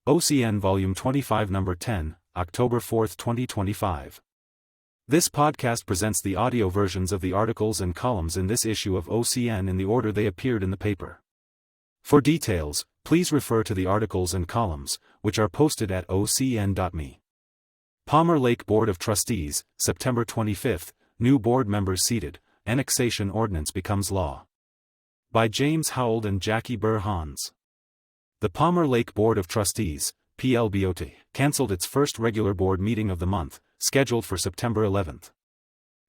OCN Volume 25 Number 10, October 4, 2025. This podcast presents the audio versions of the articles and columns in this issue of OCN in the order they appeared in the paper. For details, please refer to the articles and columns, which are posted at ocn.me. Palmer Lake Board of Trustees, September 25, new board members seated, annexation ordinance becomes law. By James Howell and Jackie Burhans. The Palmer Lake Board of Trustees, PLBOT, cancelled its first regular board meeting of the month, scheduled for September 11.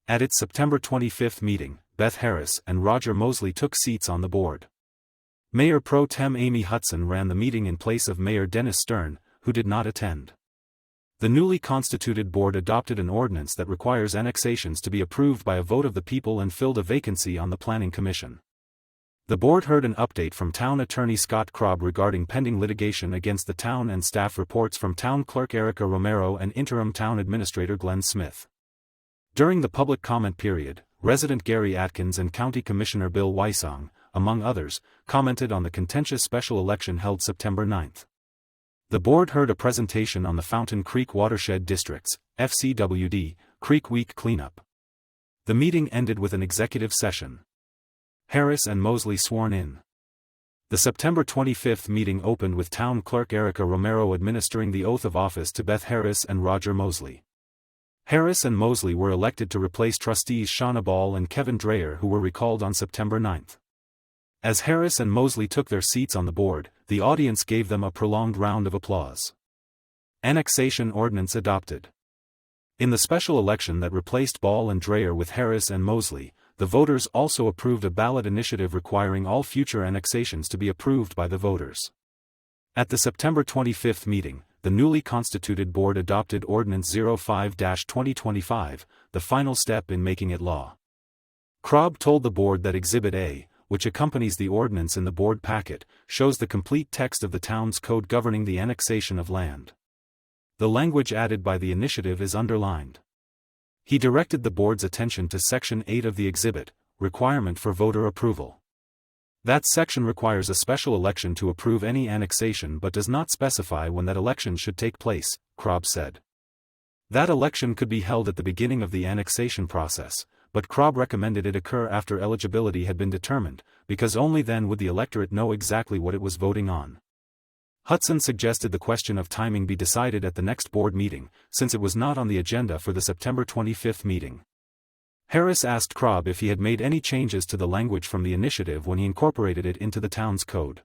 At its September 25 meeting, Beth Harris and Roger Mosley took seats on the board. Mayor Pro Tem Amy Hudson ran the meeting in place of Mayor Dennis Stern, who did not attend. The newly constituted board adopted an ordinance that requires annexations to be approved by a vote of the people and filled a vacancy on the Planning Commission. The board heard an update from Town Attorney Scott Krob regarding pending litigation against the town and staff reports from Town Clerk Erica Romero and Interim Town Administrator Glenn Smith. During the public comment period, resident Gary Atkins and County Commissioner Bill Wysong, among others, commented on the contentious special election held September 9. The board heard a presentation on the Fountain Creek Watershed District's, FCWD, Creek Week cleanup. The meeting ended with an executive session. Harris and Mosley sworn in. The September 25 meeting opened with Town Clerk Erica Romero administering the oath of office to Beth Harris and Roger Mosley. Harris and Mosley were elected to replace trustees Shauna Ball and Kevin Dreyer, who were recalled on September 9. As Harris and Mosley took their seats on the board, the audience gave them a prolonged round of applause. Annexation ordinance adopted. In the special election that replaced Ball and Dreyer with Harris and Mosley, the voters also approved a ballot initiative requiring all future annexations to be approved by the voters. At the September 25 meeting, the newly constituted board adopted Ordinance 05-2025, the final step in making it law. Krob told the board that Exhibit A, which accompanies the ordinance in the board packet, shows the complete text of the town's code governing the annexation of land. The language added by the initiative is underlined. He directed the board's attention to Section 8 of the exhibit, Requirement for Voter Approval. That section requires a special election to approve any annexation but does not specify when that election should take place, Krob said. That election could be held at the beginning of the annexation process, but Krob recommended it occur after eligibility had been determined, because only then would the electorate know exactly what it was voting on. Hudson suggested the question of timing be decided at the next board meeting, since it was not on the agenda for the September 25 meeting. Harris asked Krob if he had made any changes to the language from the initiative when he incorporated it into the town's code.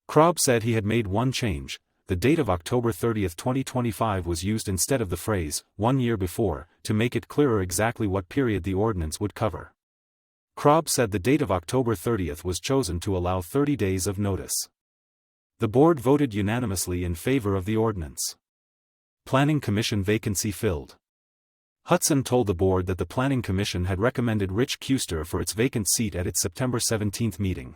Krob said he had made one change: the date of October 30, 2025 was used instead of the phrase, 1 year before, to make it clearer exactly what period the ordinance would cover. Krob said the date of October 30 was chosen to allow 30 days of notice. The board voted unanimously in favor of the ordinance. Planning Commission vacancy filled. Hudson told the board that the Planning Commission had recommended Rich Kuester for its vacant seat at its September 17 meeting.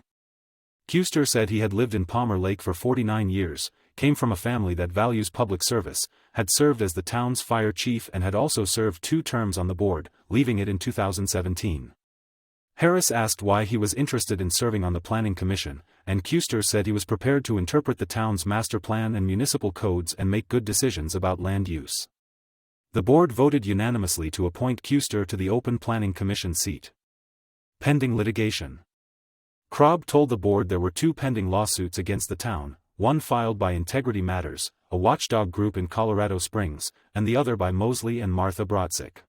Kuester said he had lived in Palmer Lake for 49 years, came from a family that values public service, had served as the town's fire chief and had also served 2 terms on the board, leaving it in 2017. Harris asked why he was interested in serving on the Planning Commission, and Kuester said he was prepared to interpret the town's master plan and municipal codes and make good decisions about land use. The board voted unanimously to appoint Kuester to the open Planning Commission seat. Pending litigation. Krob told the board there were 2 pending lawsuits against the town, one filed by Integrity Matters, a watchdog group in Colorado Springs, and the other by Mosley and Martha Brodzik.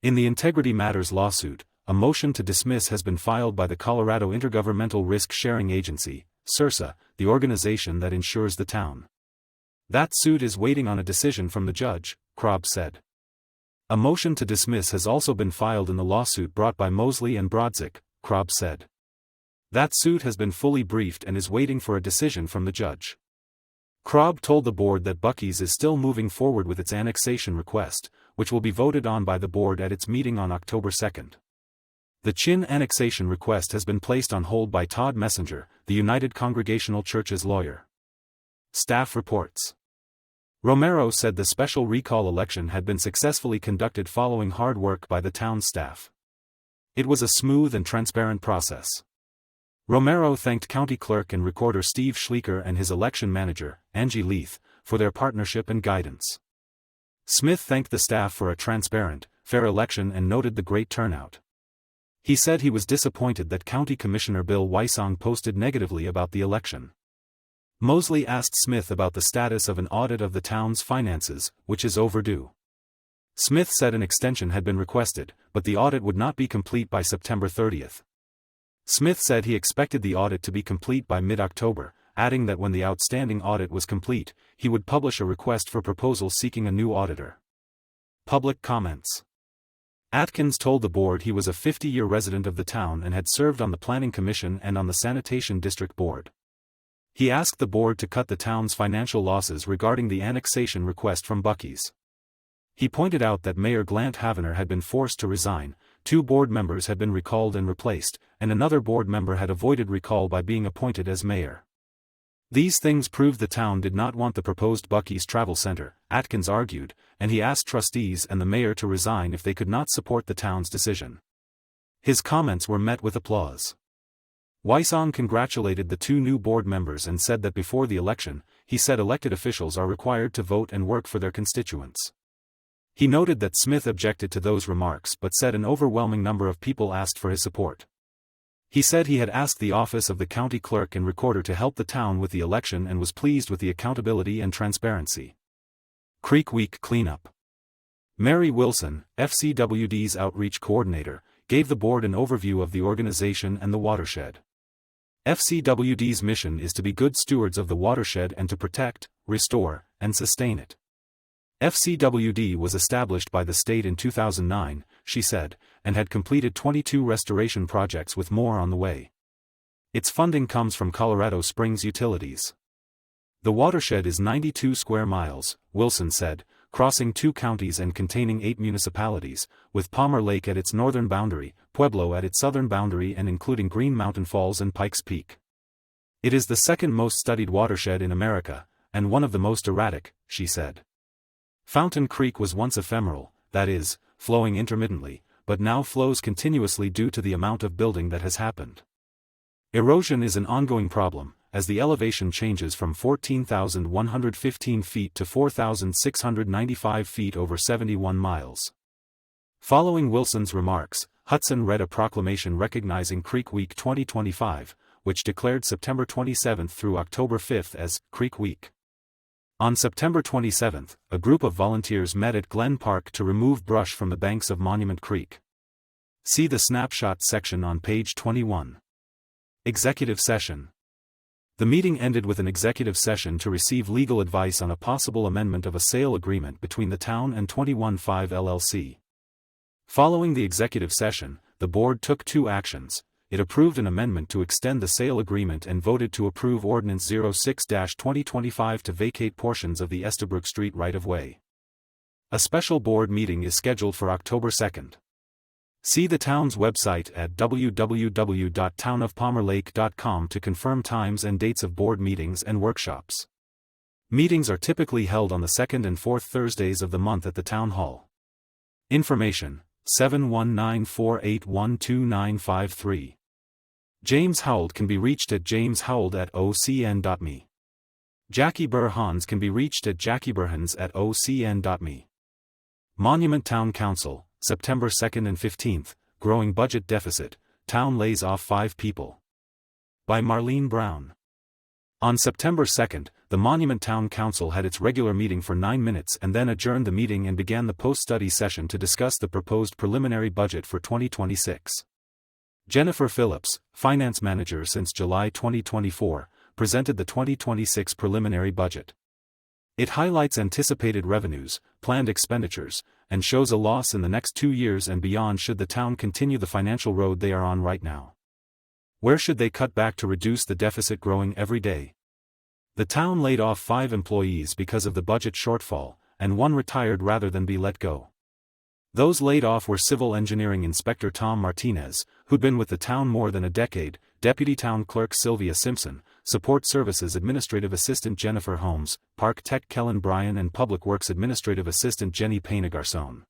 In the Integrity Matters lawsuit, a motion to dismiss has been filed by the Colorado Intergovernmental Risk Sharing Agency, CIRSA, the organization that insures the town. That suit is waiting on a decision from the judge, Krob said. A motion to dismiss has also been filed in the lawsuit brought by Mosley and Brodzik, Krob said. That suit has been fully briefed and is waiting for a decision from the judge. Krob told the board that Buc-ee's is still moving forward with its annexation request, which will be voted on by the board at its meeting on October 2. The Chin annexation request has been placed on hold by Todd Messenger, the United Congregational Church's lawyer. Staff reports. Romero said the special recall election had been successfully conducted following hard work by the town staff. It was a smooth and transparent process. Romero thanked County Clerk and Recorder Steve Schleicher and his election manager, Angie Leith, for their partnership and guidance. Smith thanked the staff for a transparent, fair election and noted the great turnout. He said he was disappointed that County Commissioner Bill Wysong posted negatively about the election. Mosley asked Smith about the status of an audit of the town's finances, which is overdue. Smith said an extension had been requested, but the audit would not be complete by September 30th. Smith said he expected the audit to be complete by mid-October, adding that when the outstanding audit was complete, he would publish a request for proposals seeking a new auditor. Public comments. Atkins told the board he was a 50-year resident of the town and had served on the Planning Commission and on the Sanitation District Board. He asked the board to cut the town's financial losses regarding the annexation request from Buc-ee's. He pointed out that Mayor Glant Havener had been forced to resign, 2 board members had been recalled and replaced, and another board member had avoided recall by being appointed as mayor. These things proved the town did not want the proposed Buc-ee's travel center, Atkins argued, and he asked trustees and the mayor to resign if they could not support the town's decision. His comments were met with applause. Wysong congratulated the 2 new board members and said that before the election, he said elected officials are required to vote and work for their constituents. He noted that Smith objected to those remarks but said an overwhelming number of people asked for his support. He said he had asked the office of the county clerk and recorder to help the town with the election and was pleased with the accountability and transparency. Creek Week cleanup. Mary Wilson, FCWD's outreach coordinator, gave the board an overview of the organization and the watershed. FCWD's mission is to be good stewards of the watershed and to protect, restore, and sustain it. FCWD was established by the state in 2009, she said, and had completed 22 restoration projects with more on the way. Its funding comes from Colorado Springs Utilities. The watershed is 92 square miles, Wilson said, crossing 2 counties and containing 8 municipalities, with Palmer Lake at its northern boundary, Pueblo at its southern boundary and including Green Mountain Falls and Pikes Peak. It is the second most studied watershed in America, and one of the most erratic, she said. Fountain Creek was once ephemeral, that is, flowing intermittently, but now flows continuously due to the amount of building that has happened. Erosion is an ongoing problem, as the elevation changes from 14,115 feet to 4,695 feet over 71 miles. Following Wilson's remarks, Hudson read a proclamation recognizing Creek Week 2025, which declared September 27 through October 5 as Creek Week. On September 27, a group of volunteers met at Glen Park to remove brush from the banks of Monument Creek. See the snapshot section on page 21. Executive Session. The meeting ended with an executive session to receive legal advice on a possible amendment of a sale agreement between the town and 215 LLC. Following the executive session, the board took 2 actions. It approved an amendment to extend the sale agreement and voted to approve Ordinance 06-2025 to vacate portions of the Estabrook Street right-of-way. A special board meeting is scheduled for October 2. See the town's website at www.townofpalmerlake.com to confirm times and dates of board meetings and workshops. Meetings are typically held on the 2nd and 4th Thursdays of the month at the Town Hall. Information: 719-481-2953. James Howell can be reached at jameshowell@ocn.me. Jackie Burhans can be reached at jackieburhans@ocn.me. Monument Town Council, September 2nd and 15th, Growing Budget Deficit, Town Lays Off 5 People. By Marlene Brown. On September 2nd, the Monument Town Council had its regular meeting for 9 minutes and then adjourned the meeting and began the post-study session to discuss the proposed preliminary budget for 2026. Jennifer Phillips, Finance Manager since July 2024, presented the 2026 preliminary budget. It highlights anticipated revenues, planned expenditures, and shows a loss in the next 2 years and beyond should the town continue the financial road they are on right now. Where should they cut back to reduce the deficit growing every day? The town laid off 5 employees because of the budget shortfall, and 1 retired rather than be let go. Those laid off were Civil Engineering Inspector Tom Martinez, who'd been with the town more than a decade, Deputy Town Clerk Sylvia Simpson, Support Services Administrative Assistant Jennifer Holmes, Park Tech Kellen Bryan and Public Works Administrative Assistant Jenny Payne-Garcon.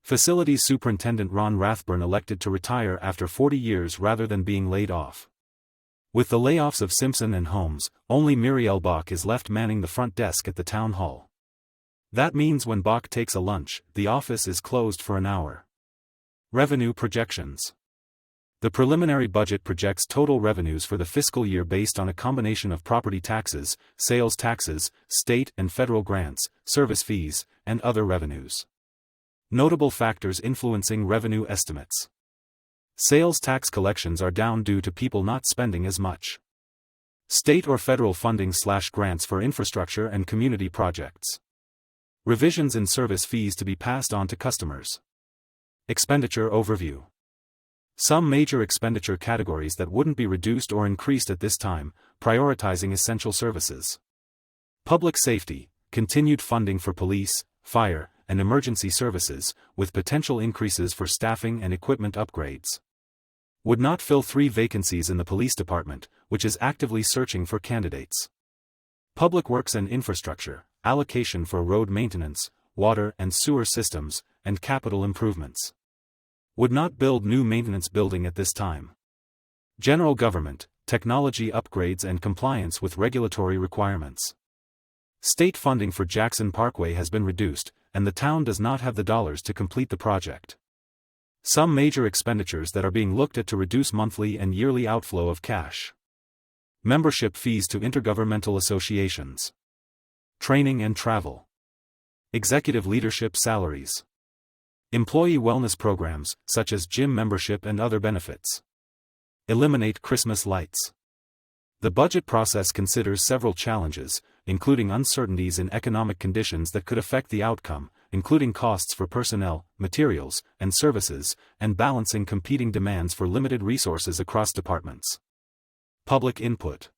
Facilities Superintendent Ron Rathburn elected to retire after 40 years rather than being laid off. With the layoffs of Simpson and Holmes, only Muriel Bach is left manning the front desk at the town hall. That means when Bach takes a lunch, the office is closed for an hour. Revenue projections. The preliminary budget projects total revenues for the fiscal year based on a combination of property taxes, sales taxes, state and federal grants, service fees, and other revenues. Notable factors influencing revenue estimates. Sales tax collections are down due to people not spending as much. State or federal funding/grants for infrastructure and community projects. Revisions in service fees to be passed on to customers. Expenditure overview. Some major expenditure categories that wouldn't be reduced or increased at this time, prioritizing essential services. Public safety, continued funding for police, fire, and emergency services, with potential increases for staffing and equipment upgrades. Would not fill 3 vacancies in the police department, which is actively searching for candidates. Public works and infrastructure, allocation for road maintenance, water and sewer systems, and capital improvements. Would not build new maintenance building at this time. General government, technology upgrades and compliance with regulatory requirements. State funding for Jackson Parkway has been reduced, and the town does not have the dollars to complete the project. Some major expenditures that are being looked at to reduce monthly and yearly outflow of cash. Membership fees to intergovernmental associations. Training and travel. Executive leadership salaries. Employee wellness programs, such as gym membership and other benefits. Eliminate Christmas lights. The budget process considers several challenges, including uncertainties in economic conditions that could affect the outcome, including costs for personnel, materials, and services, and balancing competing demands for limited resources across departments. Public input.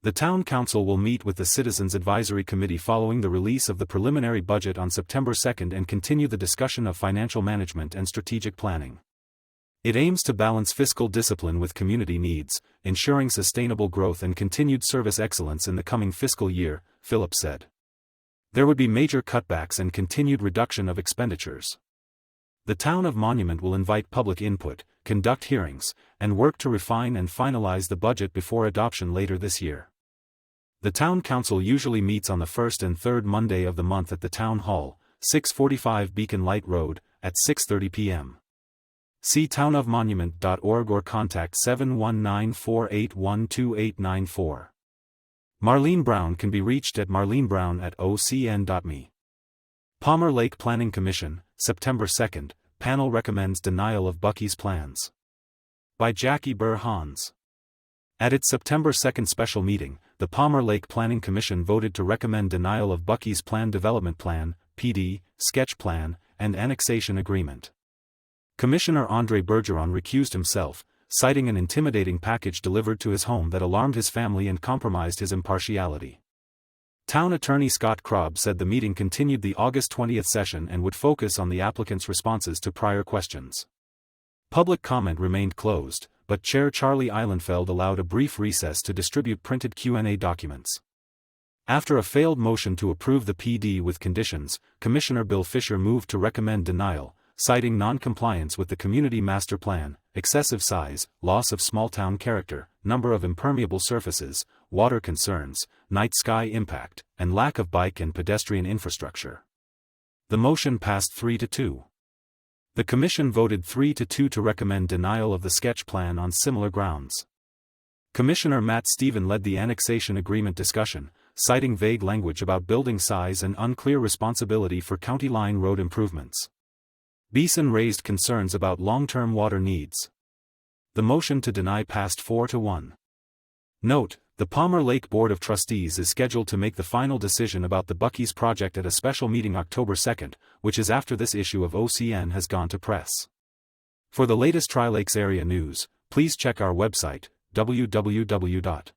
The Town Council will meet with the Citizens Advisory Committee following the release of the preliminary budget on September 2 and continue the discussion of financial management and strategic planning. It aims to balance fiscal discipline with community needs, ensuring sustainable growth and continued service excellence in the coming fiscal year, Phillips said. There would be major cutbacks and continued reduction of expenditures. The Town of Monument will invite public input, conduct hearings, and work to refine and finalize the budget before adoption later this year. The Town Council usually meets on the first and third Monday of the month at the Town Hall, 645 Beacon Light Road, at 6:30 p.m. See townofmonument.org or contact 719-481-2894. Marlene Brown can be reached at marlenebrown@ocn.me. Palmer Lake Planning Commission, September 2, panel recommends denial of Buc-ee's plans. By Jackie Burhans. At its September 2 special meeting, the Palmer Lake Planning Commission voted to recommend denial of Buc-ee's Plan Development Plan, PD, Sketch Plan, and Annexation Agreement. Commissioner Andre Bergeron recused himself, citing an intimidating package delivered to his home that alarmed his family and compromised his impartiality. Town Attorney Scott Krob said the meeting continued the August 20 session and would focus on the applicant's responses to prior questions. Public comment remained closed, but Chair Charlie Eilenfeld allowed a brief recess to distribute printed Q&A documents. After a failed motion to approve the PD with conditions, Commissioner Bill Fisher moved to recommend denial, citing non-compliance with the Community Master Plan, excessive size, loss of small-town character, number of impermeable surfaces, water concerns, night sky impact, and lack of bike and pedestrian infrastructure. The motion passed 3-2. The Commission voted 3-2 to recommend denial of the sketch plan on similar grounds. Commissioner Matt Stephen led the annexation agreement discussion, citing vague language about building size and unclear responsibility for county line road improvements. Beeson raised concerns about long-term water needs. The motion to deny passed 4-1. Note, the Palmer Lake Board of Trustees is scheduled to make the final decision about the Buc-ee's project at a special meeting October 2, which is after this issue of OCN has gone to press. For the latest Tri-Lakes area news, please check our website, www.ocn.me,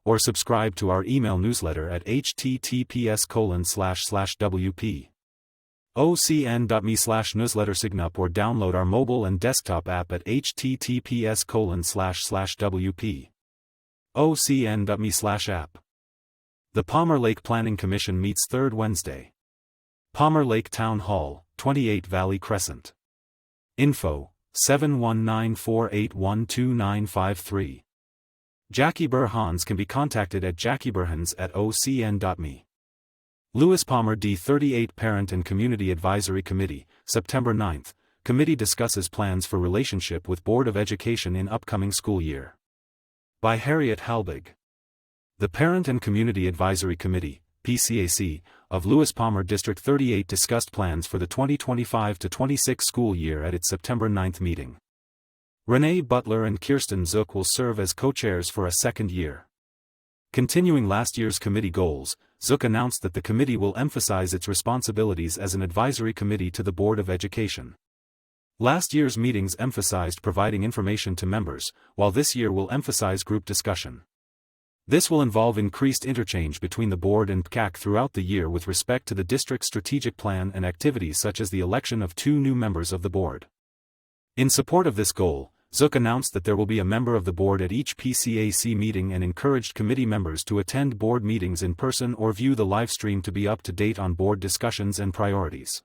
or subscribe to our email newsletter at https://wp. ocn.me/newsletter sign up or download our mobile and desktop app at https://wp. ocn.me/app. The Palmer Lake Planning Commission meets third Wednesday. Palmer Lake Town Hall, 28 Valley Crescent. Info, 71948122953. Jackie Burhans can be contacted at jackieburhans@ocn.me. Lewis Palmer D38 Parent and Community Advisory Committee, September 9. Committee discusses plans for relationship with Board of Education in upcoming school year. By Harriet Halbig. The Parent and Community Advisory Committee, PCAC, of Lewis Palmer District 38 discussed plans for the 2025-26 school year at its September 9 meeting. Renee Butler and Kirsten Zook will serve as co-chairs for a second year. Continuing last year's committee goals, Zook announced that the committee will emphasize its responsibilities as an advisory committee to the Board of Education. Last year's meetings emphasized providing information to members, while this year will emphasize group discussion. This will involve increased interchange between the board and PCAC throughout the year with respect to the district's strategic plan and activities such as the election of 2 new members of the board. In support of this goal, Zook announced that there will be a member of the board at each PCAC meeting and encouraged committee members to attend board meetings in person or view the live stream to be up to date on board discussions and priorities.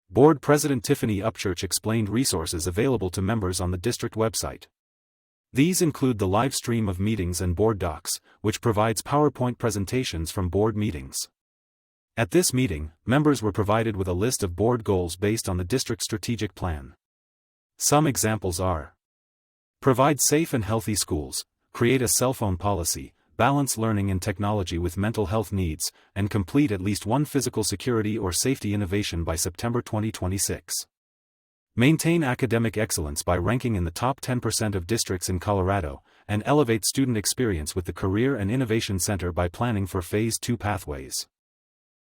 Board President Tiffany Upchurch explained resources available to members on the district website. These include the live stream of meetings and board docs, which provides PowerPoint presentations from board meetings. At this meeting, members were provided with a list of board goals based on the district's strategic plan. Some examples are: provide safe and healthy schools, create a cell phone policy, balance learning and technology with mental health needs, and complete at least one physical security or safety innovation by September 2026. Maintain academic excellence by ranking in the top 10% of districts in Colorado, and elevate student experience with the Career and Innovation Center by planning for Phase 2 pathways.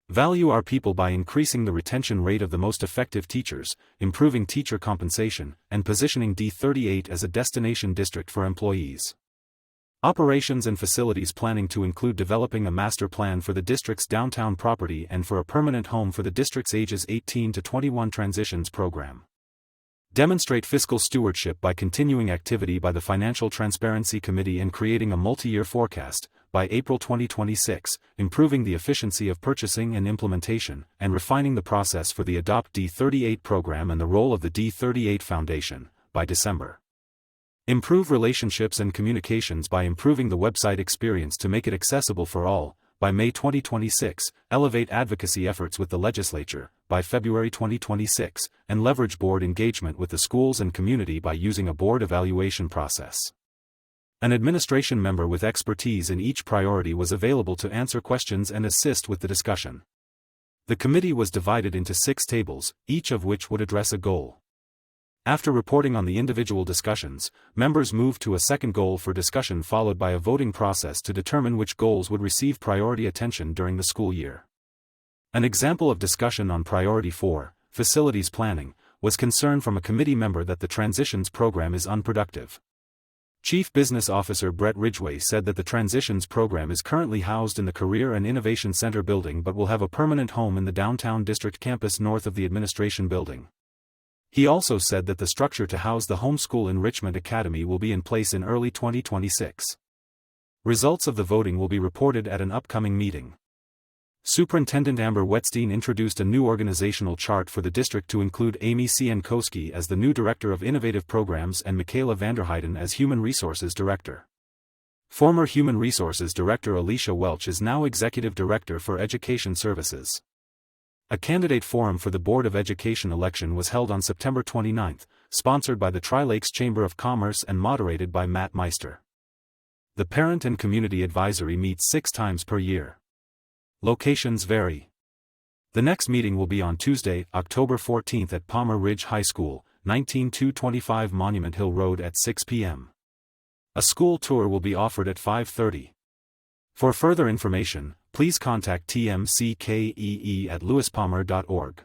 Value our people by increasing the retention rate of the most effective teachers, improving teacher compensation, and positioning D38 as a destination district for employees. Operations and facilities planning to include developing a master plan for the district's downtown property and for a permanent home for the district's ages 18 to 21 transitions program. Demonstrate fiscal stewardship by continuing activity by the Financial Transparency Committee and creating a multi-year forecast, by April 2026, improving the efficiency of purchasing and implementation, and refining the process for the Adopt D38 program and the role of the D38 Foundation, by December. Improve relationships and communications by improving the website experience to make it accessible for all, by May 2026, elevate advocacy efforts with the legislature, by February 2026, and leverage board engagement with the schools and community by using a board evaluation process. An administration member with expertise in each priority was available to answer questions and assist with the discussion. The committee was divided into 6 tables, each of which would address a goal. After reporting on the individual discussions, members moved to a second goal for discussion followed by a voting process to determine which goals would receive priority attention during the school year. An example of discussion on Priority 4, Facilities Planning, was concern from a committee member that the Transitions program is unproductive. Chief Business Officer Brett Ridgway said that the Transitions program is currently housed in the Career and Innovation Center building but will have a permanent home in the downtown district campus north of the administration building. He also said that the structure to house the Homeschool Enrichment Academy will be in place in early 2026. Results of the voting will be reported at an upcoming meeting. Superintendent Amber Wetstein introduced a new organizational chart for the district to include Amy Ciankowski as the new Director of Innovative Programs and Michaela Vanderheiden as Human Resources Director. Former Human Resources Director Alicia Welch is now Executive Director for Education Services. A candidate forum for the Board of Education election was held on September 29, sponsored by the Tri-Lakes Chamber of Commerce and moderated by Matt Meister. The Parent and Community Advisory meets 6 times per year. Locations vary. The next meeting will be on Tuesday, October 14 at Palmer Ridge High School, 19225 Monument Hill Road at 6 p.m. A school tour will be offered at 5:30. For further information, please contact tmckee@lewispalmer.org.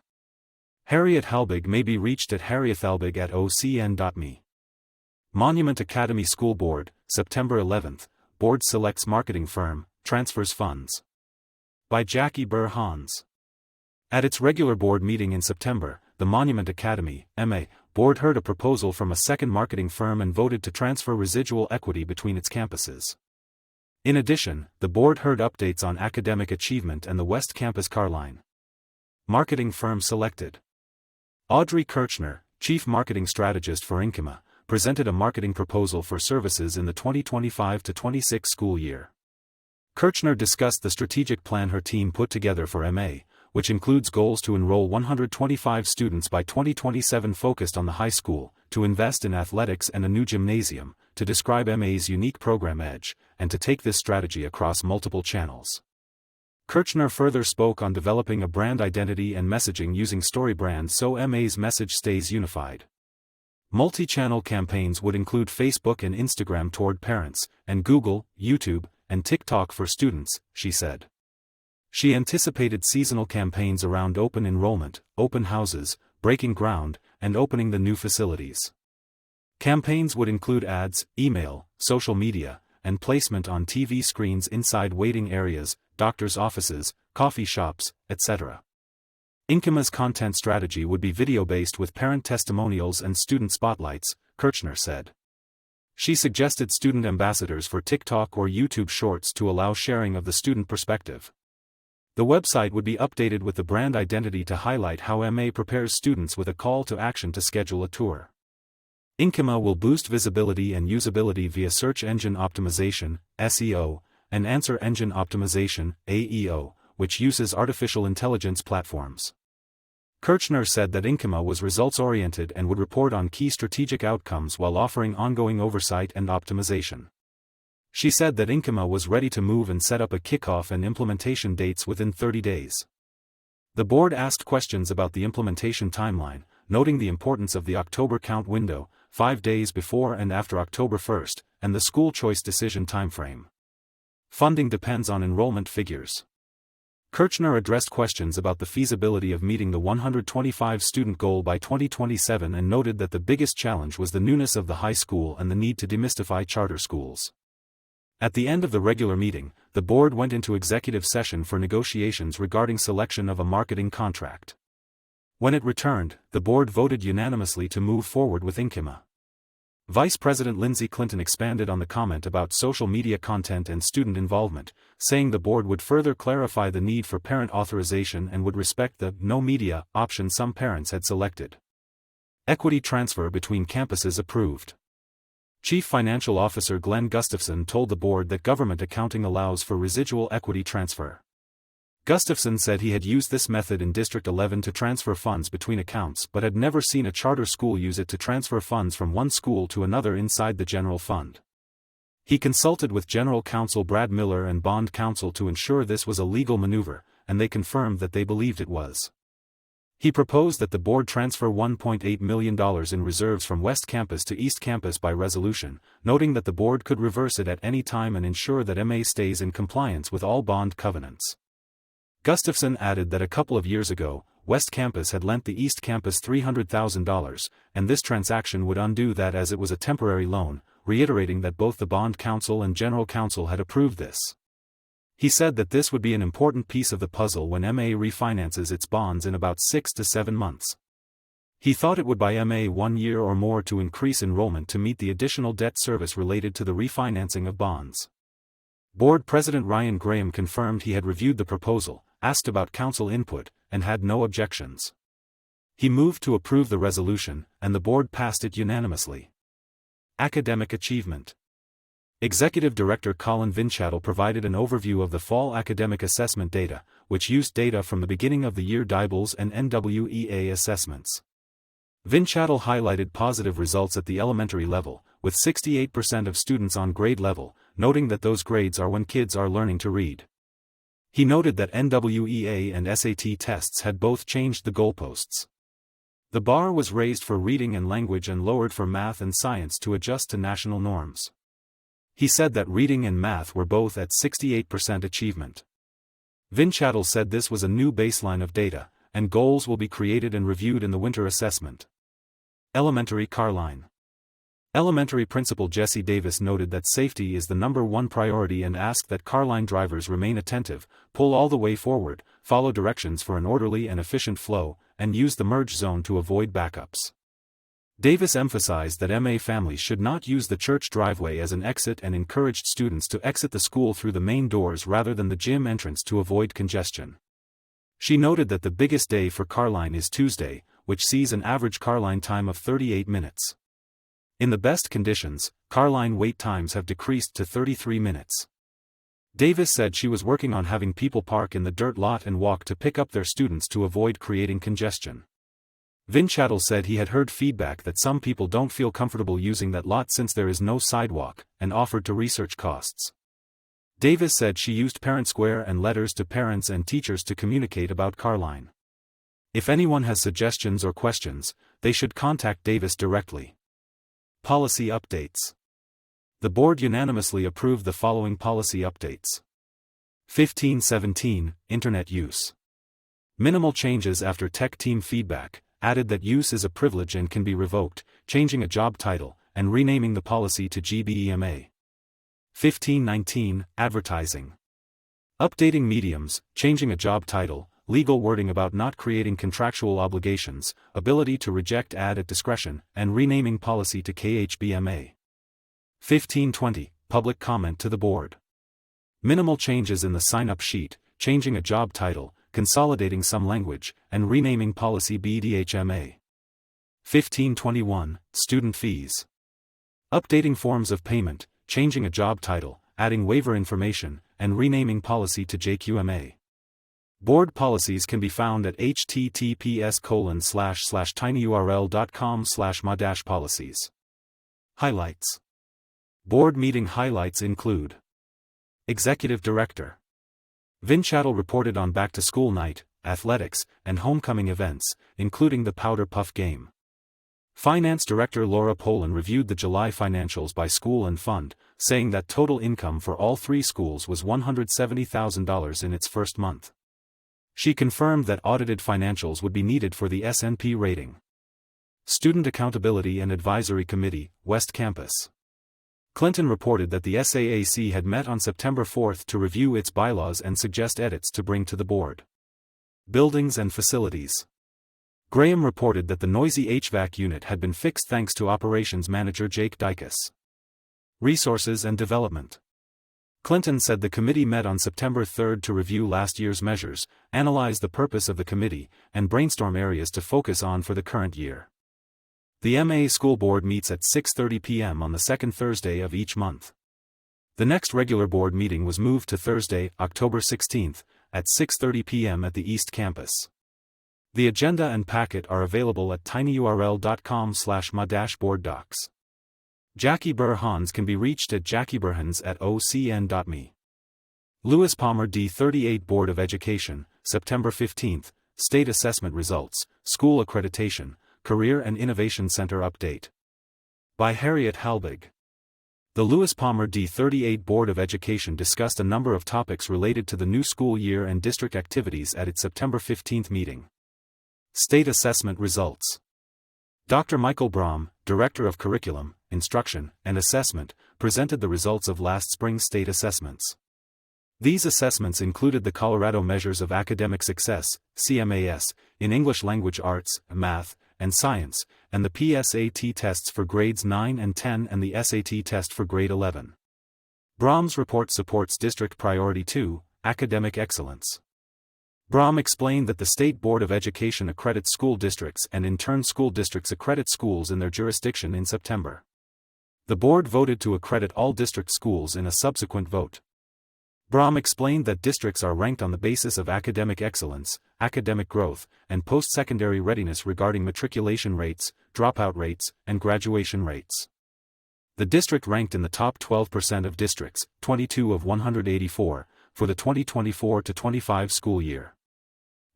Harriet Halbig may be reached at harriethalbig@ocn.me. Monument Academy School Board, September 11. Board selects marketing firm, transfers funds. By Jackie Burhans. At its regular board meeting in September, the Monument Academy, MA, board heard a proposal from a second marketing firm and voted to transfer residual equity between its campuses. In addition, the board heard updates on academic achievement and the West Campus car line. Marketing firm selected: Audrey Kirchner, chief marketing strategist for Inkema, presented a marketing proposal for services in the 2025-26 school year. Kirchner discussed the strategic plan her team put together for MA, which includes goals to enroll 125 students by 2027 focused on the high school, to invest in athletics and a new gymnasium, to describe MA's unique program edge, and to take this strategy across multiple channels. Kirchner further spoke on developing a brand identity and messaging using story brands so MA's message stays unified. Multi-channel campaigns would include Facebook and Instagram toward parents, and Google, YouTube, and TikTok for students, she said. She anticipated seasonal campaigns around open enrollment, open houses, breaking ground, and opening the new facilities. Campaigns would include ads, email, social media, and placement on TV screens inside waiting areas, doctors' offices, coffee shops, etc. Inkema's content strategy would be video-based with parent testimonials and student spotlights, Kirchner said. She suggested student ambassadors for TikTok or YouTube Shorts to allow sharing of the student perspective. The website would be updated with the brand identity to highlight how MA prepares students with a call to action to schedule a tour. Inkema will boost visibility and usability via search engine optimization, SEO, and answer engine optimization, AEO, which uses artificial intelligence platforms. Kirchner said that Inkema was results-oriented and would report on key strategic outcomes while offering ongoing oversight and optimization. She said that Inkema was ready to move and set up a kickoff and implementation dates within 30 days. The board asked questions about the implementation timeline, noting the importance of the October count window, 5 days before and after October 1st, and the school choice decision timeframe. Funding depends on enrollment figures. Kirchner addressed questions about the feasibility of meeting the 125 student goal by 2027 and noted that the biggest challenge was the newness of the high school and the need to demystify charter schools. At the end of the regular meeting, the board went into executive session for negotiations regarding selection of a marketing contract. When it returned, the board voted unanimously to move forward with Inkema. Vice President Lindsay Clinton expanded on the comment about social media content and student involvement, saying the board would further clarify the need for parent authorization and would respect the no media option some parents had selected. Equity transfer between campuses approved. Chief Financial Officer Glenn Gustafson told the board that government accounting allows for residual equity transfer. Gustafson said he had used this method in District 11 to transfer funds between accounts but had never seen a charter school use it to transfer funds from one school to another inside the general fund. He consulted with General Counsel Brad Miller and Bond Counsel to ensure this was a legal maneuver, and they confirmed that they believed it was. He proposed that the board transfer $1.8 million in reserves from West Campus to East Campus by resolution, noting that the board could reverse it at any time and ensure that MA stays in compliance with all bond covenants. Gustafson added that a couple of years ago, West Campus had lent the East Campus $300,000, and this transaction would undo that as it was a temporary loan, reiterating that both the Bond Counsel and General Counsel had approved this. He said that this would be an important piece of the puzzle when MA refinances its bonds in about 6 to 7 months. He thought it would buy MA 1 year or more to increase enrollment to meet the additional debt service related to the refinancing of bonds. Board President Ryan Graham confirmed he had reviewed the proposal, asked about council input, and had no objections. He moved to approve the resolution, and the board passed it unanimously. Academic achievement. Executive Director Colin Vinchattel provided an overview of the fall academic assessment data, which used data from the beginning of the year DIBELS and NWEA assessments. Vinchattel highlighted positive results at the elementary level, with 68% of students on grade level, noting that those grades are when kids are learning to read. He noted that NWEA and SAT tests had both changed the goalposts. The bar was raised for reading and language and lowered for math and science to adjust to national norms. He said that reading and math were both at 68% achievement. Vinchattel said this was a new baseline of data, and goals will be created and reviewed in the winter assessment. Elementary Carline. Elementary Principal Jesse Davis noted that safety is the #1 priority and asked that Carline drivers remain attentive, pull all the way forward, follow directions for an orderly and efficient flow, and use the merge zone to avoid backups. Davis emphasized that MA families should not use the church driveway as an exit and encouraged students to exit the school through the main doors rather than the gym entrance to avoid congestion. She noted that the biggest day for Carline is Tuesday, which sees an average car line time of 38 minutes. In the best conditions, car line wait times have decreased to 33 minutes. Davis said she was working on having people park in the dirt lot and walk to pick up their students to avoid creating congestion. Vinchattel said he had heard feedback that some people don't feel comfortable using that lot since there is no sidewalk, and offered to research costs. Davis said she used Parent Square and letters to parents and teachers to communicate about Carline. If anyone has suggestions or questions, they should contact Davis directly. Policy updates. The board unanimously approved the following policy updates. 1517, Internet use. Minimal changes after tech team feedback, added that use is a privilege and can be revoked, changing a job title, and renaming the policy to GBEMA. 1519, Advertising. Updating mediums, changing a job title, legal wording about not creating contractual obligations, ability to reject ad at discretion, and renaming policy to KHBMA. 1520, Public comment to the board. Minimal changes in the sign-up sheet, changing a job title, consolidating some language, and renaming policy BDHMA. 1521, Student fees. Updating forms of payment, changing a job title, adding waiver information, and renaming policy to JQMA. Board policies can be found at https://tinyurl.com/ma-policies. Highlights. Board meeting highlights include: Executive Director Vinchattel reported on back-to-school night, athletics, and homecoming events, including the Powder Puff game. Finance Director Laura Poland reviewed the July financials by school and fund, saying that total income for all three schools was $170,000 in its first month. She confirmed that audited financials would be needed for the S&P rating. Student Accountability and Advisory Committee, West Campus. Clinton reported that the SAAC had met on September 4 to review its bylaws and suggest edits to bring to the board. Buildings and Facilities. Graham reported that the noisy HVAC unit had been fixed thanks to Operations Manager Jake Dykus. Resources and Development. Clinton said the committee met on September 3 to review last year's measures, analyze the purpose of the committee, and brainstorm areas to focus on for the current year. The MA School Board meets at 6:30 p.m. on the second Thursday of each month. The next regular board meeting was moved to Thursday, October 16, at 6:30 p.m. at the East Campus. The agenda and packet are available at tinyurl.com/ma-boarddocs. Jackie Burhans can be reached at jackieburhans@ocn.me. Lewis Palmer D38 Board of Education, September 15, State Assessment Results, School Accreditation, Career and Innovation Center Update. By Harriet Halbig. The Lewis Palmer D38 Board of Education discussed a number of topics related to the new school year and district activities at its September 15 meeting. State Assessment Results. Dr. Michael Braum, Director of Curriculum, Instruction, and Assessment, presented the results of last spring's state assessments. These assessments included the Colorado Measures of Academic Success, CMAS, in English Language Arts, Math, and Science, and the PSAT tests for grades 9 and 10 and the SAT test for grade 11. Braum's report supports District Priority 2, Academic Excellence. Braum explained that the State Board of Education accredits school districts and in turn school districts accredit schools in their jurisdiction in September. The board voted to accredit all district schools in a subsequent vote. Braum explained that districts are ranked on the basis of academic excellence, academic growth, and post-secondary readiness regarding matriculation rates, dropout rates, and graduation rates. The district ranked in the top 12% of districts, 22 of 184, for the 2024-25 school year.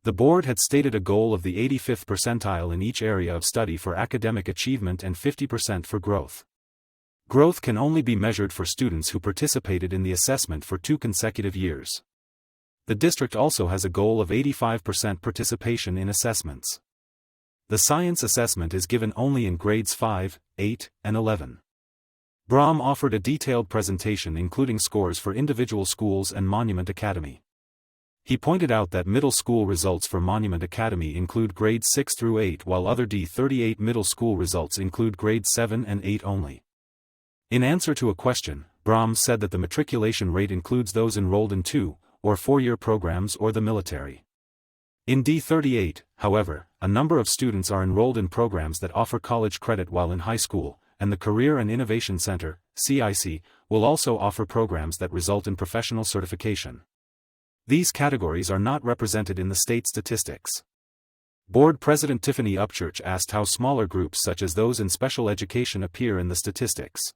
The board had stated a goal of the 85th percentile in each area of study for academic achievement and 50% for growth. Growth can only be measured for students who participated in the assessment for 2 consecutive years. The district also has a goal of 85% participation in assessments. The science assessment is given only in grades 5, 8, and 11. Braum offered a detailed presentation including scores for individual schools and Monument Academy. He pointed out that middle school results for Monument Academy include grades 6 through 8 while other D38 middle school results include grades 7 and 8 only. In answer to a question, Braum said that the matriculation rate includes those enrolled in 2- or 4-year programs or the military. In D38, however, a number of students are enrolled in programs that offer college credit while in high school, and the Career and Innovation Center, CIC, will also offer programs that result in professional certification. These categories are not represented in the state statistics. Board President Tiffany Upchurch asked how smaller groups such as those in special education appear in the statistics.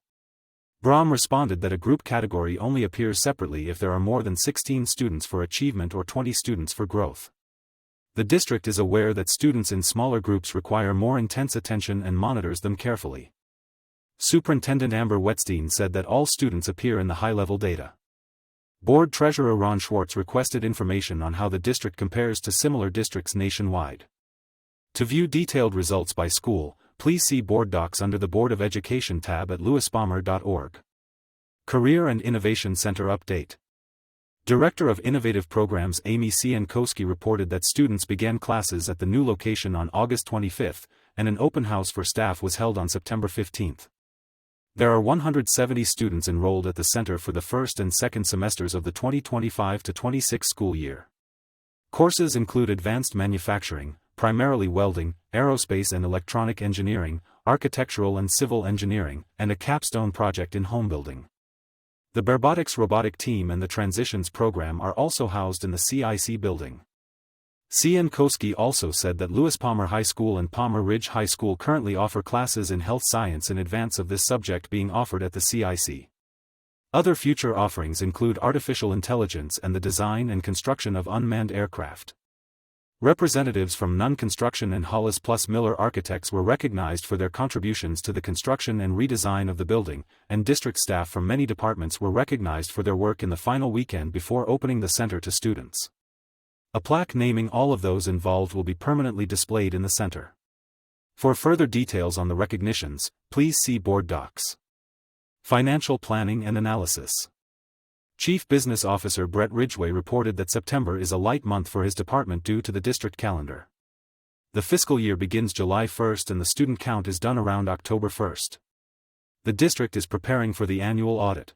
Brahm responded that a group category only appears separately if there are more than 16 students for achievement or 20 students for growth. The district is aware that students in smaller groups require more intense attention and monitors them carefully. Superintendent Amber Wetstein said that all students appear in the high-level data. Board Treasurer Ron Schwartz requested information on how the district compares to similar districts nationwide. To view detailed results by school, please see Board Docs under the Board of Education tab at lewispalmer.org. Career and Innovation Center Update. Director of Innovative Programs Amy Ciankowski reported that students began classes at the new location on August 25, and an open house for staff was held on September 15. There are 170 students enrolled at the center for the first and second semesters of the 2025-26 school year. Courses include advanced manufacturing, primarily welding, aerospace and electronic engineering, architectural and civil engineering, and a capstone project in home building. The Barbotics robotic team and the Transitions program are also housed in the CIC building. Ciankowski also said that Lewis Palmer High School and Palmer Ridge High School currently offer classes in health science in advance of this subject being offered at the CIC. Other future offerings include artificial intelligence and the design and construction of unmanned aircraft. Representatives from Nunn Construction and Hollis plus Miller Architects were recognized for their contributions to the construction and redesign of the building, and district staff from many departments were recognized for their work in the final weekend before opening the center to students. A plaque naming all of those involved will be permanently displayed in the center. For further details on the recognitions, please see Board Docs. Financial Planning and Analysis. Chief Business Officer Brett Ridgway reported that September is a light month for his department due to the district calendar. The fiscal year begins July 1 and the student count is done around October 1. The district is preparing for the annual audit.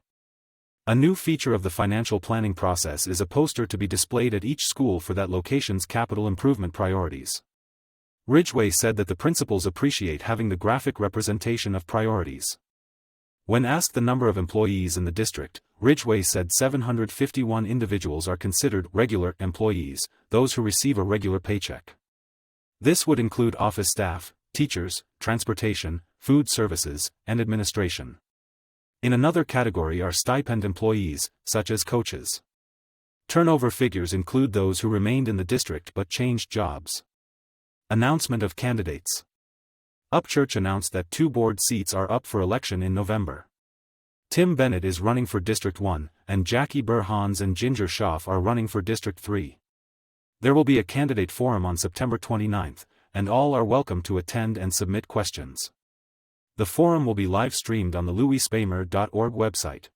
A new feature of the financial planning process is a poster to be displayed at each school for that location's capital improvement priorities. Ridgway said that the principals appreciate having the graphic representation of priorities. When asked the number of employees in the district, Ridgway said 751 individuals are considered regular employees, those who receive a regular paycheck. This would include office staff, teachers, transportation, food services, and administration. In another category are stipend employees, such as coaches. Turnover figures include those who remained in the district but changed jobs. Announcement of candidates. Upchurch announced that 2 board seats are up for election in November. Tim Bennett is running for District 1, and Jackie Burhans and Ginger Schaaf are running for District 3. There will be a candidate forum on September 29, and all are welcome to attend and submit questions. The forum will be live-streamed on the lewispalmer.org website.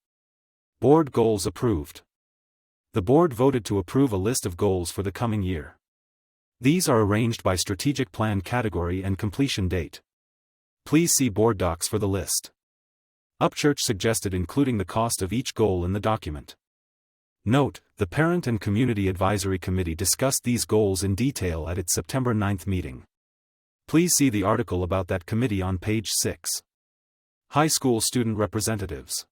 Board Goals Approved. The board voted to approve a list of goals for the coming year. These are arranged by strategic plan category and completion date. Please see Board Docs for the list. Upchurch suggested including the cost of each goal in the document. Note, the Parent and Community Advisory Committee discussed these goals in detail at its September 9 meeting. Please see the article about that committee on page 6. High School Student Representatives.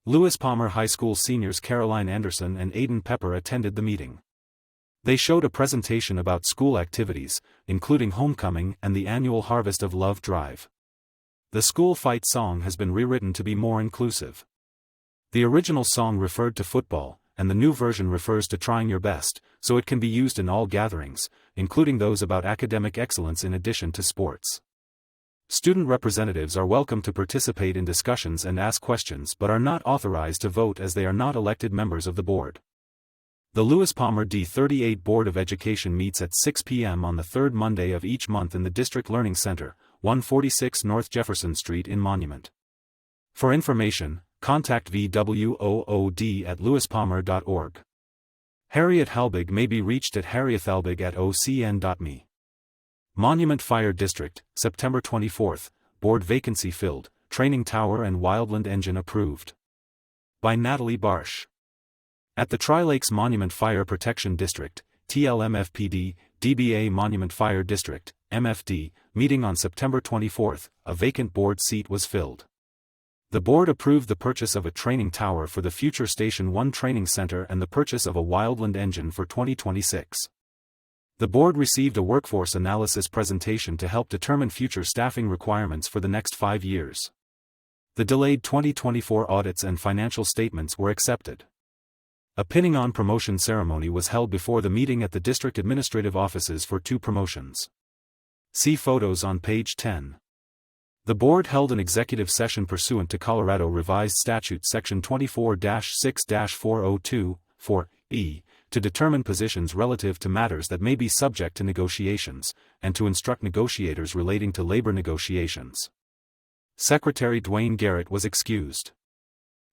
Lewis Palmer High School seniors Caroline Anderson and Aidan Pepper attended the meeting. They showed a presentation about school activities, including homecoming and the annual Harvest of Love drive. The school fight song has been rewritten to be more inclusive. The original song referred to football, and the new version refers to trying your best, so it can be used in all gatherings, including those about academic excellence in addition to sports. Student representatives are welcome to participate in discussions and ask questions but are not authorized to vote as they are not elected members of the board. The Lewis Palmer D38 Board of Education meets at 6 p.m. on the third Monday of each month in the District Learning Center, 146 North Jefferson Street in Monument. For information, contact VWOOD@lewispalmer.org. Harriet Halbig may be reached at harriethalbig@ocn.me. Monument Fire District, September 24, Board vacancy filled, Training Tower and Wildland engine approved. By Natalie Barsh. At the Tri-Lakes Monument Fire Protection District, TLMFPD, DBA Monument Fire District, MFD, meeting on September 24, a vacant board seat was filled. The board approved the purchase of a training tower for the future Station 1 training center and the purchase of a wildland engine for 2026. The board received a workforce analysis presentation to help determine future staffing requirements for the next 5 years. The delayed 2024 audits and financial statements were accepted. A pinning on promotion ceremony was held before the meeting at the district administrative offices for 2 promotions. See photos on page 10. The board held an executive session pursuant to Colorado Revised Statute Section 24-6-402, 4E, to determine positions relative to matters that may be subject to negotiations, and to instruct negotiators relating to labor negotiations. Secretary Dwayne Garrett was excused.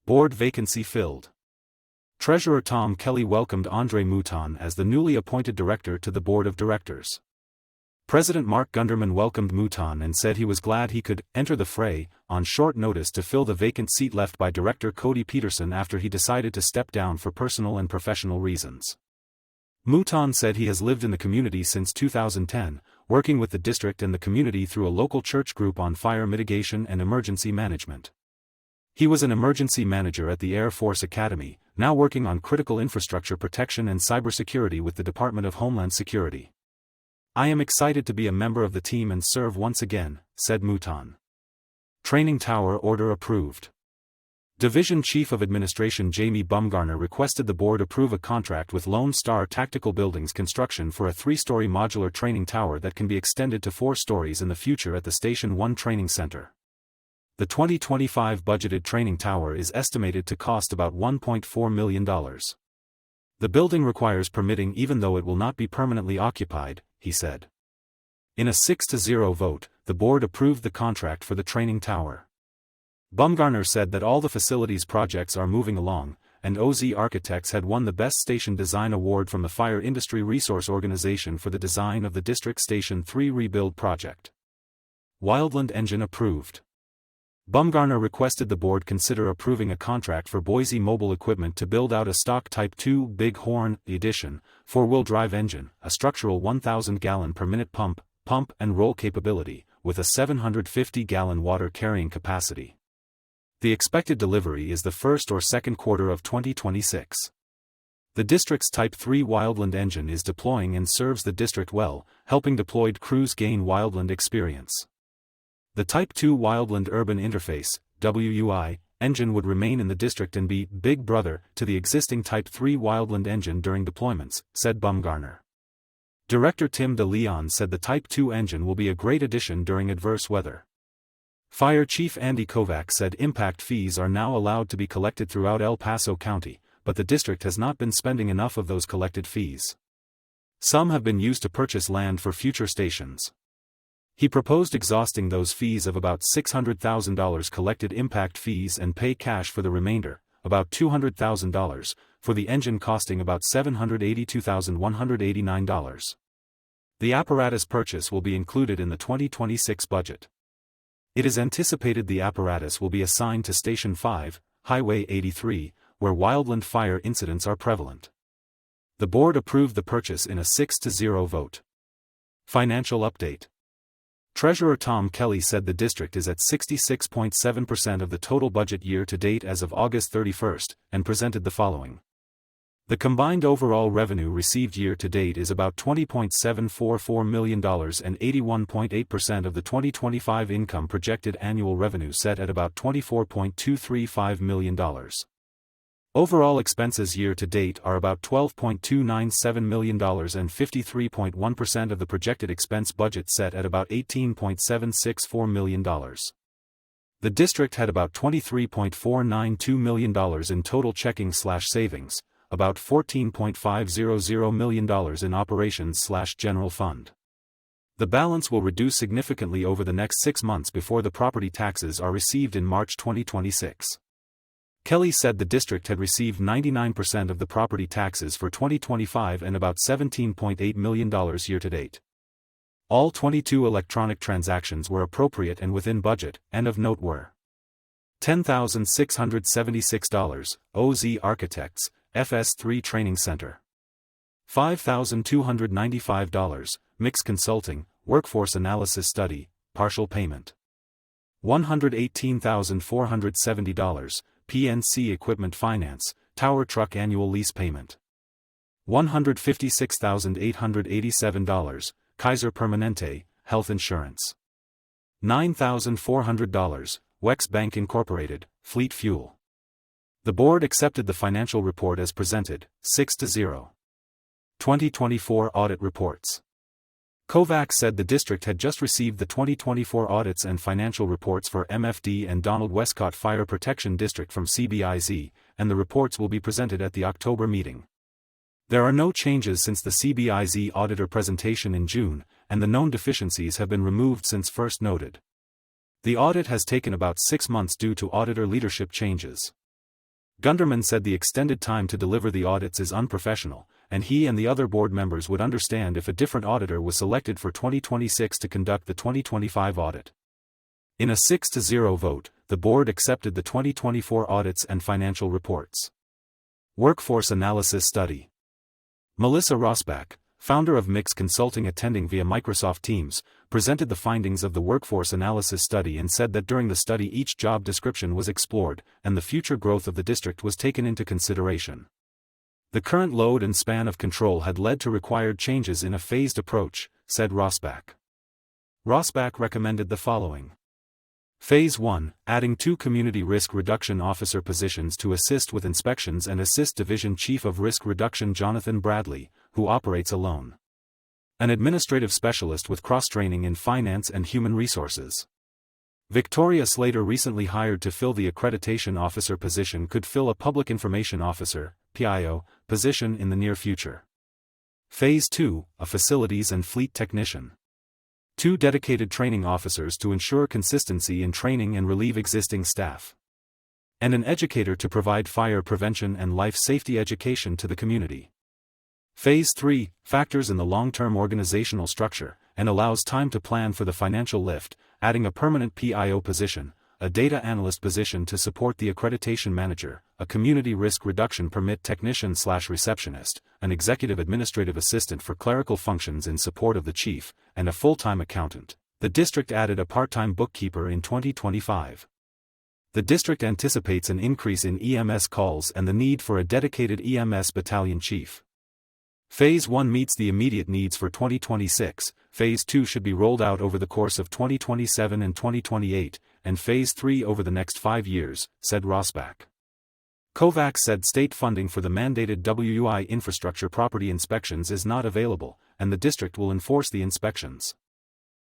Board vacancy filled. Treasurer Tom Kelly welcomed Andre Mouton as the newly appointed director to the board of directors. President Mark Gunderman welcomed Mouton and said he was glad he could enter the fray on short notice to fill the vacant seat left by Director Cody Peterson after he decided to step down for personal and professional reasons. Mouton said he has lived in the community since 2010, working with the district and the community through a local church group on fire mitigation and emergency management. He was an emergency manager at the Air Force Academy, now working on critical infrastructure protection and cybersecurity with the Department of Homeland Security. "I am excited to be a member of the team and serve once again," said Mouton. Training tower order approved. Division Chief of Administration Jamie Bumgarner requested the board approve a contract with Lone Star Tactical Buildings Construction for a 3-story modular training tower that can be extended to 4 stories in the future at the Station 1 Training Center. The 2025 budgeted training tower is estimated to cost about $1.4 million. The building requires permitting even though it will not be permanently occupied, he said. In a 6-0 vote, the board approved the contract for the training tower. Bumgarner said that all the facilities projects are moving along, and OZ Architects had won the Best Station Design Award from the Fire Industry Resource Organization for the design of the District Station 3 rebuild project. Wildland engine approved. Bumgarner requested the board consider approving a contract for Boise Mobile Equipment to build out a stock Type 2 Bighorn Edition 4-wheel drive engine, a structural 1,000-gallon per minute pump and roll capability, with a 750-gallon water carrying capacity. The expected delivery is the first or second quarter of 2026. The district's Type 3 Wildland engine is deploying and serves the district well, helping deployed crews gain wildland experience. The Type 2 Wildland Urban Interface (WUI) engine would remain in the district and be Big Brother to the existing Type 3 Wildland engine during deployments, said Bumgarner. Director Tim DeLeon said the Type 2 engine will be a great addition during adverse weather. Fire Chief Andy Kovac said impact fees are now allowed to be collected throughout El Paso County, but the district has not been spending enough of those collected fees. Some have been used to purchase land for future stations. He proposed exhausting those fees of about $600,000 collected impact fees and pay cash for the remainder, about $200,000, for the engine costing about $782,189. The apparatus purchase will be included in the 2026 budget. It is anticipated the apparatus will be assigned to Station 5, Highway 83, where wildland fire incidents are prevalent. The board approved the purchase in a 6-0 vote. Financial update. Treasurer Tom Kelly said the district is at 66.7% of the total budget year to date as of August 31, and presented the following. The combined overall revenue received year to date is about $20.744 million and 81.8% of the 2025 income projected annual revenue set at about $24.235 million. Overall expenses year to date are about $12.297 million and 53.1% of the projected expense budget set at about $18.764 million. The district had about $23.492 million in total checking/savings, about $14.500 million in operations/general fund. The balance will reduce significantly over the next 6 months before the property taxes are received in March 2026. Kelly said the district had received 99% of the property taxes for 2025 and about $17.8 million year-to-date. All 22 electronic transactions were appropriate and within budget, and of note were $10,676, OZ Architects, FS3 Training Center. $5,295, Mix Consulting, Workforce Analysis Study, partial payment. $118,470, PNC Equipment Finance, Tower Truck Annual Lease Payment. $156,887, Kaiser Permanente, Health Insurance. $9,400, Wex Bank Incorporated, Fleet Fuel. The board accepted the financial report as presented, 6-0. 2024 Audit Reports. Kovacs said the district had just received the 2024 audits and financial reports for MFD and Donald Westcott Fire Protection District from CBIZ, and the reports will be presented at the October meeting. There are no changes since the CBIZ auditor presentation in June, and the known deficiencies have been removed since first noted. The audit has taken about 6 months due to auditor leadership changes. Gunderman said the extended time to deliver the audits is unprofessional, and he and the other board members would understand if a different auditor was selected for 2026 to conduct the 2025 audit. In a 6-0 vote, the board accepted the 2024 audits and financial reports. Workforce Analysis Study. Melissa Rosbach, founder of Mix Consulting, attending via Microsoft Teams, presented the findings of the Workforce Analysis Study and said that during the study each job description was explored, and the future growth of the district was taken into consideration. The current load and span of control had led to required changes in a phased approach, said Rosbach. Rosbach recommended the following. Phase 1, adding 2 Community Risk Reduction Officer positions to assist with inspections and assist Division Chief of Risk Reduction Jonathan Bradley, who operates alone. An administrative specialist with cross-training in finance and human resources. Victoria Slater, recently hired to fill the accreditation officer position, could fill a public information officer, PIO, position in the near future. Phase 2, a facilities and fleet technician. 2 dedicated training officers to ensure consistency in training and relieve existing staff. And an educator to provide fire prevention and life safety education to the community. Phase 3, factors in the long-term organizational structure, and allows time to plan for the financial lift, adding a permanent PIO position, a data analyst position to support the accreditation manager, a community risk reduction permit technician/receptionist, an executive administrative assistant for clerical functions in support of the chief, and a full-time accountant. The district added a part-time bookkeeper in 2025. The district anticipates an increase in EMS calls and the need for a dedicated EMS battalion chief. Phase 1 meets the immediate needs for 2026, Phase 2 should be rolled out over the course of 2027 and 2028, and Phase 3 over the next 5 years, said Rosbach. Kovacs said state funding for the mandated WUI infrastructure property inspections is not available, and the district will enforce the inspections.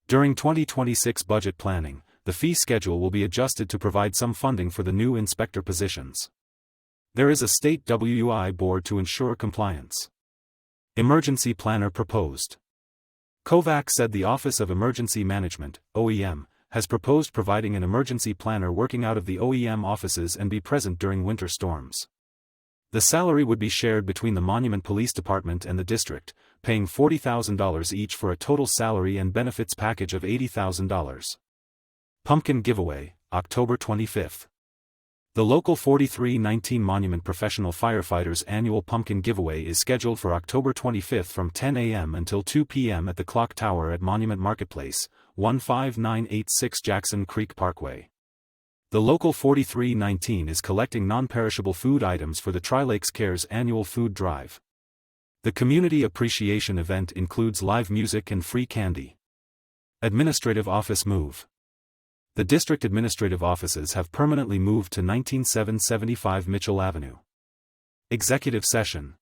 During 2026 budget planning, the fee schedule will be adjusted to provide some funding for the new inspector positions. There is a state WUI board to ensure compliance. Emergency planner proposed. Kovacs said the Office of Emergency Management, OEM, has proposed providing an emergency planner working out of the OEM offices and be present during winter storms. The salary would be shared between the Monument Police Department and the district, paying $40,000 each for a total salary and benefits package of $80,000. Pumpkin Giveaway, October 25. The local 4319 Monument Professional Firefighters Annual Pumpkin Giveaway is scheduled for October 25 from 10 a.m. until 2 p.m. at the Clock Tower at Monument Marketplace, 15986 Jackson Creek Parkway. The local 4319 is collecting non-perishable food items for the Tri-Lakes Cares annual food drive. The community appreciation event includes live music and free candy. Administrative office move. The district administrative offices have permanently moved to 19775 Mitchell Avenue. Executive session.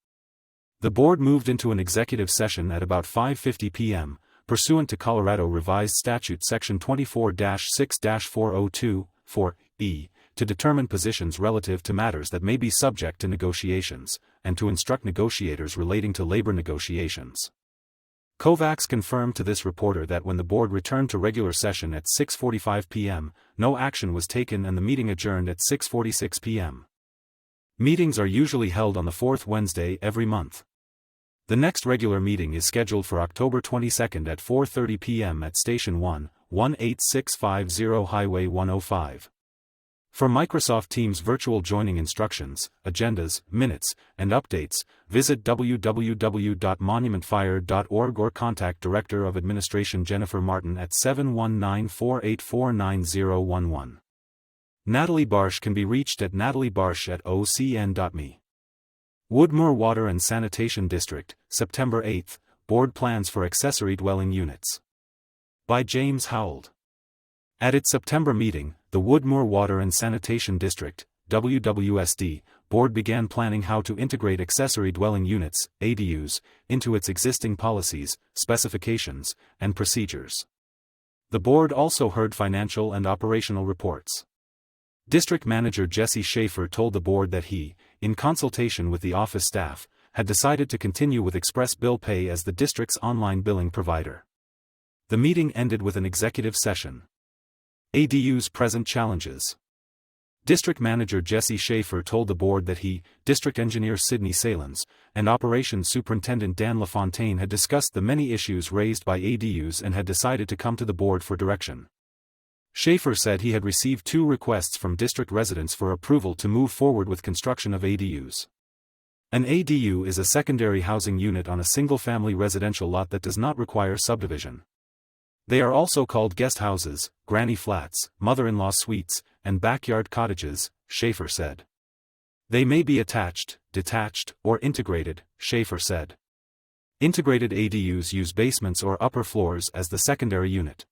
The board moved into an executive session at about 5:50 p.m., pursuant to Colorado Revised Statute Section 24-6-402(4)(e), to determine positions relative to matters that may be subject to negotiations, and to instruct negotiators relating to labor negotiations. Kovacs confirmed to this reporter that when the board returned to regular session at 6:45 p.m., no action was taken and the meeting adjourned at 6:46 p.m. Meetings are usually held on the fourth Wednesday every month. The next regular meeting is scheduled for October 22 at 4:30 p.m. at Station 1, 18650 Highway 105. For Microsoft Teams virtual joining instructions, agendas, minutes, and updates, visit www.monumentfire.org or contact Director of Administration Jennifer Martin at 719-484-9011. Natalie Barsh can be reached at nataliebarsh@ocn.me. Woodmoor Water and Sanitation District, September 8, Board Plans for Accessory Dwelling Units. By James Howell. At its September meeting, the Woodmoor Water and Sanitation District, WWSD, Board began planning how to integrate accessory dwelling units, ADUs, into its existing policies, specifications, and procedures. The Board also heard financial and operational reports. District Manager Jesse Schaefer told the Board that he, in consultation with the office staff, had decided to continue with Express Bill Pay as the district's online billing provider. The meeting ended with an executive session. ADU's present challenges. District Manager Jesse Schaefer told the Board that he, District Engineer Sidney Salins, and Operations Superintendent Dan LaFontaine had discussed the many issues raised by ADUs and had decided to come to the Board for direction. Schaefer said he had received 2 requests from district residents for approval to move forward with construction of ADUs. An ADU is a secondary housing unit on a single-family residential lot that does not require subdivision. They are also called guest houses, granny flats, mother-in-law suites, and backyard cottages, Schaefer said. They may be attached, detached, or integrated, Schaefer said. Integrated ADUs use basements or upper floors as the secondary unit.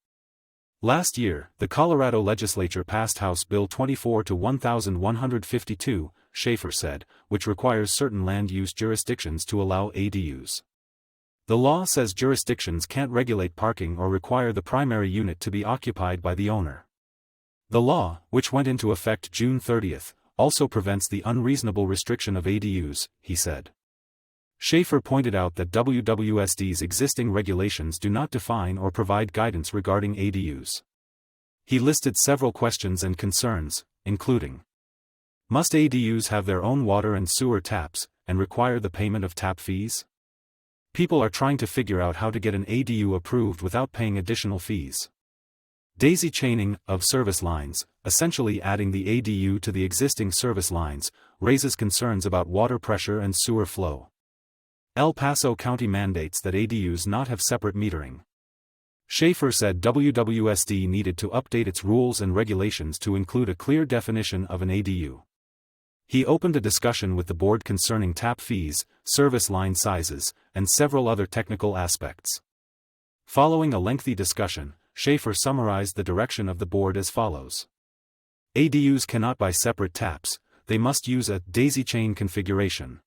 Last year, the Colorado legislature passed House Bill 24-1152, Schaefer said, which requires certain land use jurisdictions to allow ADUs. The law says jurisdictions can't regulate parking or require the primary unit to be occupied by the owner. The law, which went into effect June 30, also prevents the unreasonable restriction of ADUs, he said. Schaefer pointed out that WWSD's existing regulations do not define or provide guidance regarding ADUs. He listed several questions and concerns, including: must ADUs have their own water and sewer taps, and require the payment of tap fees? People are trying to figure out how to get an ADU approved without paying additional fees. Daisy chaining of service lines, essentially adding the ADU to the existing service lines, raises concerns about water pressure and sewer flow. El Paso County mandates that ADUs not have separate metering. Schaefer said WWSD needed to update its rules and regulations to include a clear definition of an ADU. He opened a discussion with the Board concerning tap fees, service line sizes, and several other technical aspects. Following a lengthy discussion, Schaefer summarized the direction of the Board as follows. ADUs cannot buy separate taps, they must use a daisy chain configuration.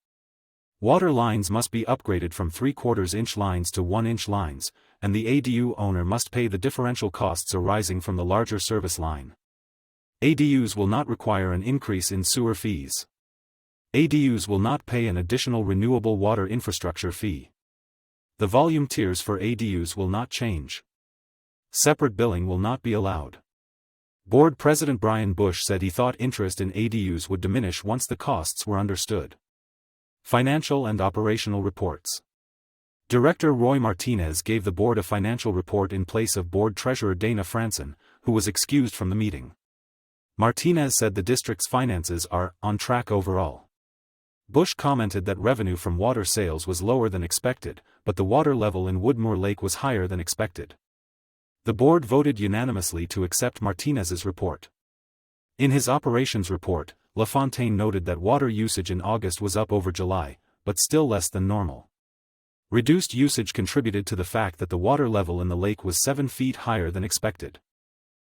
Water lines must be upgraded from 3/4-inch lines to 1-inch lines, and the ADU owner must pay the differential costs arising from the larger service line. ADUs will not require an increase in sewer fees. ADUs will not pay an additional renewable water infrastructure fee. The volume tiers for ADUs will not change. Separate billing will not be allowed. Board President Brian Bush said he thought interest in ADUs would diminish once the costs were understood. Financial and operational reports. Director Roy Martinez gave the Board a financial report in place of Board Treasurer Dana Franson, who was excused from the meeting. Martinez said the district's finances are on track overall. Bush commented that revenue from water sales was lower than expected, but the water level in Woodmoor Lake was higher than expected. The Board voted unanimously to accept Martinez's report. In his operations report, LaFontaine noted that water usage in August was up over July, but still less than normal. Reduced usage contributed to the fact that the water level in the lake was 7 feet higher than expected.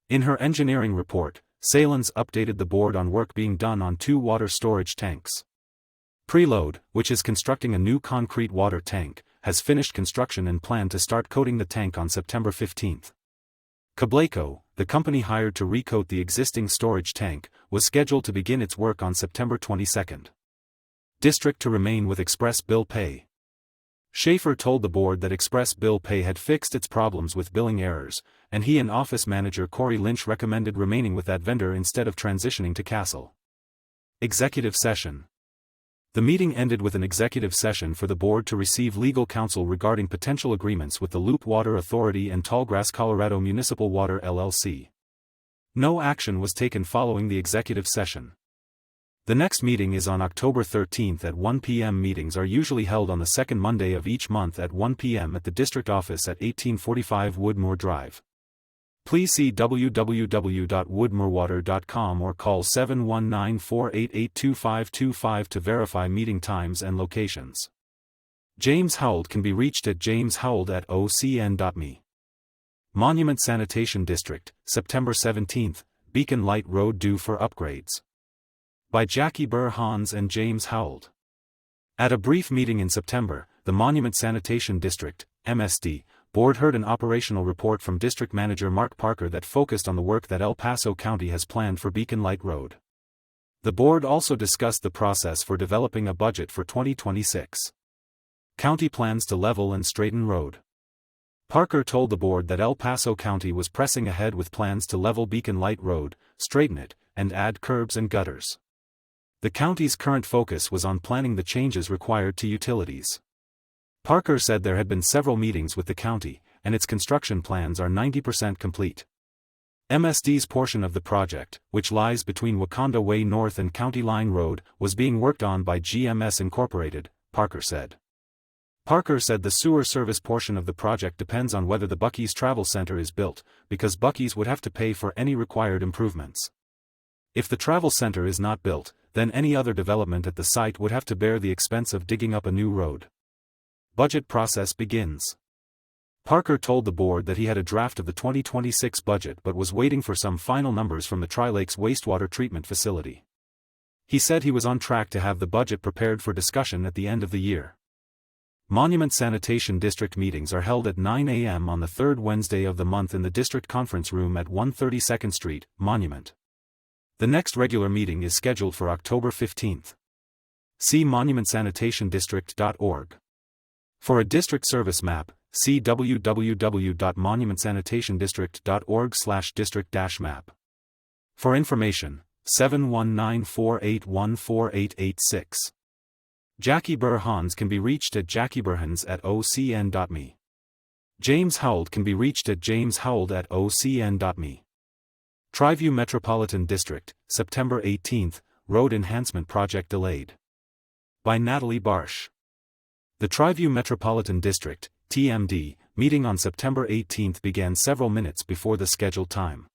In her engineering report, Salins updated the Board on work being done on 2 water storage tanks. Preload, which is constructing a new concrete water tank, has finished construction and planned to start coating the tank on September 15. Cableco, the company hired to recoat the existing storage tank, was scheduled to begin its work on September 22. District to remain with Express Bill Pay. Schaefer told the Board that Express Bill Pay had fixed its problems with billing errors, and he and Office Manager Corey Lynch recommended remaining with that vendor instead of transitioning to Castle. Executive Session. The meeting ended with an executive session for the Board to receive legal counsel regarding potential agreements with the Loop Water Authority and Tallgrass Colorado Municipal Water LLC. No action was taken following the executive session. The next meeting is on October 13 at 1 p.m. Meetings are usually held on the second Monday of each month at 1 p.m. at the district office at 1845 Woodmoor Drive. Please see www.woodmoorwater.com or call 719-488-2525 to verify meeting times and locations. James Howell can be reached at jameshowell@ocn.me. Monument Sanitation District, September 17, Beacon Light Road due for upgrades. By Jackie Burhans and James Howell. At a brief meeting in September, the Monument Sanitation District, MSD, Board heard an operational report from District Manager Mark Parker that focused on the work that El Paso County has planned for Beacon Light Road. The board also discussed the process for developing a budget for 2026. County plans to level and straighten road. Parker told the board that El Paso County was pressing ahead with plans to level Beacon Light Road, straighten it, and add curbs and gutters. The county's current focus was on planning the changes required to utilities. Parker said there had been several meetings with the county, and its construction plans are 90% complete. MSD's portion of the project, which lies between Wakanda Way North and County Line Road, was being worked on by GMS Incorporated, Parker said. Parker said the sewer service portion of the project depends on whether the Buc-ee's travel center is built, because Buc-ee's would have to pay for any required improvements. If the travel center is not built, then any other development at the site would have to bear the expense of digging up a new road. Budget process begins. Parker told the board that he had a draft of the 2026 budget but was waiting for some final numbers from the Tri-Lakes wastewater treatment facility. He said he was on track to have the budget prepared for discussion at the end of the year. Monument Sanitation District meetings are held at 9 a.m. on the third Wednesday of the month in the District Conference Room at 132nd Street, Monument. The next regular meeting is scheduled for October 15. See monumentsanitationdistrict.org. For a district service map, see www.monumentsanitationdistrict.org/district-map. For information, 719-481-4886. Jackie Burhans can be reached at jackieburhans@ocn.me. James Howell can be reached at jameshowell@ocn.me. Triview Metropolitan District, September 18, Road Enhancement Project delayed. By Natalie Barsh. The Triview Metropolitan District, TMD, meeting on September 18 began several minutes before the scheduled time.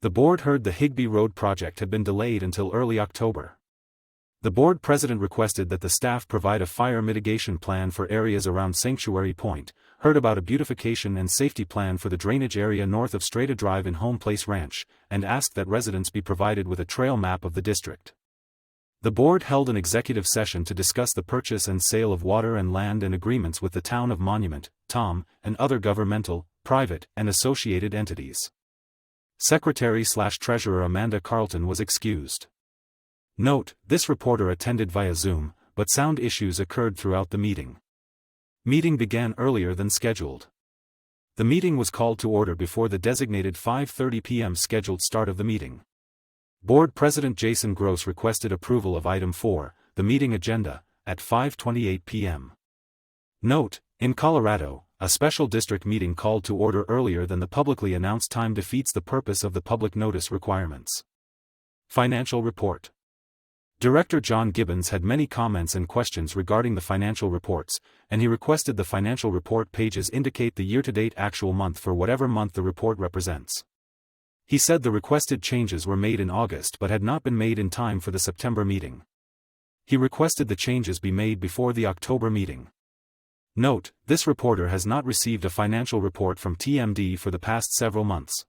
The board heard the Higbee Road project had been delayed until early October. The board president requested that the staff provide a fire mitigation plan for areas around Sanctuary Point, heard about a beautification and safety plan for the drainage area north of Strata Drive in Home Place Ranch, and asked that residents be provided with a trail map of the district. The board held an executive session to discuss the purchase and sale of water and land and agreements with the town of Monument, TOM, and other governmental, private, and associated entities. Secretary/Treasurer Amanda Carlton was excused. Note, this reporter attended via Zoom, but sound issues occurred throughout the meeting. Meeting began earlier than scheduled. The meeting was called to order before the designated 5:30 p.m. scheduled start of the meeting. Board President Jason Gross requested approval of Item 4, the meeting agenda, at 5:28 p.m. Note, in Colorado, a special district meeting called to order earlier than the publicly announced time defeats the purpose of the public notice requirements. Financial Report. Director John Gibbons had many comments and questions regarding the financial reports, and he requested the financial report pages indicate the year-to-date actual month for whatever month the report represents. He said the requested changes were made in August but had not been made in time for the September meeting. He requested the changes be made before the October meeting. Note, this reporter has not received a financial report from TMD for the past several months.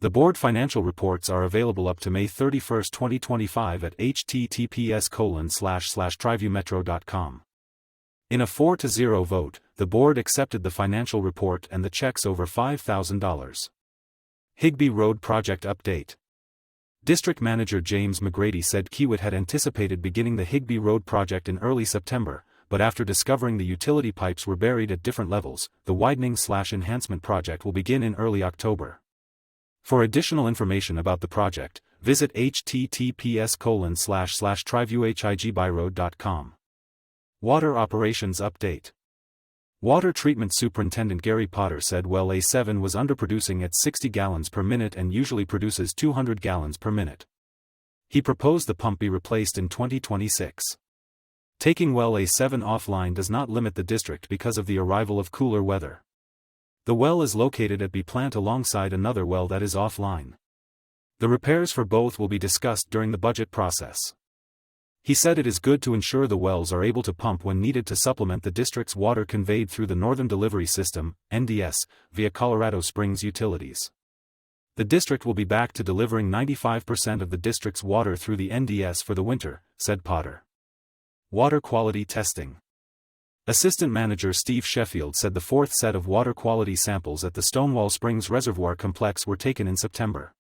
The board financial reports are available up to May 31, 2025 at https://triviewmetro.com. In a 4-0 vote, the board accepted the financial report and the checks over $5,000. Higbee Road Project Update. District Manager James McGrady said Kiewit had anticipated beginning the Higbee Road project in early September, but after discovering the utility pipes were buried at different levels, the widening/enhancement project will begin in early October. For additional information about the project, visit https://triviewhigbyroad.com. Water Operations Update. Water Treatment Superintendent Gary Potter said well A7 was underproducing at 60 gallons per minute and usually produces 200 gallons per minute. He proposed the pump be replaced in 2026. Taking well A7 offline does not limit the district because of the arrival of cooler weather. The well is located at B plant alongside another well that is offline. The repairs for both will be discussed during the budget process. He said it is good to ensure the wells are able to pump when needed to supplement the district's water conveyed through the Northern Delivery System, NDS, via Colorado Springs Utilities. The district will be back to delivering 95% of the district's water through the NDS for the winter, said Potter. Water quality testing. Assistant Manager Steve Sheffield said the fourth set of water quality samples at the Stonewall Springs Reservoir Complex were taken in September.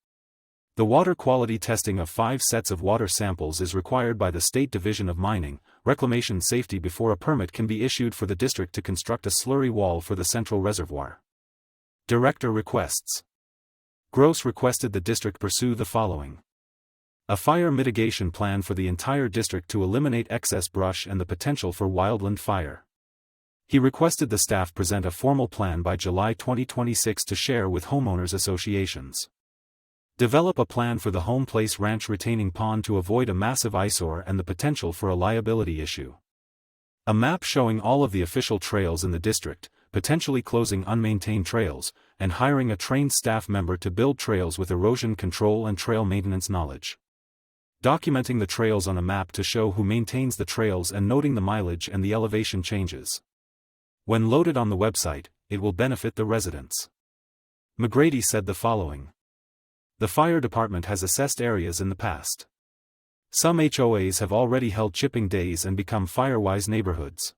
The water quality testing of 5 sets of water samples is required by the State Division of Mining, Reclamation Safety before a permit can be issued for the district to construct a slurry wall for the central reservoir. Director requests. Gross requested the district pursue the following. A fire mitigation plan for the entire district to eliminate excess brush and the potential for wildland fire. He requested the staff present a formal plan by July 2026 to share with homeowners associations. Develop a plan for the Home Place Ranch retaining pond to avoid a massive eyesore and the potential for a liability issue. A map showing all of the official trails in the district, potentially closing unmaintained trails, and hiring a trained staff member to build trails with erosion control and trail maintenance knowledge. Documenting the trails on a map to show who maintains the trails and noting the mileage and the elevation changes. When loaded on the website, it will benefit the residents. McGrady said the following. The fire department has assessed areas in the past. Some HOAs have already held chipping days and become fire-wise neighborhoods.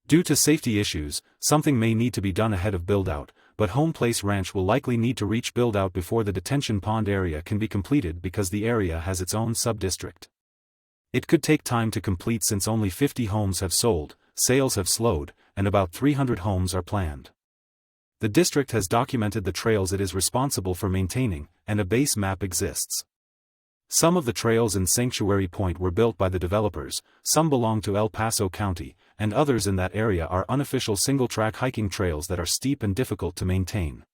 Due to safety issues, something may need to be done ahead of build-out, but Home Place Ranch will likely need to reach build-out before the detention pond area can be completed because the area has its own sub-district. It could take time to complete since only 50 homes have sold, sales have slowed, and about 300 homes are planned. The district has documented the trails it is responsible for maintaining, and a base map exists. Some of the trails in Sanctuary Point were built by the developers, some belong to El Paso County, and others in that area are unofficial single-track hiking trails that are steep and difficult to maintain.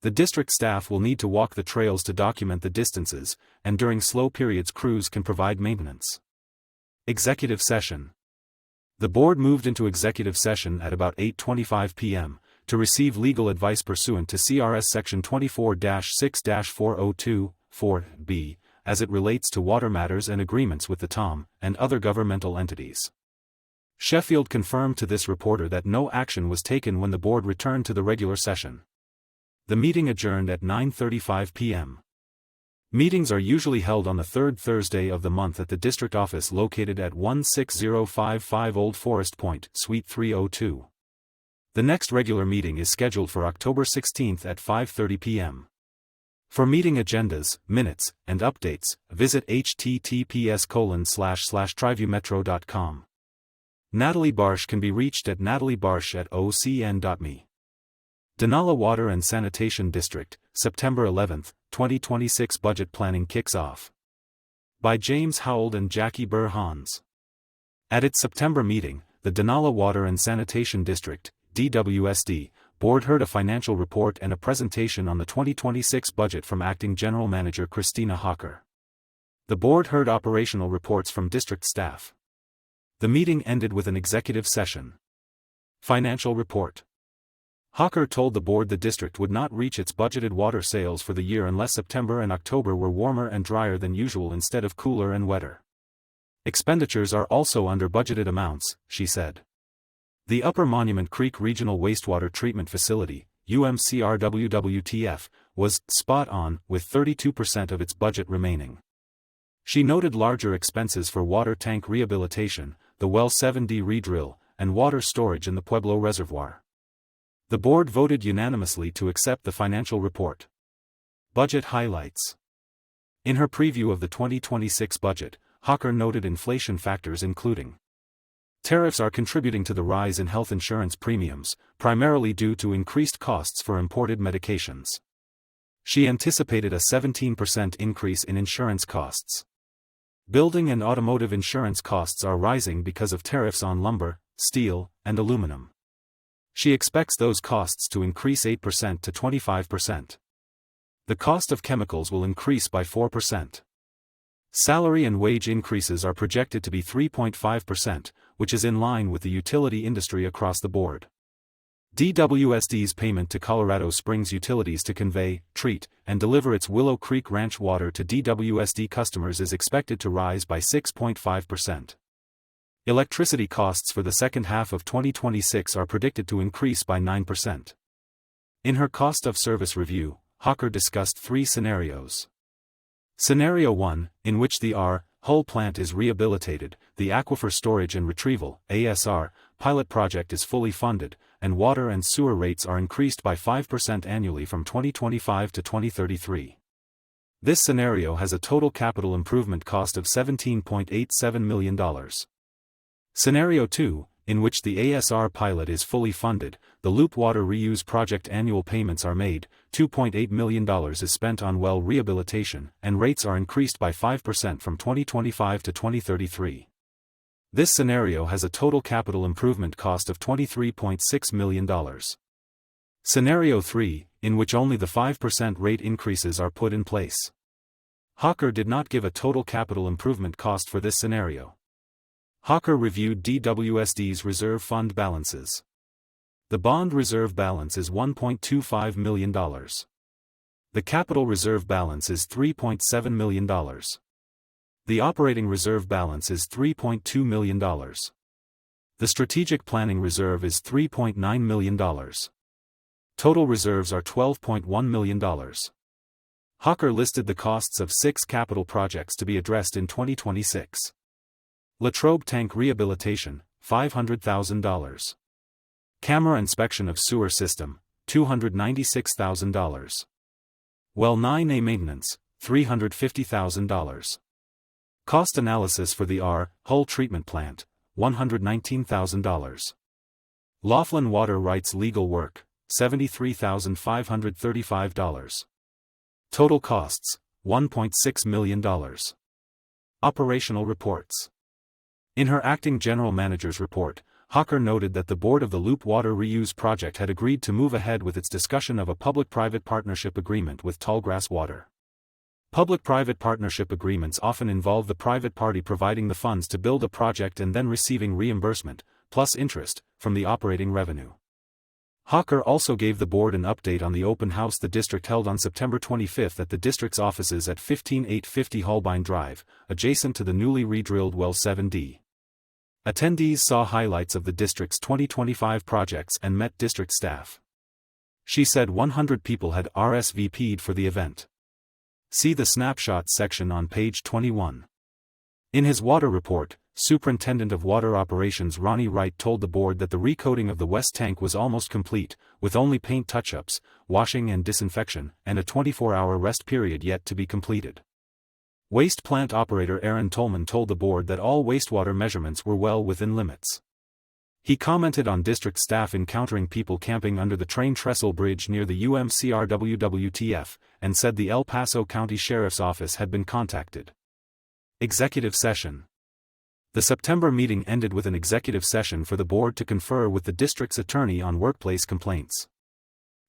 The district staff will need to walk the trails to document the distances, and during slow periods crews can provide maintenance. Executive session. The board moved into executive session at about 8:25 p.m., to receive legal advice pursuant to CRS Section 24-6-402(4)(b), as it relates to water matters and agreements with the TOM and other governmental entities. Sheffield confirmed to this reporter that no action was taken when the board returned to the regular session. The meeting adjourned at 9:35 p.m. Meetings are usually held on the third Thursday of the month at the district office located at 16055 Old Forest Point, Suite 302. The next regular meeting is scheduled for October 16 at 5:30 p.m. For meeting agendas, minutes, and updates, visit https://triviewmetro.com. Natalie Barsh can be reached at nataliebarsh@ocn.me. Donala Water and Sanitation District, September 11, 2026 Budget Planning Kicks Off. By James Howell and Jackie Burhans. At its September meeting, the Donala Water and Sanitation District, DWSD, Board heard a financial report and a presentation on the 2026 budget from Acting General Manager Christina Hawker. The Board heard operational reports from district staff. The meeting ended with an executive session. Financial report. Hawker told the Board the district would not reach its budgeted water sales for the year unless September and October were warmer and drier than usual instead of cooler and wetter. Expenditures are also under budgeted amounts, she said. The Upper Monument Creek Regional Wastewater Treatment Facility, UMCRWWTF, was spot on, with 32% of its budget remaining. She noted larger expenses for water tank rehabilitation, the Well 7D redrill, and water storage in the Pueblo Reservoir. The Board voted unanimously to accept the financial report. Budget highlights. In her preview of the 2026 budget, Hawker noted inflation factors including tariffs are contributing to the rise in health insurance premiums, primarily due to increased costs for imported medications. She anticipated a 17% increase in insurance costs. Building and automotive insurance costs are rising because of tariffs on lumber, steel, and aluminum. She expects those costs to increase 8% to 25%. The cost of chemicals will increase by 4%. Salary and wage increases are projected to be 3.5%, which is in line with the utility industry across the board. DWSD's payment to Colorado Springs Utilities to convey, treat, and deliver its Willow Creek Ranch water to DWSD customers is expected to rise by 6.5%. Electricity costs for the second half of 2026 are predicted to increase by 9%. In her cost of service review, Hawker discussed 3 scenarios. Scenario 1, in which the Hull plant is rehabilitated, the Aquifer Storage and Retrieval (ASR) pilot project is fully funded, and water and sewer rates are increased by 5% annually from 2025 to 2033. This scenario has a total capital improvement cost of $17.87 million. Scenario 2, in which the ASR pilot is fully funded, the Loop Water Reuse Project annual payments are made, $2.8 million is spent on well rehabilitation, and rates are increased by 5% from 2025 to 2033. This scenario has a total capital improvement cost of $23.6 million. Scenario 3, in which only the 5% rate increases are put in place. Hawker did not give a total capital improvement cost for this scenario. Hawker reviewed DWSD's reserve fund balances. The bond reserve balance is $1.25 million. The capital reserve balance is $3.7 million. The operating reserve balance is $3.2 million. The strategic planning reserve is $3.9 million. Total reserves are $12.1 million. Hawker listed the costs of 6 capital projects to be addressed in 2026. Latrobe Tank Rehabilitation, $500,000. Camera Inspection of Sewer System, $296,000. Well 9A Maintenance, $350,000. Cost Analysis for the Hull Treatment Plant, $119,000. Laughlin Water Rights Legal Work, $73,535. Total costs, $1.6 million. Operational Reports. In her Acting General Manager's report, Hawker noted that the board of the Loop Water Reuse Project had agreed to move ahead with its discussion of a public-private partnership agreement with Tallgrass Water. Public-private partnership agreements often involve the private party providing the funds to build a project and then receiving reimbursement, plus interest, from the operating revenue. Hawker also gave the board an update on the open house the district held on September 25 at the district's offices at 15850 Holbein Drive, adjacent to the newly redrilled Well 7D. Attendees saw highlights of the district's 2025 projects and met district staff. She said 100 people had RSVP'd for the event. See the snapshots section on page 21. In his water report, Superintendent of Water Operations Ronnie Wright told the board that the recoating of the west tank was almost complete, with only paint touch-ups, washing and disinfection, and a 24-hour rest period yet to be completed. Waste plant operator Aaron Tolman told the board that all wastewater measurements were well within limits. He commented on district staff encountering people camping under the train trestle bridge near the UMCRWWTF, and said the El Paso County Sheriff's Office had been contacted. Executive Session. The September meeting ended with an executive session for the board to confer with the district's attorney on workplace complaints.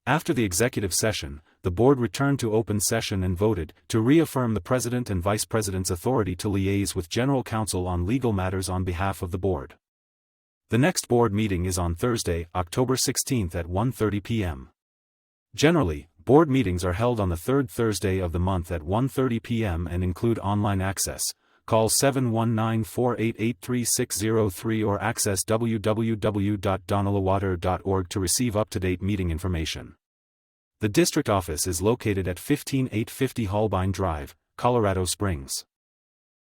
After the executive session, the board returned to open session and voted to reaffirm the president and vice president's authority to liaise with general counsel on legal matters on behalf of the board. The next board meeting is on Thursday, October 16 at 1:30 p.m. Generally, board meetings are held on the third Thursday of the month at 1:30 p.m. and include online access. Call 719-488-3603 or access www.donalawater.org to receive up-to-date meeting information. The district office is located at 15850 Holbein Drive, Colorado Springs.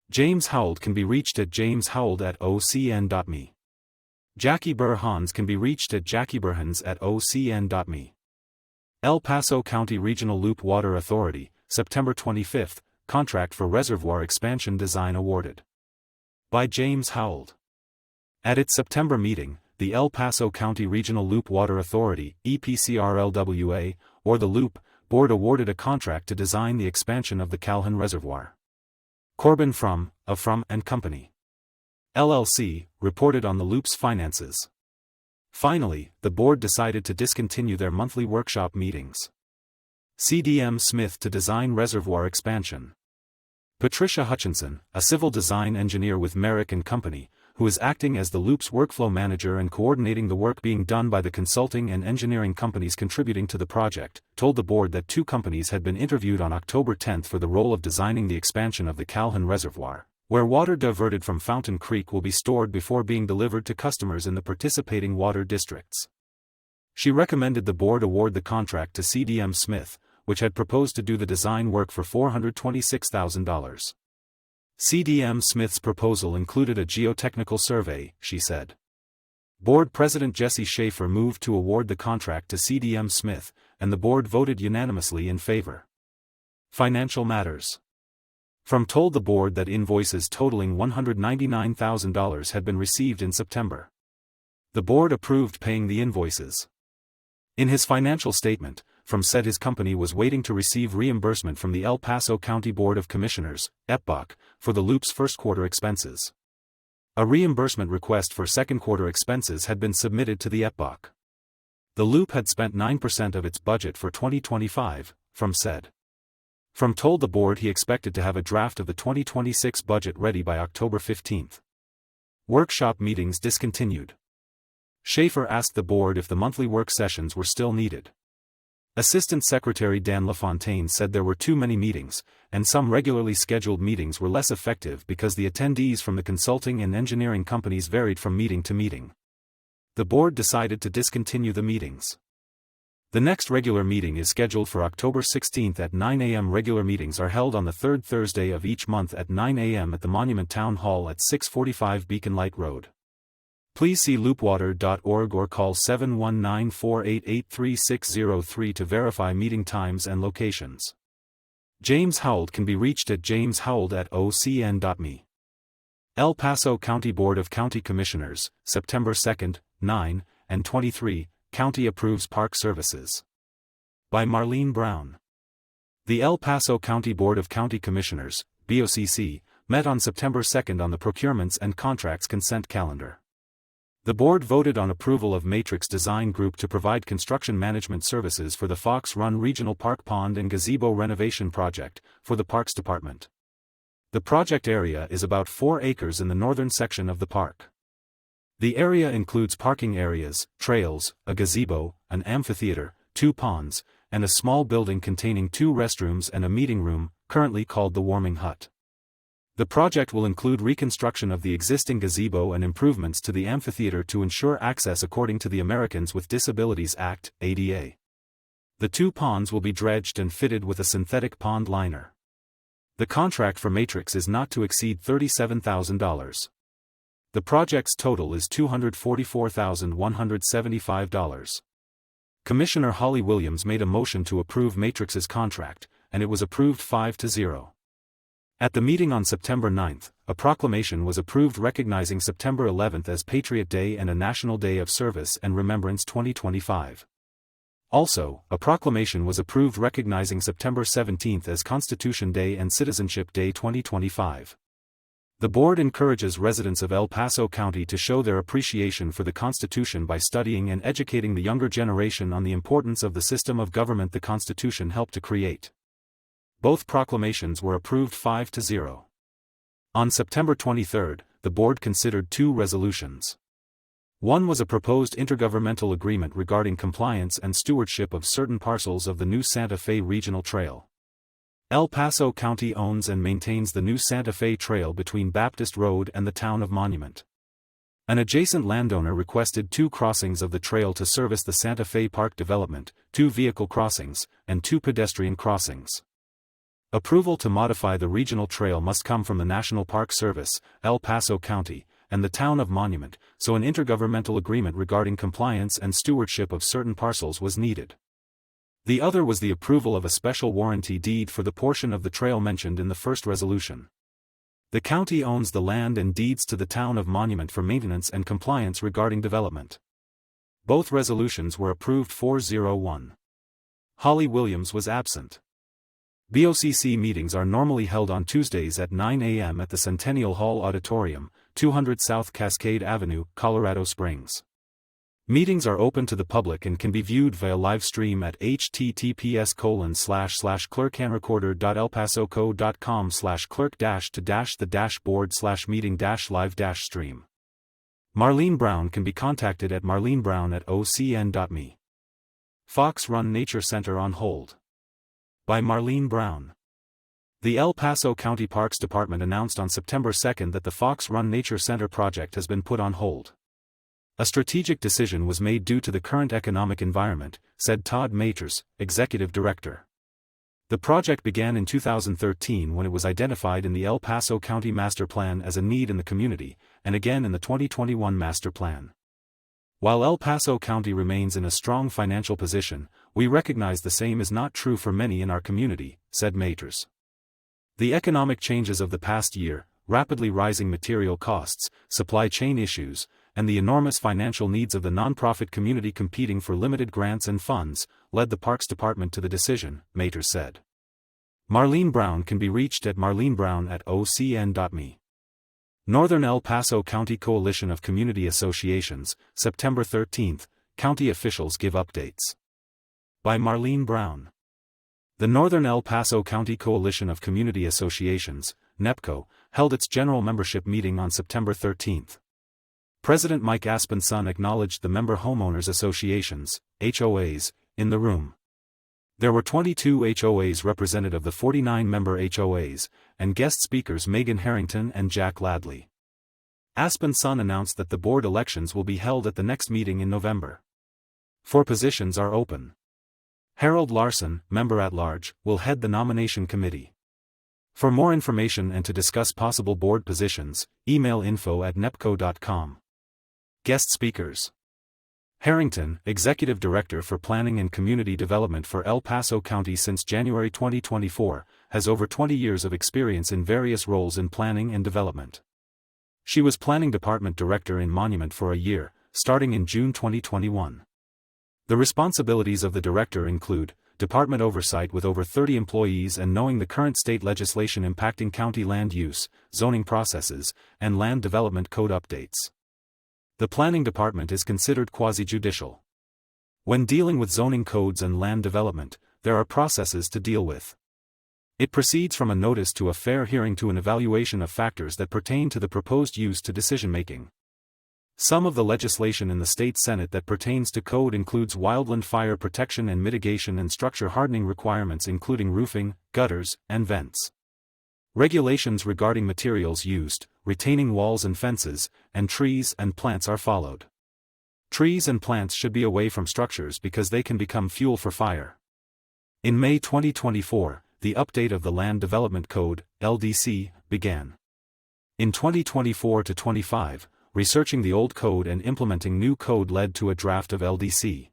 James Howell can be reached at jameshowell@ocn.me. Jackie Burhans can be reached at jackieburhans@ocn.me. El Paso County Regional Loop Water Authority, September 25, contract for reservoir expansion design awarded. By James Howell. At its September meeting, the El Paso County Regional Loop Water Authority, EPCRLWA, or the Loop, Board awarded a contract to design the expansion of the Calhoun Reservoir. Corbin from and Company. LLC, reported on the Loop's finances. Finally, the board decided to discontinue their monthly workshop meetings. CDM Smith to design reservoir expansion. Patricia Hutchinson, a civil design engineer with Merrick & Company, who is acting as the Loop's workflow manager and coordinating the work being done by the consulting and engineering companies contributing to the project, told the board that 2 companies had been interviewed on October 10 for the role of designing the expansion of the Calhoun Reservoir, where water diverted from Fountain Creek will be stored before being delivered to customers in the participating water districts. She recommended the board award the contract to CDM Smith, which had proposed to do the design work for $426,000. CDM Smith's proposal included a geotechnical survey, she said. Board President Jesse Schaefer moved to award the contract to CDM Smith, and the board voted unanimously in favor. Financial matters. From told the board that invoices totaling $199,000 had been received in September. The board approved paying the invoices. In his financial statement, From said his company was waiting to receive reimbursement from the El Paso County Board of Commissioners, EPBOC, for the Loop's first quarter expenses. A reimbursement request for second quarter expenses had been submitted to the EPBOC. The Loop had spent 9% of its budget for 2025, From said. From told the board he expected to have a draft of the 2026 budget ready by October 15. Workshop meetings discontinued. Schaefer asked the board if the monthly work sessions were still needed. Assistant Secretary Dan LaFontaine said there were too many meetings, and some regularly scheduled meetings were less effective because the attendees from the consulting and engineering companies varied from meeting to meeting. The board decided to discontinue the meetings. The next regular meeting is scheduled for October 16 at 9 a.m. Regular meetings are held on the third Thursday of each month at 9 a.m. at the Monument Town Hall at 645 Beacon Light Road. Please see loopwater.org or call 719-488-3603 to verify meeting times and locations. James Howell can be reached at jameshowell@ocn.me. El Paso County Board of County Commissioners, September 2, 9, and 23, County approves park services. By Marlene Brown. The El Paso County Board of County Commissioners, BOCC, met on September 2 on the procurements and contracts consent calendar. The board voted on approval of Matrix Design Group to provide construction management services for the Fox Run Regional Park Pond and Gazebo Renovation Project, for the Parks Department. The project area is about 4 acres in the northern section of the park. The area includes parking areas, trails, a gazebo, an amphitheater, 2 ponds, and a small building containing 2 restrooms and a meeting room, currently called the Warming Hut. The project will include reconstruction of the existing gazebo and improvements to the amphitheater to ensure access according to the Americans with Disabilities Act, ADA. The 2 ponds will be dredged and fitted with a synthetic pond liner. The contract for Matrix is not to exceed $37,000. The project's total is $244,175. Commissioner Holly Williams made a motion to approve Matrix's contract, and it was approved 5-0. At the meeting on September 9, a proclamation was approved recognizing September 11 as Patriot Day and a National Day of Service and Remembrance 2025. Also, a proclamation was approved recognizing September 17 as Constitution Day and Citizenship Day 2025. The board encourages residents of El Paso County to show their appreciation for the Constitution by studying and educating the younger generation on the importance of the system of government the Constitution helped to create. Both proclamations were approved 5-0. On September 23, the board considered 2 resolutions. One was a proposed intergovernmental agreement regarding compliance and stewardship of certain parcels of the new Santa Fe Regional Trail. El Paso County owns and maintains the new Santa Fe Trail between Baptist Road and the town of Monument. An adjacent landowner requested 2 crossings of the trail to service the Santa Fe Park development, 2 vehicle crossings, and 2 pedestrian crossings. Approval to modify the regional trail must come from the National Park Service, El Paso County, and the town of Monument, so an intergovernmental agreement regarding compliance and stewardship of certain parcels was needed. The other was the approval of a special warranty deed for the portion of the trail mentioned in the first resolution. The county owns the land and deeds to the town of Monument for maintenance and compliance regarding development. Both resolutions were approved 4-1. Holly Williams was absent. BOCC meetings are normally held on Tuesdays at 9 a.m. at the Centennial Hall Auditorium, 200 South Cascade Avenue, Colorado Springs. Meetings are open to the public and can be viewed via live stream at https://clerkcanrecorder.elpaso.com/clerk-to-the-board/meeting-live-stream. Marlene Brown can be contacted at marlenebrown@ocn.me. Fox Run Nature Center on hold. By Marlene Brown. The El Paso County Parks Department announced on September 2 that the Fox Run Nature Center project has been put on hold. A strategic decision was made due to the current economic environment, said Todd, executive director. The project began in 2013 when it was identified in the El Paso County Master Plan as a need in the community, and again in the 2021 Master Plan. While El Paso County remains in a strong financial position, we recognize the same is not true for many in our community, said Majors. The economic changes of the past year, rapidly rising material costs, supply chain issues, and the enormous financial needs of the nonprofit community competing for limited grants and funds, led the Parks Department to the decision, Majors said. Marlene Brown can be reached at marlenebrown@ocn.me. Northern El Paso County Coalition of Community Associations, September 13, county officials give updates. By Marlene Brown. The Northern El Paso County Coalition of Community Associations, NEPCO, held its general membership meeting on September 13. President Mike Aspenson acknowledged the member homeowners associations, HOAs, in the room. There were 22 HOAs represented of the 49-member HOAs, and guest speakers Megan Harrington and Jack Ladley. Aspenson announced that the board elections will be held at the next meeting in November. 4 positions are open. Harold Larson, member-at-large, will head the nomination committee. For more information and to discuss possible board positions, email info@nepco.com. Guest speakers. Harrington, Executive Director for Planning and Community Development for El Paso County since January 2024, has over 20 years of experience in various roles in planning and development. She was Planning Department Director in Monument for a year, starting in June 2021. The responsibilities of the Director include department oversight with over 30 employees and knowing the current state legislation impacting county land use, zoning processes, and land development code updates. The Planning Department is considered quasi-judicial. When dealing with zoning codes and land development, there are processes to deal with. It proceeds from a notice to a fair hearing to an evaluation of factors that pertain to the proposed use to decision-making. Some of the legislation in the state Senate that pertains to code includes wildland fire protection and mitigation and structure hardening requirements including roofing, gutters, and vents. Regulations regarding materials used, retaining walls and fences, and trees and plants are followed. Trees and plants should be away from structures because they can become fuel for fire. In May 2024, the update of the Land Development Code, LDC, began. In 2024-25, researching the old code and implementing new code led to a draft of LDC.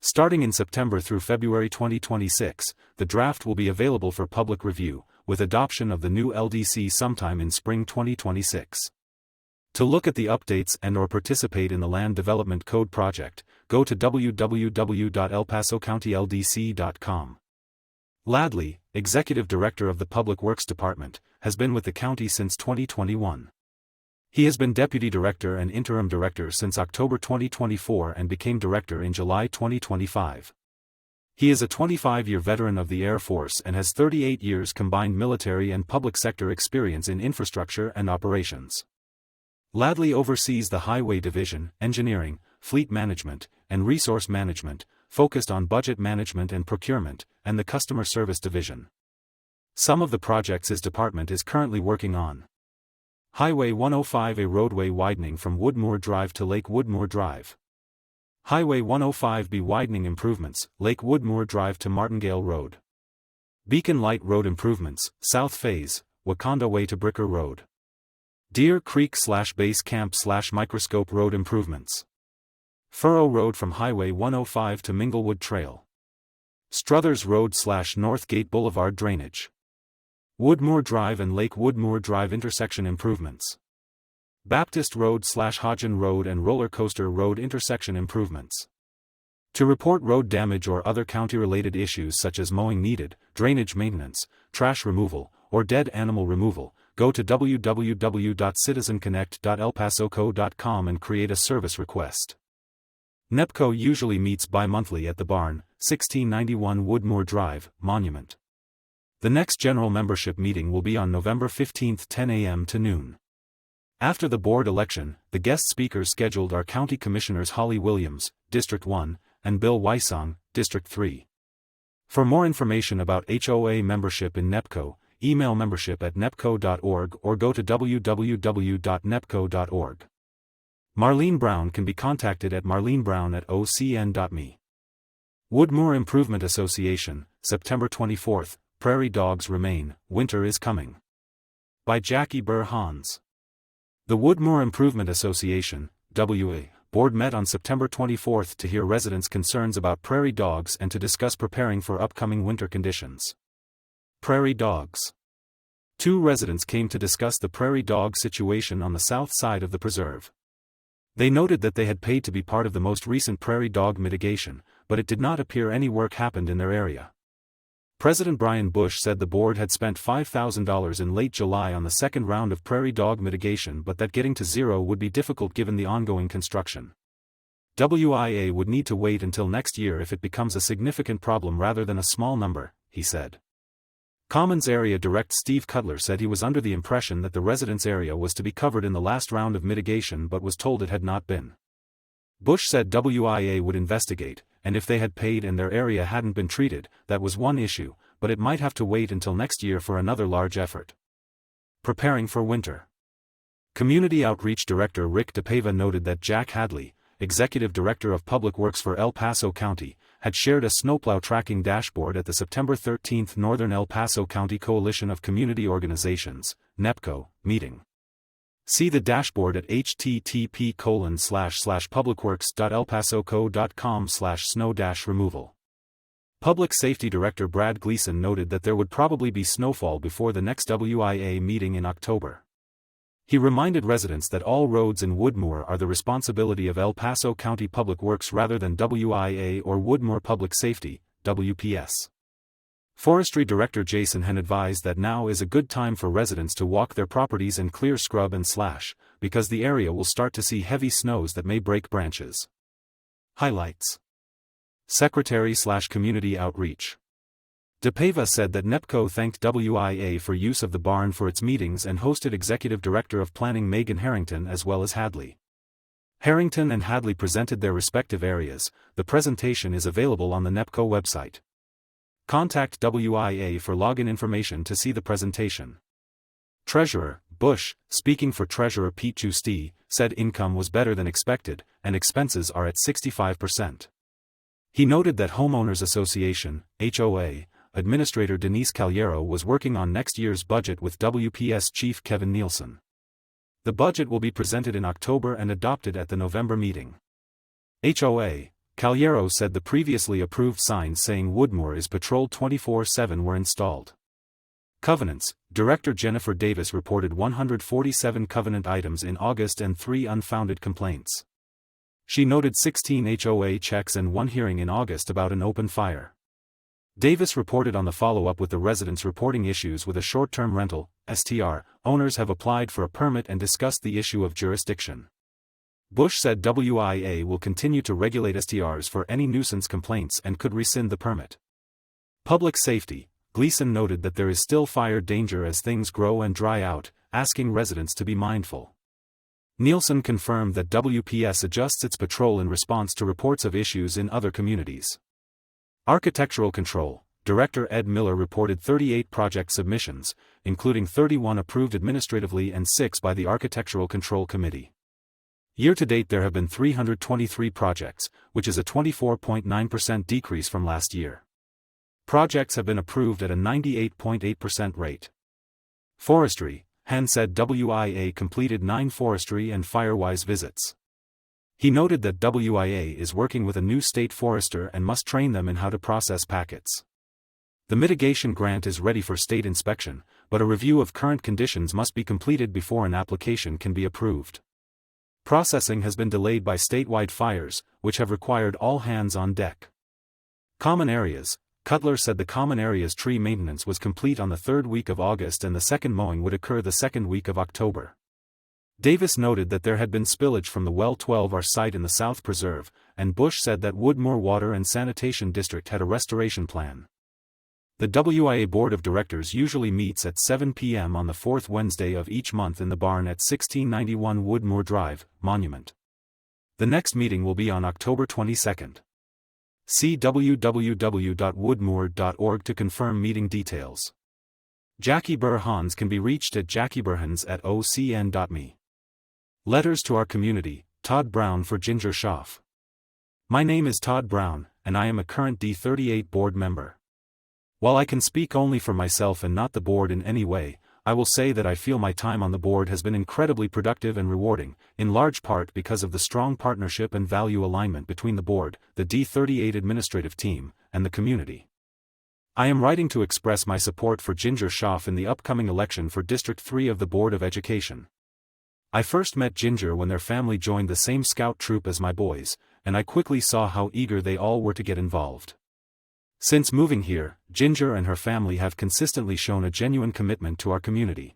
Starting in September through February 2026, the draft will be available for public review, with adoption of the new LDC sometime in spring 2026. To look at the updates and/or participate in the Land Development Code project, go to www.elpasocountyldc.com. Ladley, Executive Director of the Public Works Department, has been with the county since 2021. He has been Deputy Director and Interim Director since October 2024 and became Director in July 2025. He is a 25-year veteran of the Air Force and has 38 years combined military and public sector experience in infrastructure and operations. Ladley oversees the Highway Division, Engineering, Fleet Management, and Resource Management, focused on budget management and procurement, and the Customer Service Division. Some of the projects his department is currently working on. Highway 105, a roadway widening from Woodmoor Drive to Lake Woodmoor Drive. Highway 105B widening improvements, Lake Woodmoor Drive to Martingale Road. Beacon Light Road improvements, South Phase, Wakanda Way to Bricker Road. Deer Creek/Base Camp/Microscope Road improvements. Furrow Road from Highway 105 to Minglewood Trail. Struthers Road/North Gate Boulevard drainage. Woodmoor Drive and Lake Woodmoor Drive intersection improvements. Baptist Road/Hodgen Road and Roller Coaster Road intersection improvements. To report road damage or other county-related issues such as mowing needed, drainage maintenance, trash removal, or dead animal removal, go to www.citizenconnect.elpasoco.com and create a service request. NEPCO usually meets bi-monthly at the barn, 1691 Woodmoor Drive, Monument. The next general membership meeting will be on November 15, 10 a.m. to noon. After the board election, the guest speakers scheduled are County Commissioners Holly Williams, District 1, and Bill Wysong, District 3. For more information about HOA membership in NEPCO, email membership@nepco.org or go to www.nepco.org. Marlene Brown can be contacted at marlenebrown@ocn.me. Woodmoor Improvement Association, September 24, Prairie Dogs Remain, Winter is Coming. By Jackie Burhans. The Woodmoor Improvement Association, WA, board met on September 24 to hear residents' concerns about prairie dogs and to discuss preparing for upcoming winter conditions. Prairie dogs. 2 residents came to discuss the prairie dog situation on the south side of the preserve. They noted that they had paid to be part of the most recent prairie dog mitigation, but it did not appear any work happened in their area. President Brian Bush said the board had spent $5,000 in late July on the second round of prairie dog mitigation but that getting to zero would be difficult given the ongoing construction. WIA would need to wait until next year if it becomes a significant problem rather than a small number, he said. Commons Area Director Steve Cutler said he was under the impression that the residence area was to be covered in the last round of mitigation but was told it had not been. Bush said WIA would investigate, and if they had paid and their area hadn't been treated, that was one issue, but it might have to wait until next year for another large effort. Preparing for winter. Community Outreach Director Rick DePaiva noted that Jack Hadley, Executive Director of Public Works for El Paso County, had shared a snowplow tracking dashboard at the September 13 Northern El Paso County Coalition of Community Organizations, NEPCO, meeting. See the dashboard at http://publicworks.elpasoco.com/snow-removal. Public Safety Director Brad Gleason noted that there would probably be snowfall before the next WIA meeting in October. He reminded residents that all roads in Woodmoor are the responsibility of El Paso County Public Works rather than WIA or Woodmoor Public Safety, WPS. Forestry Director Jason Hen advised that now is a good time for residents to walk their properties and clear scrub and slash, because the area will start to see heavy snows that may break branches. Highlights. Secretary/Community Outreach. DePaiva said that NEPCO thanked WIA for use of the barn for its meetings and hosted Executive Director of Planning Megan Harrington as well as Hadley. Harrington and Hadley presented their respective areas. The presentation is available on the NEPCO website. Contact WIA for login information to see the presentation. Treasurer Bush, speaking for Treasurer Pete Giusti, said income was better than expected, and expenses are at 65%. He noted that Homeowners Association, HOA, Administrator Denise Caliero was working on next year's budget with WPS Chief Kevin Nielsen. The budget will be presented in October and adopted at the November meeting. HOA, Caliero said the previously approved signs saying Woodmoor is patrolled 24/7 were installed. Covenants, Director Jennifer Davis reported 147 covenant items in August and 3 unfounded complaints. She noted 16 HOA checks and 1 hearing in August about an open fire. Davis reported on the follow-up with the residents reporting issues with a short-term rental, STR, owners have applied for a permit and discussed the issue of jurisdiction. Bush said WIA will continue to regulate STRs for any nuisance complaints and could rescind the permit. Public safety, Gleason noted that there is still fire danger as things grow and dry out, asking residents to be mindful. Nielsen confirmed that WPS adjusts its patrol in response to reports of issues in other communities. Architectural Control, Director Ed Miller reported 38 project submissions, including 31 approved administratively and 6 by the Architectural Control Committee. Year-to-date there have been 323 projects, which is a 24.9% decrease from last year. Projects have been approved at a 98.8% rate. Forestry, Han said WIA completed 9 forestry and firewise visits. He noted that WIA is working with a new state forester and must train them in how to process packets. The mitigation grant is ready for state inspection, but a review of current conditions must be completed before an application can be approved. Processing has been delayed by statewide fires, which have required all hands on deck. Common areas, Cutler said the common areas tree maintenance was complete on the 3rd week of August and the second mowing would occur the 2nd week of October. Davis noted that there had been spillage from the Well 12R site in the South Preserve, and Bush said that Woodmoor Water and Sanitation District had a restoration plan. The WIA Board of Directors usually meets at 7 p.m. on the fourth Wednesday of each month in the barn at 1691 Woodmoor Drive, Monument. The next meeting will be on October 22. See www.woodmoor.org to confirm meeting details. Jackie Burhans can be reached at jackieburhans@ocn.me. Letters to our community, Todd Brown for Ginger Schaaf. My name is Todd Brown, and I am a current D38 board member. While I can speak only for myself and not the board in any way, I will say that I feel my time on the board has been incredibly productive and rewarding, in large part because of the strong partnership and value alignment between the board, the D38 administrative team, and the community. I am writing to express my support for Ginger Schaaf in the upcoming election for District 3 of the Board of Education. I first met Ginger when their family joined the same scout troop as my boys, and I quickly saw how eager they all were to get involved. Since moving here, Ginger and her family have consistently shown a genuine commitment to our community.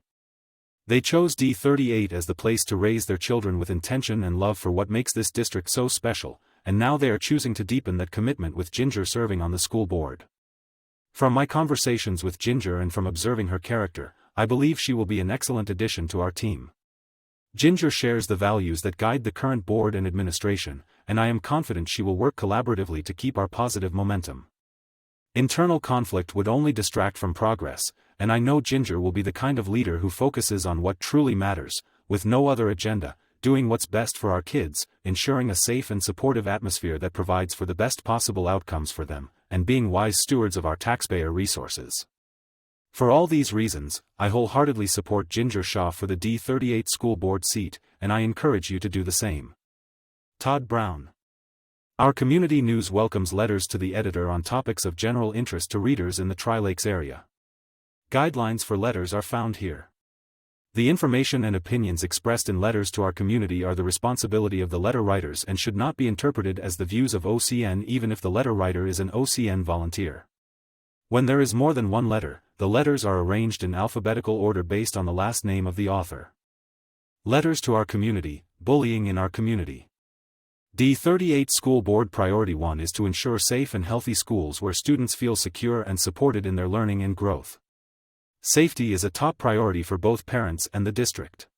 They chose D38 as the place to raise their children with intention and love for what makes this district so special, and now they are choosing to deepen that commitment with Ginger serving on the school board. From my conversations with Ginger and from observing her character, I believe she will be an excellent addition to our team. Ginger shares the values that guide the current board and administration, and I am confident she will work collaboratively to keep our positive momentum. Internal conflict would only distract from progress, and I know Ginger will be the kind of leader who focuses on what truly matters, with no other agenda, doing what's best for our kids, ensuring a safe and supportive atmosphere that provides for the best possible outcomes for them, and being wise stewards of our taxpayer resources. For all these reasons, I wholeheartedly support Ginger Schaaf for the D38 school board seat, and I encourage you to do the same. Todd Brown. Our community news welcomes letters to the editor on topics of general interest to readers in the Tri-Lakes area. Guidelines for letters are found here. The information and opinions expressed in letters to our community are the responsibility of the letter writers and should not be interpreted as the views of OCN even if the letter writer is an OCN volunteer. When there is more than one letter, the letters are arranged in alphabetical order based on the last name of the author. Letters to our community, bullying in our community. D38 School Board Priority 1 is to ensure safe and healthy schools where students feel secure and supported in their learning and growth. Safety is a top priority for both parents and the district.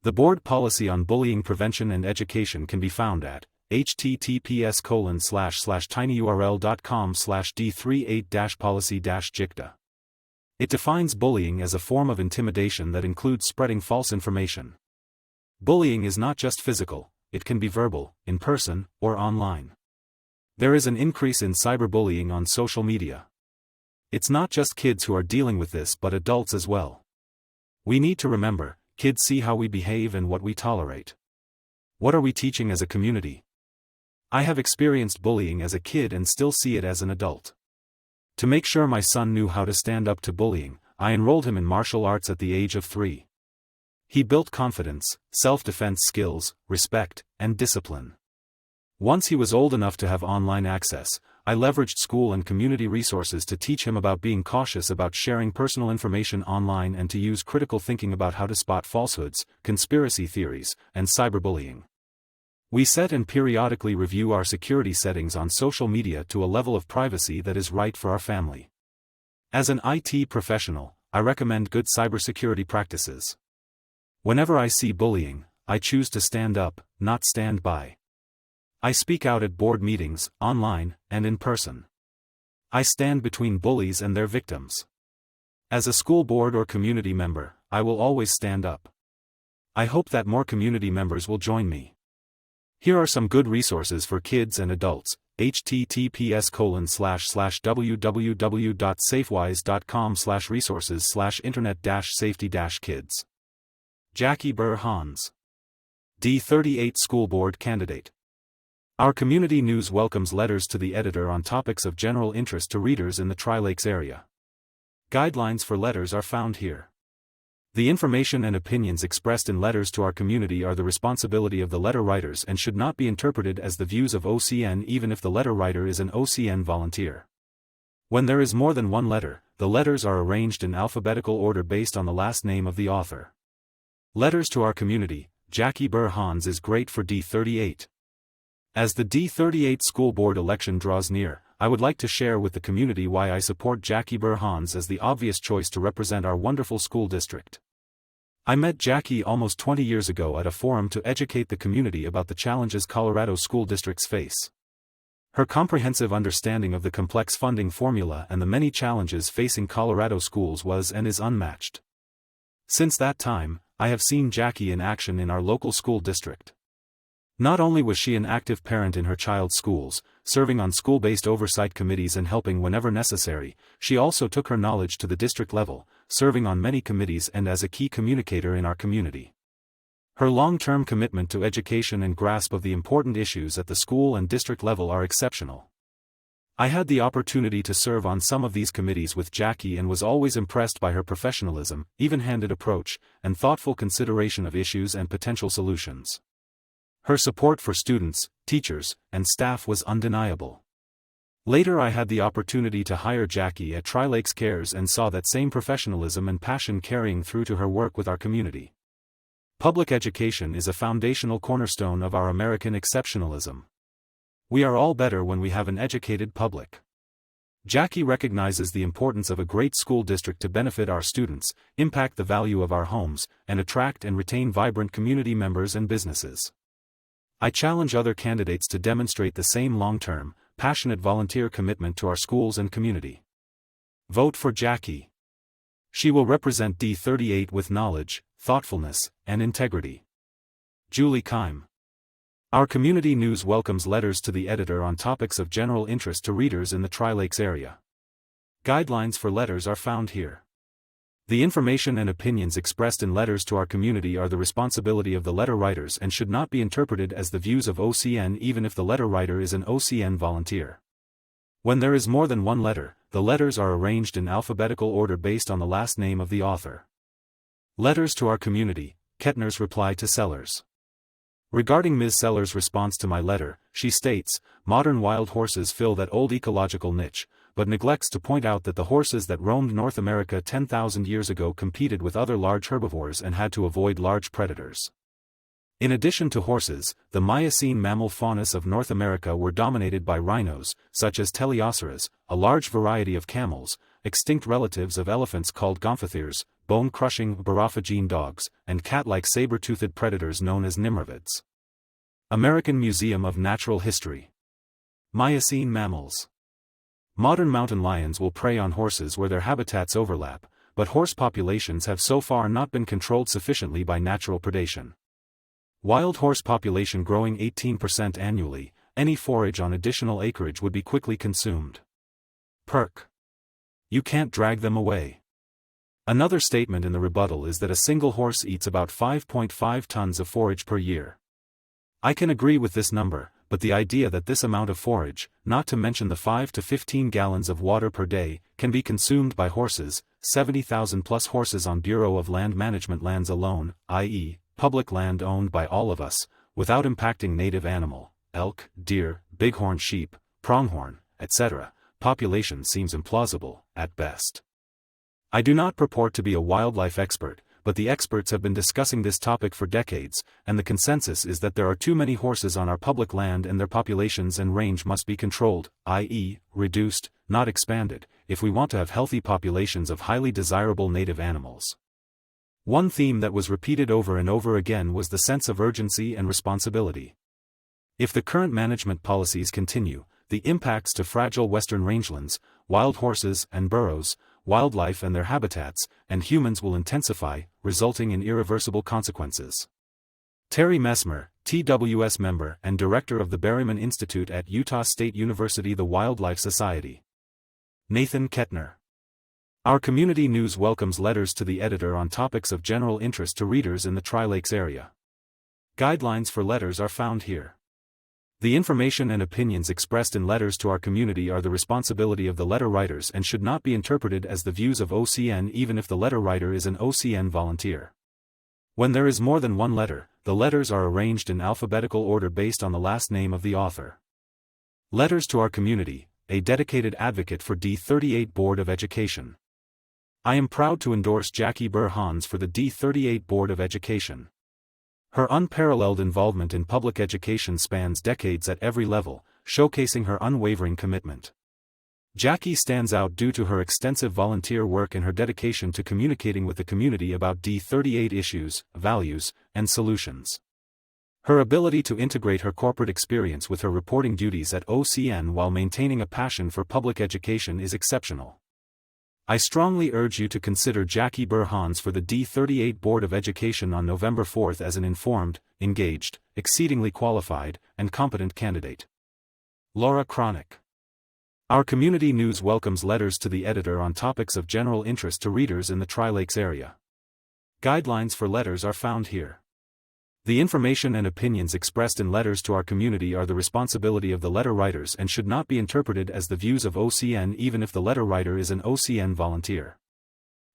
The board policy on bullying prevention and education can be found at https://tinyurl.com/d38-policy-JICTA. It defines bullying as a form of intimidation that includes spreading false information. Bullying is not just physical, it can be verbal, in person, or online. There is an increase in cyberbullying on social media. It's not just kids who are dealing with this but adults as well. We need to remember, kids see how we behave and what we tolerate. What are we teaching as a community? I have experienced bullying as a kid and still see it as an adult. To make sure my son knew how to stand up to bullying, I enrolled him in martial arts at the age of 3. He built confidence, self-defense skills, respect, and discipline. Once he was old enough to have online access, I leveraged school and community resources to teach him about being cautious about sharing personal information online and to use critical thinking about how to spot falsehoods, conspiracy theories, and cyberbullying. We set and periodically review our security settings on social media to a level of privacy that is right for our family. As an IT professional, I recommend good cybersecurity practices. Whenever I see bullying, I choose to stand up, not stand by. I speak out at board meetings, online, and in person. I stand between bullies and their victims. As a school board or community member, I will always stand up. I hope that more community members will join me. Here are some good resources for kids and adults. https://www.safewise.com/resources/internet-safety-kids. Jackie Burhans. D38 School Board Candidate. Our community news welcomes letters to the editor on topics of general interest to readers in the Tri-Lakes area. Guidelines for letters are found here. The information and opinions expressed in letters to our community are the responsibility of the letter writers and should not be interpreted as the views of OCN even if the letter writer is an OCN volunteer. When there is more than one letter, the letters are arranged in alphabetical order based on the last name of the author. Letters to our community. Jackie Burhans is great for D38. As the D38 school board election draws near, I would like to share with the community why I support Jackie Burhans as the obvious choice to represent our wonderful school district. I met Jackie almost 20 years ago at a forum to educate the community about the challenges Colorado school districts face. Her comprehensive understanding of the complex funding formula and the many challenges facing Colorado schools was and is unmatched. Since that time, I have seen Jackie in action in our local school district. Not only was she an active parent in her child's schools, serving on school-based oversight committees and helping whenever necessary, she also took her knowledge to the district level, serving on many committees and as a key communicator in our community. Her long-term commitment to education and grasp of the important issues at the school and district level are exceptional. I had the opportunity to serve on some of these committees with Jackie and was always impressed by her professionalism, even-handed approach, and thoughtful consideration of issues and potential solutions. Her support for students, teachers, and staff was undeniable. Later I had the opportunity to hire Jackie at Tri-Lakes Cares and saw that same professionalism and passion carrying through to her work with our community. Public education is a foundational cornerstone of our American exceptionalism. We are all better when we have an educated public. Jackie recognizes the importance of a great school district to benefit our students, impact the value of our homes, and attract and retain vibrant community members and businesses. I challenge other candidates to demonstrate the same long-term, passionate volunteer commitment to our schools and community. Vote for Jackie. She will represent D38 with knowledge, thoughtfulness, and integrity. Julie Kime. Our community news welcomes letters to the editor on topics of general interest to readers in the Tri-Lakes area. Guidelines for letters are found here. The information and opinions expressed in letters to our community are the responsibility of the letter writers and should not be interpreted as the views of OCN even if the letter writer is an OCN volunteer. When there is more than one letter, the letters are arranged in alphabetical order based on the last name of the author. Letters to our community. Kettner's reply to Sellers. Regarding Ms. Sellers' response to my letter, she states, modern wild horses fill that old ecological niche, but neglects to point out that the horses that roamed North America 10,000 years ago competed with other large herbivores and had to avoid large predators. In addition to horses, the Miocene mammal faunas of North America were dominated by rhinos, such as teleoceras, a large variety of camels, extinct relatives of elephants called gomphotheres, bone-crushing borophagine dogs, and cat-like saber-toothed predators known as nimravids. American Museum of Natural History. Miocene mammals. Modern mountain lions will prey on horses where their habitats overlap, but horse populations have so far not been controlled sufficiently by natural predation. Wild horse population growing 18% annually, any forage on additional acreage would be quickly consumed. Perk. You can't drag them away. Another statement in the rebuttal is that a single horse eats about 5.5 tons of forage per year. I can agree with this number, but the idea that this amount of forage, not to mention the 5 to 15 gallons of water per day, can be consumed by horses, 70,000 plus horses on Bureau of Land Management lands alone, i.e., public land owned by all of us, without impacting native animal, elk, deer, bighorn sheep, pronghorn, etc., population seems implausible, at best. I do not purport to be a wildlife expert, but the experts have been discussing this topic for decades, and the consensus is that there are too many horses on our public land and their populations and range must be controlled, i.e., reduced, not expanded, if we want to have healthy populations of highly desirable native animals. One theme that was repeated over and over again was the sense of urgency and responsibility. If the current management policies continue, the impacts to fragile western rangelands, wild horses and burros, wildlife and their habitats, and humans will intensify, resulting in irreversible consequences. Terry Messmer, TWS member and director of the Berryman Institute at Utah State University, the Wildlife Society. Nathan Kettner. Our community news welcomes letters to the editor on topics of general interest to readers in the Tri-Lakes area. Guidelines for letters are found here. The information and opinions expressed in letters to our community are the responsibility of the letter writers and should not be interpreted as the views of OCN even if the letter writer is an OCN volunteer. When there is more than one letter, the letters are arranged in alphabetical order based on the last name of the author. Letters to our community, a dedicated advocate for D38 Board of Education. I am proud to endorse Jackie Burhans for the D38 Board of Education. Her unparalleled involvement in public education spans decades at every level, showcasing her unwavering commitment. Jackie stands out due to her extensive volunteer work and her dedication to communicating with the community about D38 issues, values, and solutions. Her ability to integrate her corporate experience with her reporting duties at OCN while maintaining a passion for public education is exceptional. I strongly urge you to consider Jackie Burhans for the D38 Board of Education on November 4th as an informed, engaged, exceedingly qualified, and competent candidate. Laura Cronick. Our community news welcomes letters to the editor on topics of general interest to readers in the Tri-Lakes area. Guidelines for letters are found here. The information and opinions expressed in letters to our community are the responsibility of the letter writers and should not be interpreted as the views of OCN even if the letter writer is an OCN volunteer.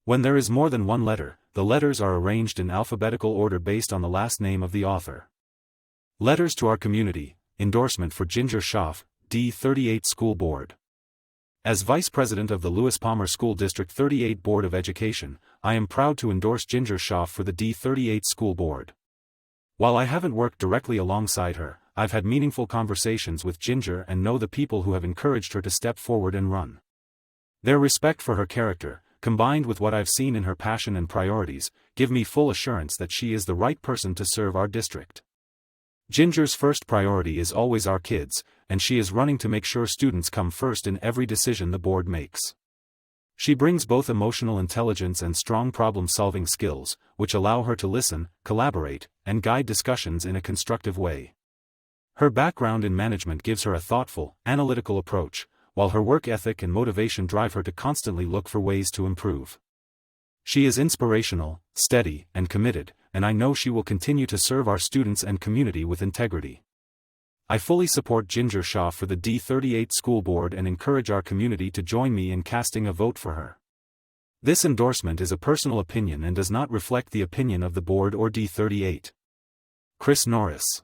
When there is more than one letter, the letters are arranged in alphabetical order based on the last name of the author. Letters to our community. Endorsement for Ginger Schaaf, D38 School Board. As Vice President of the Lewis Palmer School District 38 Board of Education, I am proud to endorse Ginger Schaaf for the D38 School Board. While I haven't worked directly alongside her, I've had meaningful conversations with Ginger and know the people who have encouraged her to step forward and run. Their respect for her character, combined with what I've seen in her passion and priorities, give me full assurance that she is the right person to serve our district. Ginger's first priority is always our kids, and she is running to make sure students come first in every decision the board makes. She brings both emotional intelligence and strong problem-solving skills, which allow her to listen, collaborate, and guide discussions in a constructive way. Her background in management gives her a thoughtful, analytical approach, while her work ethic and motivation drive her to constantly look for ways to improve. She is inspirational, steady, and committed, and I know she will continue to serve our students and community with integrity. I fully support Ginger Schaaf for the D38 School Board and encourage our community to join me in casting a vote for her. This endorsement is a personal opinion and does not reflect the opinion of the board or D38. Chris Norris.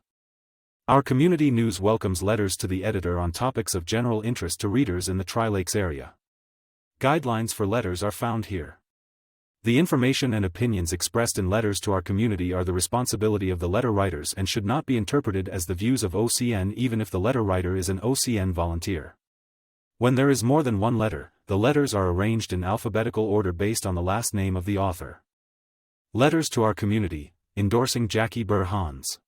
Our community news welcomes letters to the editor on topics of general interest to readers in the Tri-Lakes area. Guidelines for letters are found here. The information and opinions expressed in letters to our community are the responsibility of the letter writers and should not be interpreted as the views of OCN even if the letter writer is an OCN volunteer. When there is more than one letter, the letters are arranged in alphabetical order based on the last name of the author. Letters to our community. Endorsing Jackie Burhans.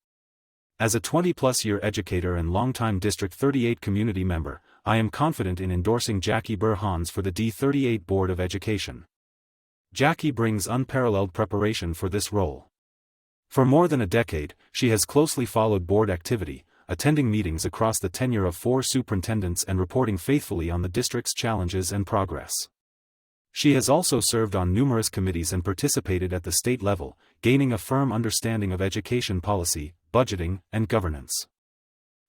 As a 20-plus-year educator and longtime District 38 community member, I am confident in endorsing Jackie Burhans for the D38 Board of Education. Jackie brings unparalleled preparation for this role. For more than a decade, she has closely followed board activity, attending meetings across the tenure of 4 superintendents and reporting faithfully on the district's challenges and progress. She has also served on numerous committees and participated at the state level, gaining a firm understanding of education policy, budgeting, and governance.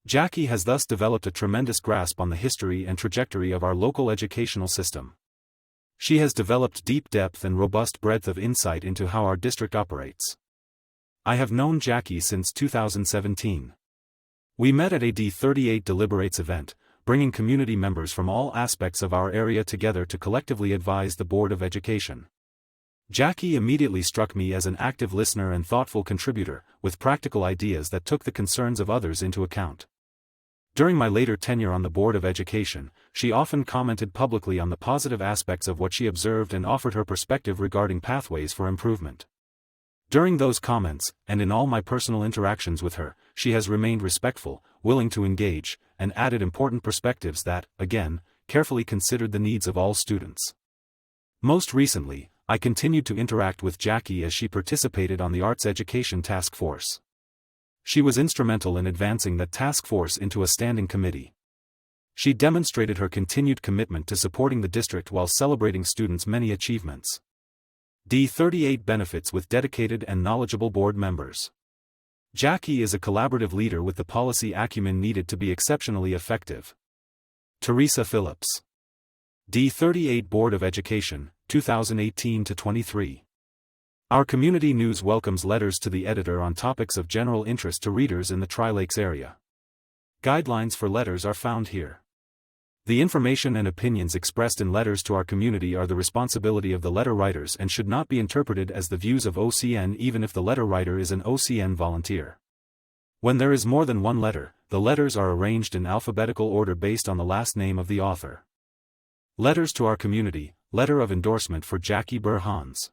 Jackie has thus developed a tremendous grasp on the history and trajectory of our local educational system. She has developed deep depth and robust breadth of insight into how our district operates. I have known Jackie since 2017. We met at a D38 Deliberates event, bringing community members from all aspects of our area together to collectively advise the Board of Education. Jackie immediately struck me as an active listener and thoughtful contributor, with practical ideas that took the concerns of others into account. During my later tenure on the Board of Education, she often commented publicly on the positive aspects of what she observed and offered her perspective regarding pathways for improvement. During those comments, and in all my personal interactions with her, she has remained respectful, willing to engage, and added important perspectives that, again, carefully considered the needs of all students. Most recently, I continued to interact with Jackie as she participated on the Arts Education Task Force. She was instrumental in advancing that task force into a standing committee. She demonstrated her continued commitment to supporting the district while celebrating students' many achievements. D38 benefits with dedicated and knowledgeable board members. Jackie is a collaborative leader with the policy acumen needed to be exceptionally effective. Teresa Phillips. D38 Board of Education, 2018-23. Our community news welcomes letters to the editor on topics of general interest to readers in the Tri-Lakes area. Guidelines for letters are found here. The information and opinions expressed in letters to our community are the responsibility of the letter writers and should not be interpreted as the views of OCN even if the letter writer is an OCN volunteer. When there is more than one letter, the letters are arranged in alphabetical order based on the last name of the author. Letters to our community, letter of endorsement for Jackie Burhans.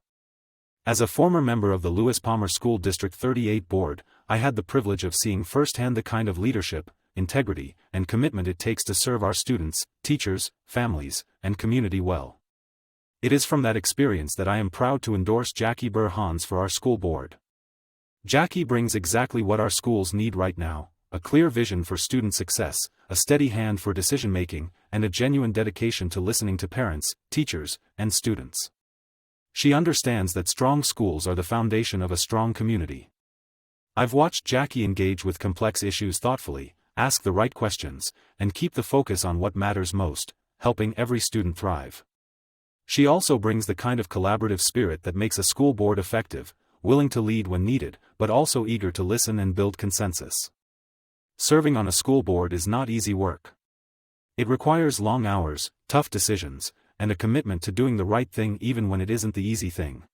As a former member of the Lewis Palmer School District 38 Board, I had the privilege of seeing firsthand the kind of leadership, integrity, and commitment it takes to serve our students, teachers, families, and community well. It is from that experience that I am proud to endorse Jackie Burhans for our school board. Jackie brings exactly what our schools need right now: a clear vision for student success, a steady hand for decision-making, and a genuine dedication to listening to parents, teachers, and students. She understands that strong schools are the foundation of a strong community. I've watched Jackie engage with complex issues thoughtfully, ask the right questions, and keep the focus on what matters most, helping every student thrive. She also brings the kind of collaborative spirit that makes a school board effective, willing to lead when needed, but also eager to listen and build consensus. Serving on a school board is not easy work. It requires long hours, tough decisions, and a commitment to doing the right thing even when it isn't the easy thing.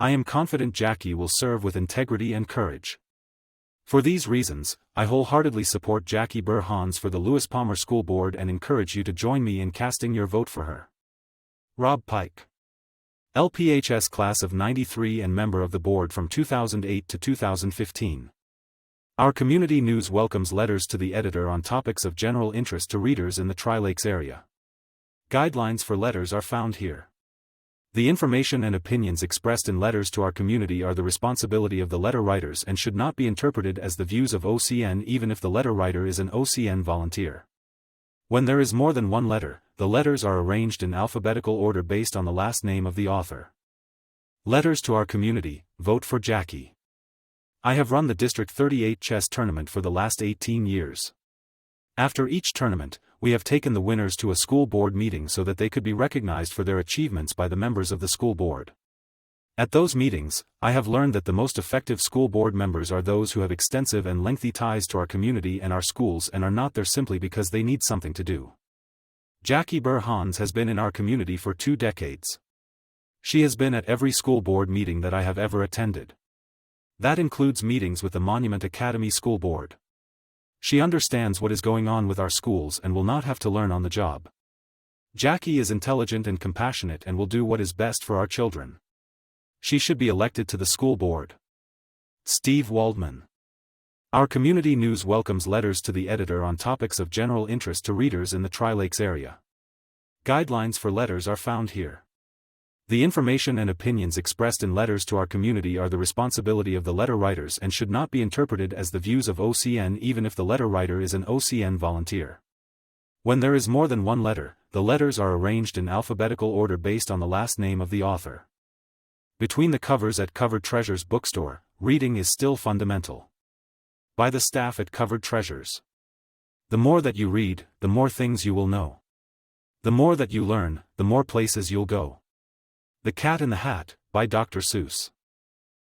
I am confident Jackie will serve with integrity and courage. For these reasons, I wholeheartedly support Jackie Burhans for the Lewis Palmer School Board and encourage you to join me in casting your vote for her. Rob Pike. LPHS Class of '93 and member of the board from 2008 to 2015. Our community news welcomes letters to the editor on topics of general interest to readers in the Tri-Lakes area. Guidelines for letters are found here. The information and opinions expressed in letters to our community are the responsibility of the letter writers and should not be interpreted as the views of OCN even if the letter writer is an OCN volunteer. When there is more than one letter, the letters are arranged in alphabetical order based on the last name of the author. Letters to our community, vote for Jackie. I have run the District 38 chess tournament for the last 18 years. After each tournament, we have taken the winners to a school board meeting so that they could be recognized for their achievements by the members of the school board. At those meetings, I have learned that the most effective school board members are those who have extensive and lengthy ties to our community and our schools and are not there simply because they need something to do. Jackie Burhans has been in our community for 2 decades. She has been at every school board meeting that I have ever attended. That includes meetings with the Monument Academy School Board. She understands what is going on with our schools and will not have to learn on the job. Jackie is intelligent and compassionate and will do what is best for our children. She should be elected to the school board. Steve Waldman. Our community news welcomes letters to the editor on topics of general interest to readers in the Tri-Lakes area. Guidelines for letters are found here. The information and opinions expressed in letters to our community are the responsibility of the letter writers and should not be interpreted as the views of OCN even if the letter writer is an OCN volunteer. When there is more than one letter, the letters are arranged in alphabetical order based on the last name of the author. Between the covers at Covered Treasures Bookstore, reading is still fundamental. By the staff at Covered Treasures. The more that you read, the more things you will know. The more that you learn, the more places you'll go. The Cat in the Hat, by Dr. Seuss.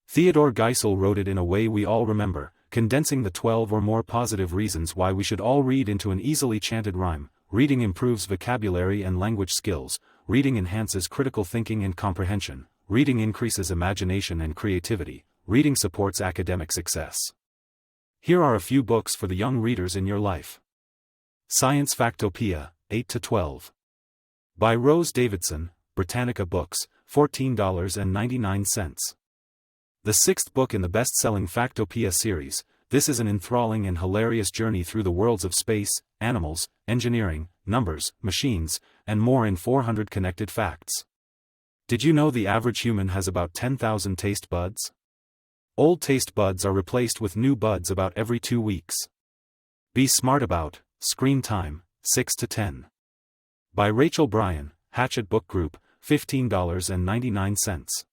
Theodore Geisel wrote it in a way we all remember, condensing the 12 or more positive reasons why we should all read into an easily chanted rhyme. Reading improves vocabulary and language skills, reading enhances critical thinking and comprehension, reading increases imagination and creativity, reading supports academic success. Here are a few books for the young readers in your life. Science Factopedia, 8 to 12. By Rose Davidson, Britannica Books, $14.99. The 6th book in the best-selling Factopedia series, this is an enthralling and hilarious journey through the worlds of space, animals, engineering, numbers, machines, and more in 400 connected facts. Did you know the average human has about 10,000 taste buds? Old taste buds are replaced with new buds about every 2 weeks. Be smart about screen time, 6 to 10. By Rachel Bryan, Hatchet Book Group, $15.99.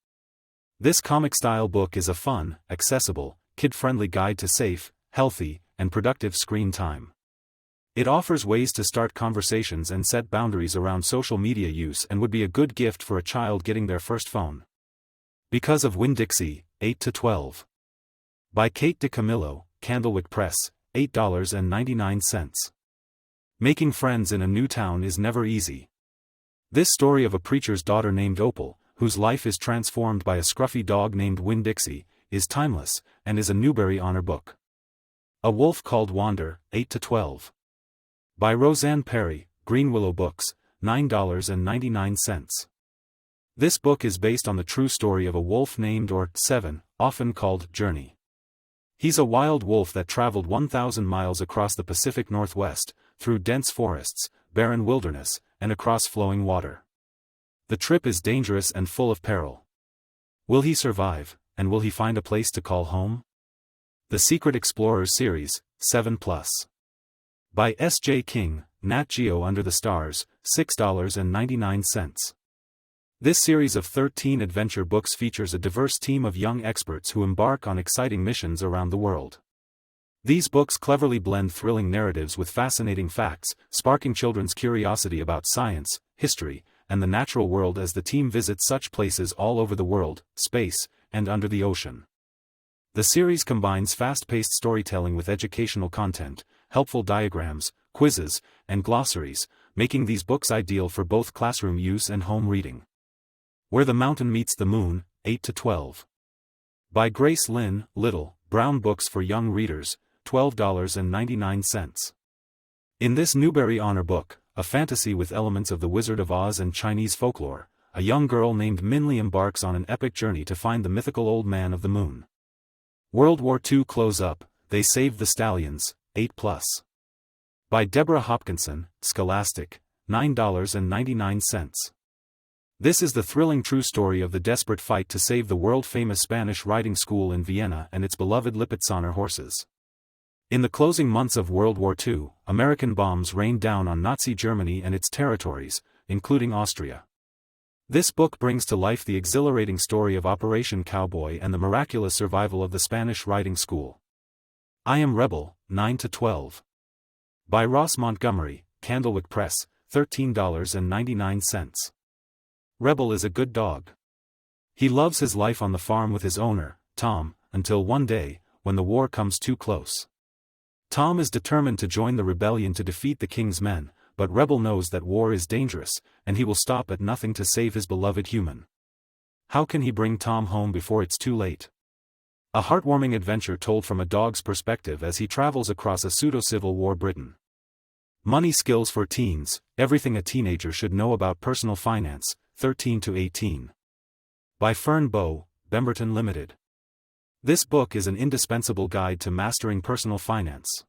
This comic-style book is a fun, accessible, kid-friendly guide to safe, healthy, and productive screen time. It offers ways to start conversations and set boundaries around social media use and would be a good gift for a child getting their first phone. Because of Winn-Dixie, 8 to 12. By Kate DeCamillo, Candlewick Press, $8.99. Making friends in a new town is never easy. This story of a preacher's daughter named Opal, whose life is transformed by a scruffy dog named Winn-Dixie, is timeless, and is a Newbery Honor book. A Wolf Called Wander, 8-12. By Roseanne Perry, Green Willow Books, $9.99. This book is based on the true story of a wolf named or 7, often called Journey. He's a wild wolf that traveled 1,000 miles across the Pacific Northwest, through dense forests, barren wilderness, and across flowing water. The trip is dangerous and full of peril. Will he survive, and will he find a place to call home? The Secret Explorers Series, 7+. By S.J. King, Nat Geo Under the Stars, $6.99. This series of 13 adventure books features a diverse team of young experts who embark on exciting missions around the world. These books cleverly blend thrilling narratives with fascinating facts, sparking children's curiosity about science, history, and the natural world as the team visits such places all over the world, space, and under the ocean. The series combines fast-paced storytelling with educational content, helpful diagrams, quizzes, and glossaries, making these books ideal for both classroom use and home reading. Where the Mountain Meets the Moon, 8-12. By Grace Lynn, Little, Brown Books for Young Readers, $12.99. In this Newbery Honor book, a fantasy with elements of the Wizard of Oz and Chinese folklore, a young girl named Minli embarks on an epic journey to find the mythical Old Man of the Moon. World War II Close Up, They Saved the Stallions, 8+. By Deborah Hopkinson, Scholastic, $9.99. This is the thrilling true story of the desperate fight to save the world-famous Spanish riding school in Vienna and its beloved Lipizzaner horses. In the closing months of World War II, American bombs rained down on Nazi Germany and its territories, including Austria. This book brings to life the exhilarating story of Operation Cowboy and the miraculous survival of the Spanish riding school. I Am Rebel, 9-12. By Ross Montgomery, Candlewick Press, $13.99. Rebel is a good dog. He loves his life on the farm with his owner, Tom, until one day, when the war comes too close. Tom is determined to join the rebellion to defeat the king's men, but Rebel knows that war is dangerous, and he will stop at nothing to save his beloved human. How can he bring Tom home before it's too late? A heartwarming adventure told from a dog's perspective as he travels across a pseudo-civil war Britain. Money Skills for Teens, Everything a Teenager Should Know About Personal Finance, 13-18. By Fern Bow, Bemberton Limited. This book is an indispensable guide to mastering personal finance.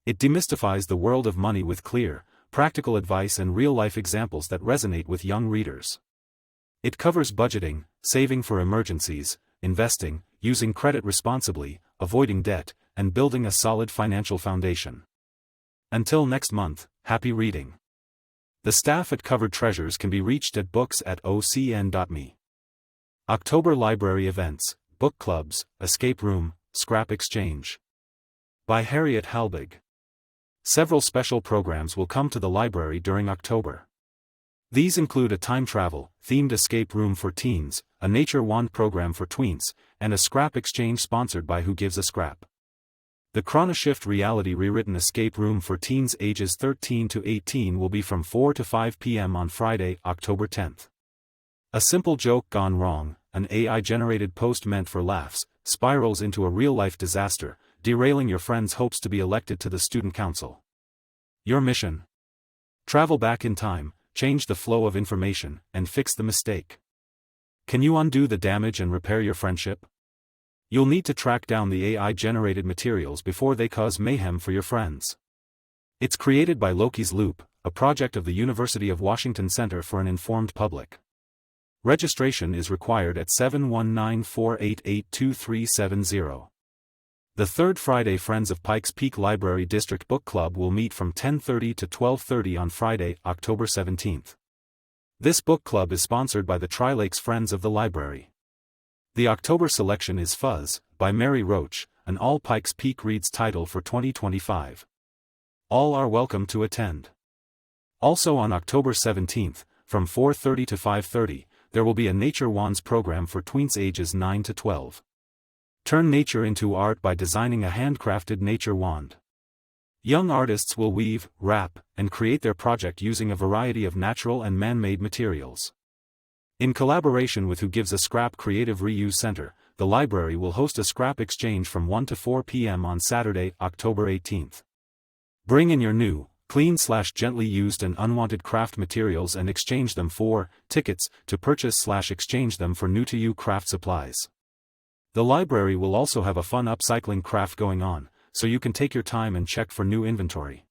It demystifies the world of money with clear, practical advice and real-life examples that resonate with young readers. It covers budgeting, saving for emergencies, investing, using credit responsibly, avoiding debt, and building a solid financial foundation. Until next month, happy reading. The staff at Covered Treasures can be reached at books@ocn.me. October Library Events, Book Clubs, Escape Room, Scrap Exchange. By Harriet Halbig. Several special programs will come to the library during October. These include a time travel, themed escape room for teens, a nature wand program for tweens, and a scrap exchange sponsored by Who Gives a Scrap. The Chronoshift Reality Rewritten Escape Room for teens ages 13 to 18 will be from 4 to 5 p.m. on Friday, October 10th. A Simple Joke Gone Wrong, an AI-generated post meant for laughs, spirals into a real-life disaster, derailing your friend's hopes to be elected to the student council. Your mission? Travel back in time, change the flow of information, and fix the mistake. Can you undo the damage and repair your friendship? You'll need to track down the AI-generated materials before they cause mayhem for your friends. It's created by Loki's Loop, a project of the University of Washington Center for an Informed Public. Registration is required at 719-488-2370. The third Friday Friends of Pikes Peak Library District Book Club will meet from 10:30 to 12:30 on Friday, October 17th. This book club is sponsored by the Tri-Lakes Friends of the Library. The October selection is Fuzz, by Mary Roach, an All Pikes Peak Reads title for 2025. All are welcome to attend. Also on October 17th, from 4:30 to 5:30, there will be a Nature Wands program for tweens ages 9 to 12. Turn nature into art by designing a handcrafted nature wand. Young artists will weave, wrap, and create their project using a variety of natural and man-made materials. In collaboration with Who Gives a Scrap Creative Reuse Center, the library will host a scrap exchange from 1 to 4 p.m. on Saturday, October 18th. Bring in your new, clean/gently used and unwanted craft materials and exchange them for tickets to purchase/exchange them for new-to-you craft supplies. The library will also have a fun upcycling craft going on, so you can take your time and check for new inventory.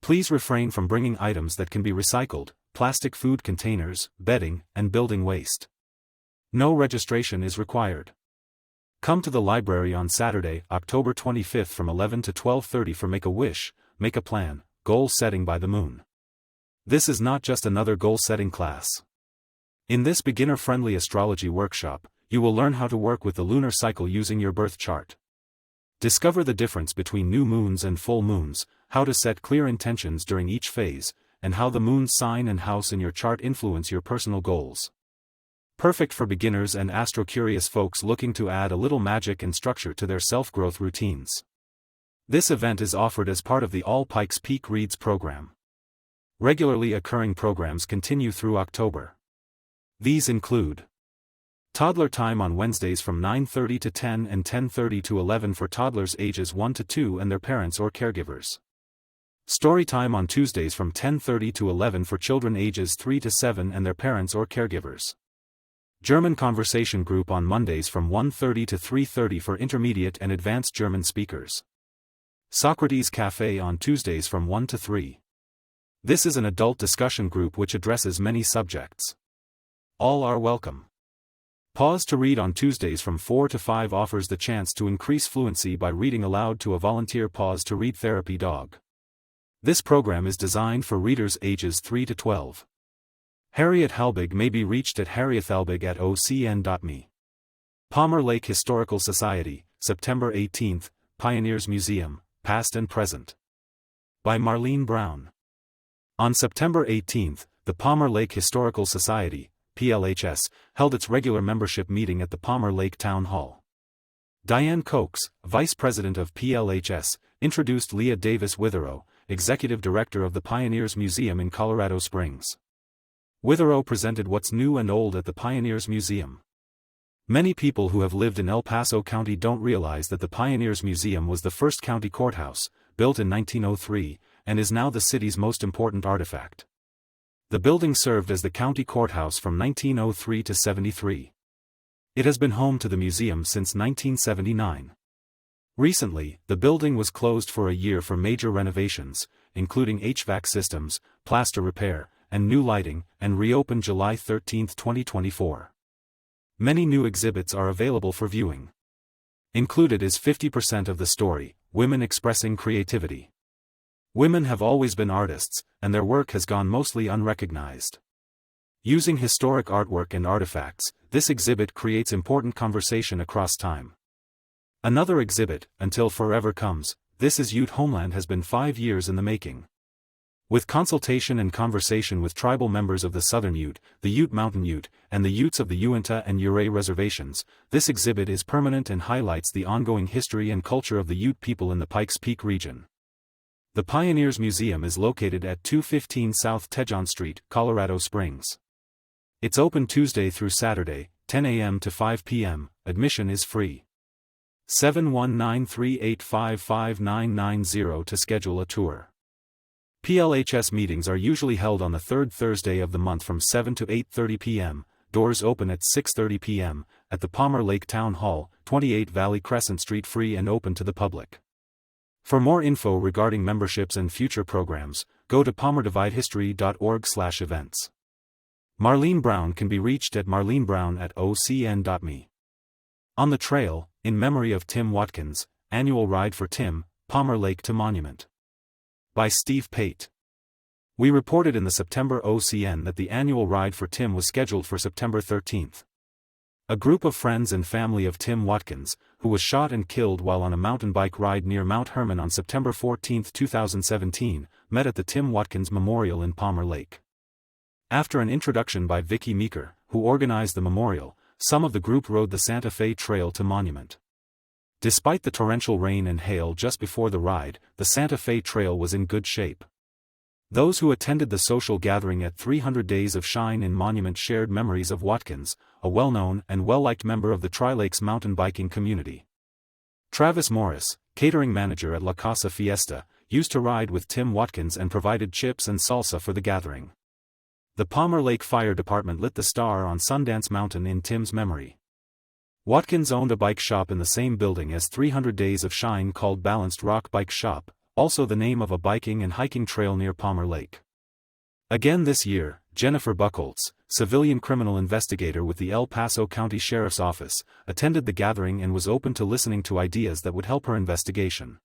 Please refrain from bringing items that can be recycled, plastic food containers, bedding, and building waste. No registration is required. Come to the library on Saturday, October 25th from 11 to 12:30 for Make-A-Wish, Make a Plan, Goal Setting by the Moon. This is not just another goal-setting class. In this beginner-friendly astrology workshop, you will learn how to work with the lunar cycle using your birth chart. Discover the difference between new moons and full moons, how to set clear intentions during each phase, and how the moon's sign and house in your chart influence your personal goals. Perfect for beginners and astro-curious folks looking to add a little magic and structure to their self-growth routines. This event is offered as part of the All Pikes Peak Reads program. Regularly occurring programs continue through October. These include toddler time on Wednesdays from 9:30 to 10 and 10:30 to 11 for toddlers ages 1 to 2 and their parents or caregivers. Story time on Tuesdays from 10:30 to 11 for children ages 3 to 7 and their parents or caregivers. German conversation group on Mondays from 1:30 to 3:30 for intermediate and advanced German speakers. Socrates Cafe on Tuesdays from 1 to 3. This is an adult discussion group which addresses many subjects. All are welcome. Pause to Read on Tuesdays from 4 to 5 offers the chance to increase fluency by reading aloud to a volunteer Pause to Read therapy dog. This program is designed for readers ages 3 to 12. Harriet Halbig may be reached at harriethalbig@ocn.me. Palmer Lake Historical Society, September 18th, Pioneers Museum, Past and Present. By Marlene Brown. On September 18th, the Palmer Lake Historical Society, PLHS, held its regular membership meeting at the Palmer Lake Town Hall. Diane Cokes, Vice President of PLHS, introduced Leah Davis Witherow, Executive Director of the Pioneers Museum in Colorado Springs. Witherow presented what's new and old at the Pioneers Museum. Many people who have lived in El Paso County don't realize that the Pioneers Museum was the first county courthouse, built in 1903, and is now the city's most important artifact. The building served as the county courthouse from 1903 to 73. It has been home to the museum since 1979. Recently, the building was closed for a year for major renovations, including HVAC systems, plaster repair, and new lighting, and reopened July 13, 2024. Many new exhibits are available for viewing. Included is 50% of the story, Women Expressing Creativity. Women have always been artists, and their work has gone mostly unrecognized. Using historic artwork and artifacts, this exhibit creates important conversation across time. Another exhibit, Until Forever Comes, This Is Ute Homeland has been 5 years in the making. With consultation and conversation with tribal members of the Southern Ute, the Ute Mountain Ute, and the Utes of the Uinta and Ouray reservations, this exhibit is permanent and highlights the ongoing history and culture of the Ute people in the Pikes Peak region. The Pioneers Museum is located at 215 South Tejon Street, Colorado Springs. It's open Tuesday through Saturday, 10 a.m. to 5 p.m., admission is free. 71938555990 to schedule a tour. PLHS meetings are usually held on the third Thursday of the month from 7 to 8:30 p.m., doors open at 6:30 p.m., at the Palmer Lake Town Hall, 28 Valley Crescent Street, free and open to the public. For more info regarding memberships and future programs, go to palmerdividehistory.org/events. Marlene Brown can be reached at marlenebrown@ocn.me. On the Trail, in memory of Tim Watkins, Annual Ride for Tim, Palmer Lake to Monument. By Steve Pate. We reported in the September OCN that the annual ride for Tim was scheduled for September 13th. A group of friends and family of Tim Watkins, who was shot and killed while on a mountain bike ride near Mount Hermon on September 14, 2017, met at the Tim Watkins Memorial in Palmer Lake. After an introduction by Vicki Meeker, who organized the memorial, some of the group rode the Santa Fe Trail to Monument. Despite the torrential rain and hail just before the ride, the Santa Fe Trail was in good shape. Those who attended the social gathering at 300 Days of Shine in Monument shared memories of Watkins, a well-known and well-liked member of the Tri-Lakes mountain biking community. Travis Morris, catering manager at La Casa Fiesta, used to ride with Tim Watkins and provided chips and salsa for the gathering. The Palmer Lake Fire Department lit the star on Sundance Mountain in Tim's memory. Watkins owned a bike shop in the same building as 300 Days of Shine called Balanced Rock Bike Shop, also the name of a biking and hiking trail near Palmer Lake. Again this year, Jennifer Buchholz, civilian criminal investigator with the El Paso County Sheriff's Office, attended the gathering and was open to listening to ideas that would help her investigation.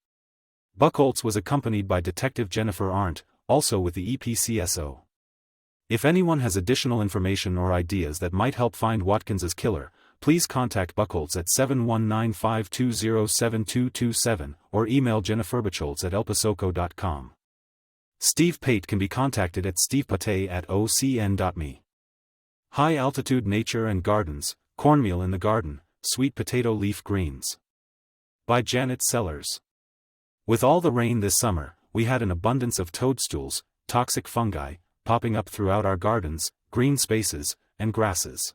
Buchholz was accompanied by Detective Jennifer Arndt, also with the EPCSO. If anyone has additional information or ideas that might help find Watkins's killer, please contact Buchholz at 719-520-7227 or email jenniferbuchholz@elpasoco.com. Steve Pate can be contacted at stevepate@ocn.me. High Altitude Nature and Gardens, Cornmeal in the Garden, Sweet Potato Leaf Greens. By Janet Sellers. With all the rain this summer, we had an abundance of toadstools, toxic fungi, popping up throughout our gardens, green spaces, and grasses.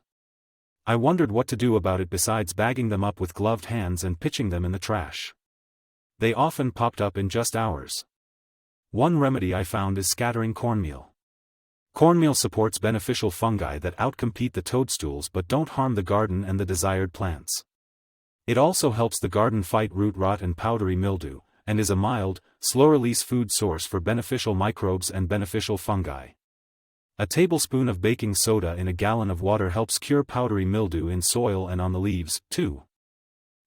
I wondered what to do about it besides bagging them up with gloved hands and pitching them in the trash. They often popped up in just hours. One remedy I found is scattering cornmeal. Cornmeal supports beneficial fungi that outcompete the toadstools but don't harm the garden and the desired plants. It also helps the garden fight root rot and powdery mildew, and is a mild, slow-release food source for beneficial microbes and beneficial fungi. A tablespoon of baking soda in a gallon of water helps cure powdery mildew in soil and on the leaves, too.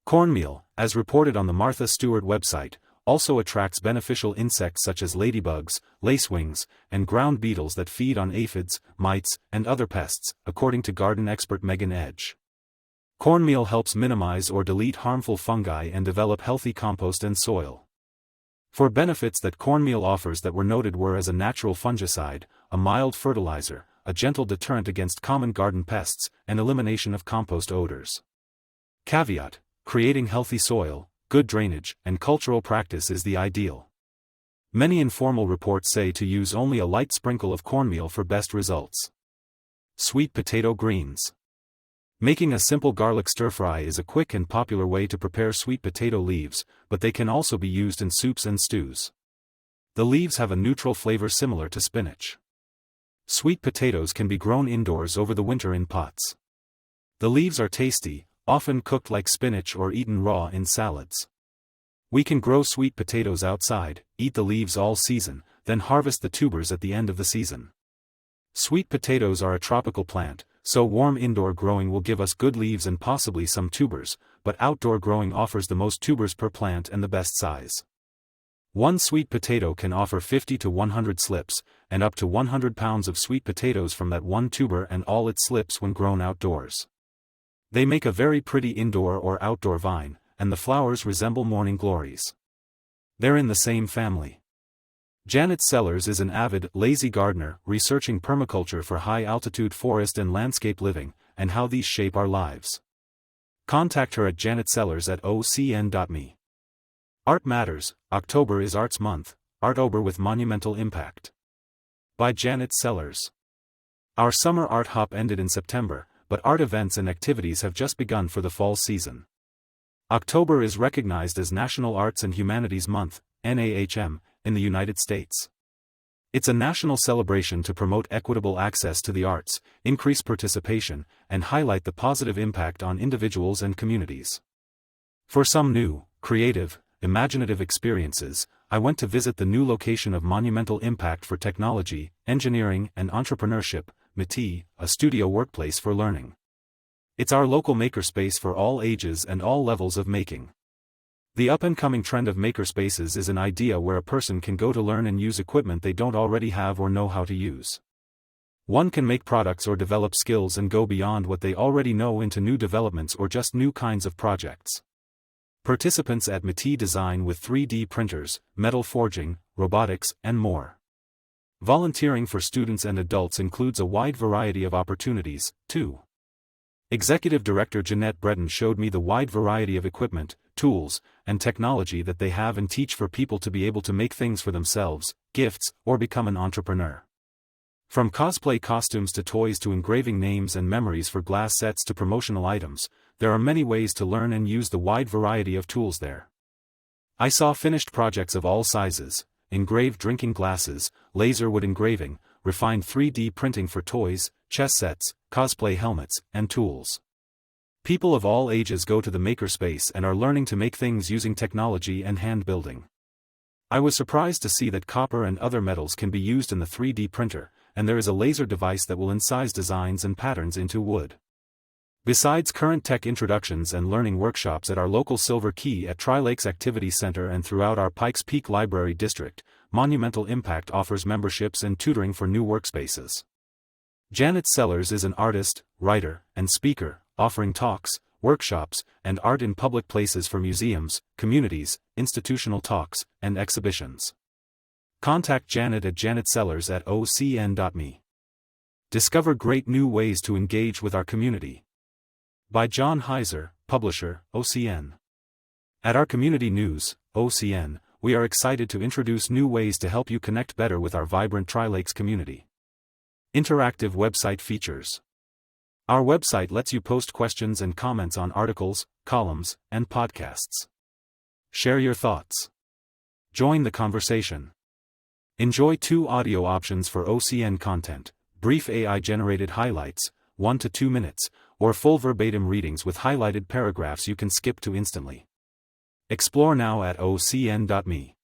Cornmeal, as reported on the Martha Stewart website, also attracts beneficial insects such as ladybugs, lacewings, and ground beetles that feed on aphids, mites, and other pests, according to garden expert Megan Edge. Cornmeal helps minimize or delete harmful fungi and develop healthy compost and soil. For benefits that cornmeal offers that were noted were as a natural fungicide, a mild fertilizer, a gentle deterrent against common garden pests, and elimination of compost odors. Caveat: creating healthy soil, good drainage, and cultural practice is the ideal. Many informal reports say to use only a light sprinkle of cornmeal for best results. Sweet potato greens. Making a simple garlic stir-fry is a quick and popular way to prepare sweet potato leaves, but they can also be used in soups and stews. The leaves have a neutral flavor similar to spinach. Sweet potatoes can be grown indoors over the winter in pots. The leaves are tasty, often cooked like spinach or eaten raw in salads. We can grow sweet potatoes outside, eat the leaves all season, then harvest the tubers at the end of the season. Sweet potatoes are a tropical plant, so warm indoor growing will give us good leaves and possibly some tubers, but outdoor growing offers the most tubers per plant and the best size. One sweet potato can offer 50 to 100 slips, and up to 100 pounds of sweet potatoes from that one tuber and all its slips when grown outdoors. They make a very pretty indoor or outdoor vine, and the flowers resemble morning glories. They're in the same family. Janet Sellers is an avid, lazy gardener, researching permaculture for high-altitude forest and landscape living, and how these shape our lives. Contact her at janetsellers@ocn.me. Art Matters, October is Arts Month, Artober with Monumental Impact. By Janet Sellers. Our summer art hop ended in September, but art events and activities have just begun for the fall season. October is recognized as National Arts and Humanities Month, NAHM, in the United States. It's a national celebration to promote equitable access to the arts, increase participation, and highlight the positive impact on individuals and communities. For some new, creative, imaginative experiences, I went to visit the new location of Monumental Impact for Technology, Engineering, and Entrepreneurship, MIT, a studio workplace for learning. It's our local makerspace for all ages and all levels of making. The up-and-coming trend of makerspaces is an idea where a person can go to learn and use equipment they don't already have or know how to use. One can make products or develop skills and go beyond what they already know into new developments or just new kinds of projects. Participants at MIT design with 3D printers, metal forging, robotics, and more. Volunteering for students and adults includes a wide variety of opportunities, too. Executive Director Jeanette Breton showed me the wide variety of equipment, tools, and technology that they have and teach for people to be able to make things for themselves, gifts, or become an entrepreneur. From cosplay costumes to toys to engraving names and memories for glass sets to promotional items, there are many ways to learn and use the wide variety of tools there. I saw finished projects of all sizes, engraved drinking glasses, laser wood engraving, refined 3D printing for toys, chess sets, cosplay helmets, and tools. People of all ages go to the makerspace and are learning to make things using technology and hand building. I was surprised to see that copper and other metals can be used in the 3D printer, and there is a laser device that will incise designs and patterns into wood. Besides current tech introductions and learning workshops at our local Silver Key at Tri-Lakes Activity Center and throughout our Pikes Peak Library District, Monumental Impact offers memberships and tutoring for new workspaces. Janet Sellers is an artist, writer, and speaker, offering talks, workshops, and art in public places for museums, communities, institutional talks, and exhibitions. Contact Janet at janetsellers@ocn.me. Discover great new ways to engage with our community. By John Heiser, Publisher, OCN. At our community news, OCN, we are excited to introduce new ways to help you connect better with our vibrant Tri-Lakes community. Interactive website features. Our website lets you post questions and comments on articles, columns, and podcasts. Share your thoughts. Join the conversation. Enjoy 2 audio options for OCN content, brief AI-generated highlights, 1 to 2 minutes, or full verbatim readings with highlighted paragraphs you can skip to instantly. Explore now at ocn.me.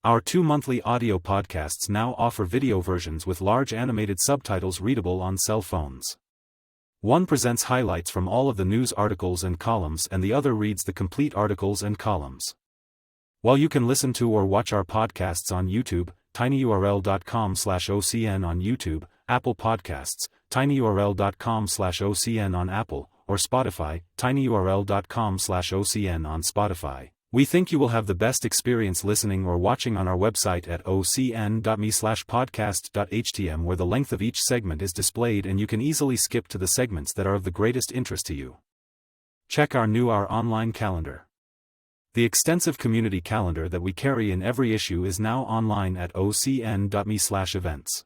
Our 2 monthly audio podcasts now offer video versions with large animated subtitles readable on cell phones. One presents highlights from all of the news articles and columns, and the other reads the complete articles and columns. While you can listen to or watch our podcasts on YouTube, tinyurl.com/OCN on YouTube, Apple Podcasts, tinyurl.com/OCN on Apple, or Spotify, tinyurl.com/OCN on Spotify. We think you will have the best experience listening or watching on our website at ocn.me/podcast.htm, where the length of each segment is displayed and you can easily skip to the segments that are of the greatest interest to you. Check our online calendar. The extensive community calendar that we carry in every issue is now online at ocn.me/events.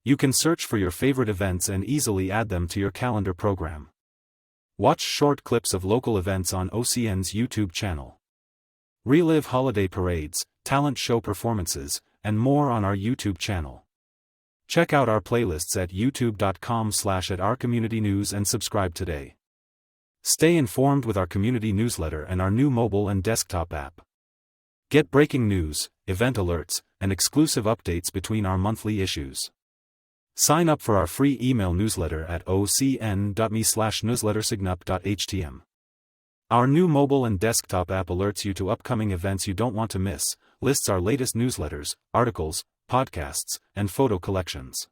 You can search for your favorite events and easily add them to your calendar program. Watch short clips of local events on OCN's YouTube channel. Relive holiday parades, talent show performances, and more on our YouTube channel. Check out our playlists at youtube.com/@ourcommunitynews and subscribe today. Stay informed with our community newsletter and our new mobile and desktop app. Get breaking news, event alerts, and exclusive updates between our monthly issues. Sign up for our free email newsletter at ocn.me/newslettersignup.htm. Our new mobile and desktop app alerts you to upcoming events you don't want to miss, lists our latest newsletters, articles, podcasts, and photo collections.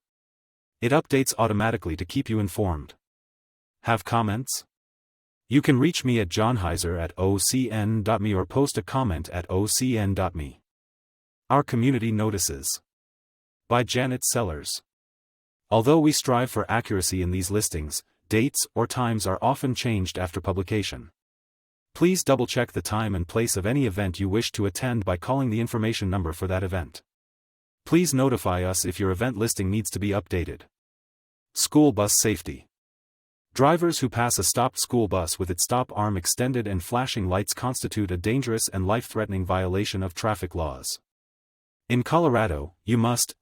It updates automatically to keep you informed. Have comments? You can reach me at johnheiser@ocn.me or post a comment at ocn.me. Our Community Notices. By Janet Sellers. Although we strive for accuracy in these listings, dates or times are often changed after publication. Please double-check the time and place of any event you wish to attend by calling the information number for that event. Please notify us if your event listing needs to be updated. School bus safety. Drivers who pass a stopped school bus with its stop arm extended and flashing lights constitute a dangerous and life-threatening violation of traffic laws. In Colorado, you must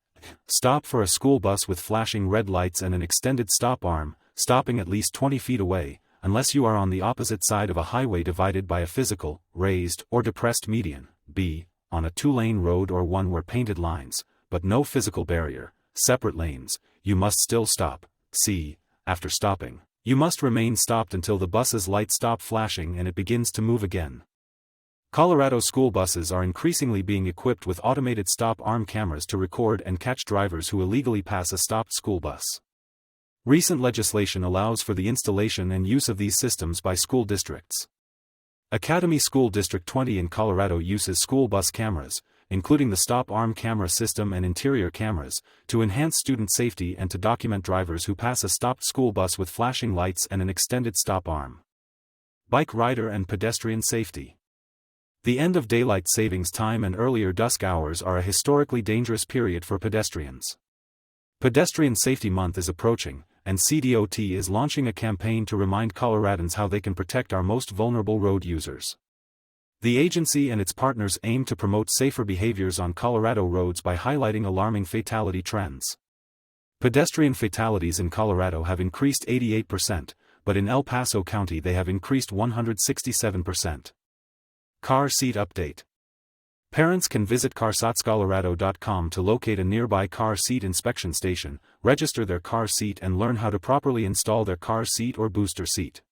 stop for a school bus with flashing red lights and an extended stop arm, stopping at least 20 feet away, unless you are on the opposite side of a highway divided by a physical, raised, or depressed median, b, on a 2-lane road or one where painted lines, but no physical barrier, separate lanes, you must still stop, c, after stopping. You must remain stopped until the bus's lights stop flashing and it begins to move again. Colorado school buses are increasingly being equipped with automated stop arm cameras to record and catch drivers who illegally pass a stopped school bus. Recent legislation allows for the installation and use of these systems by school districts. Academy School District 20 in Colorado uses school bus cameras, including the stop-arm camera system and interior cameras, to enhance student safety and to document drivers who pass a stopped school bus with flashing lights and an extended stop arm. Bike rider and pedestrian safety. The end of daylight savings time and earlier dusk hours are a historically dangerous period for pedestrians. Pedestrian Safety Month is approaching, and CDOT is launching a campaign to remind Coloradans how they can protect our most vulnerable road users. The agency and its partners aim to promote safer behaviors on Colorado roads by highlighting alarming fatality trends. Pedestrian fatalities in Colorado have increased 88%, but in El Paso County they have increased 167%. Car seat update. Parents can visit carsetscolorado.com to locate a nearby car seat inspection station, register their car seat and learn how to properly install their car seat or booster seat.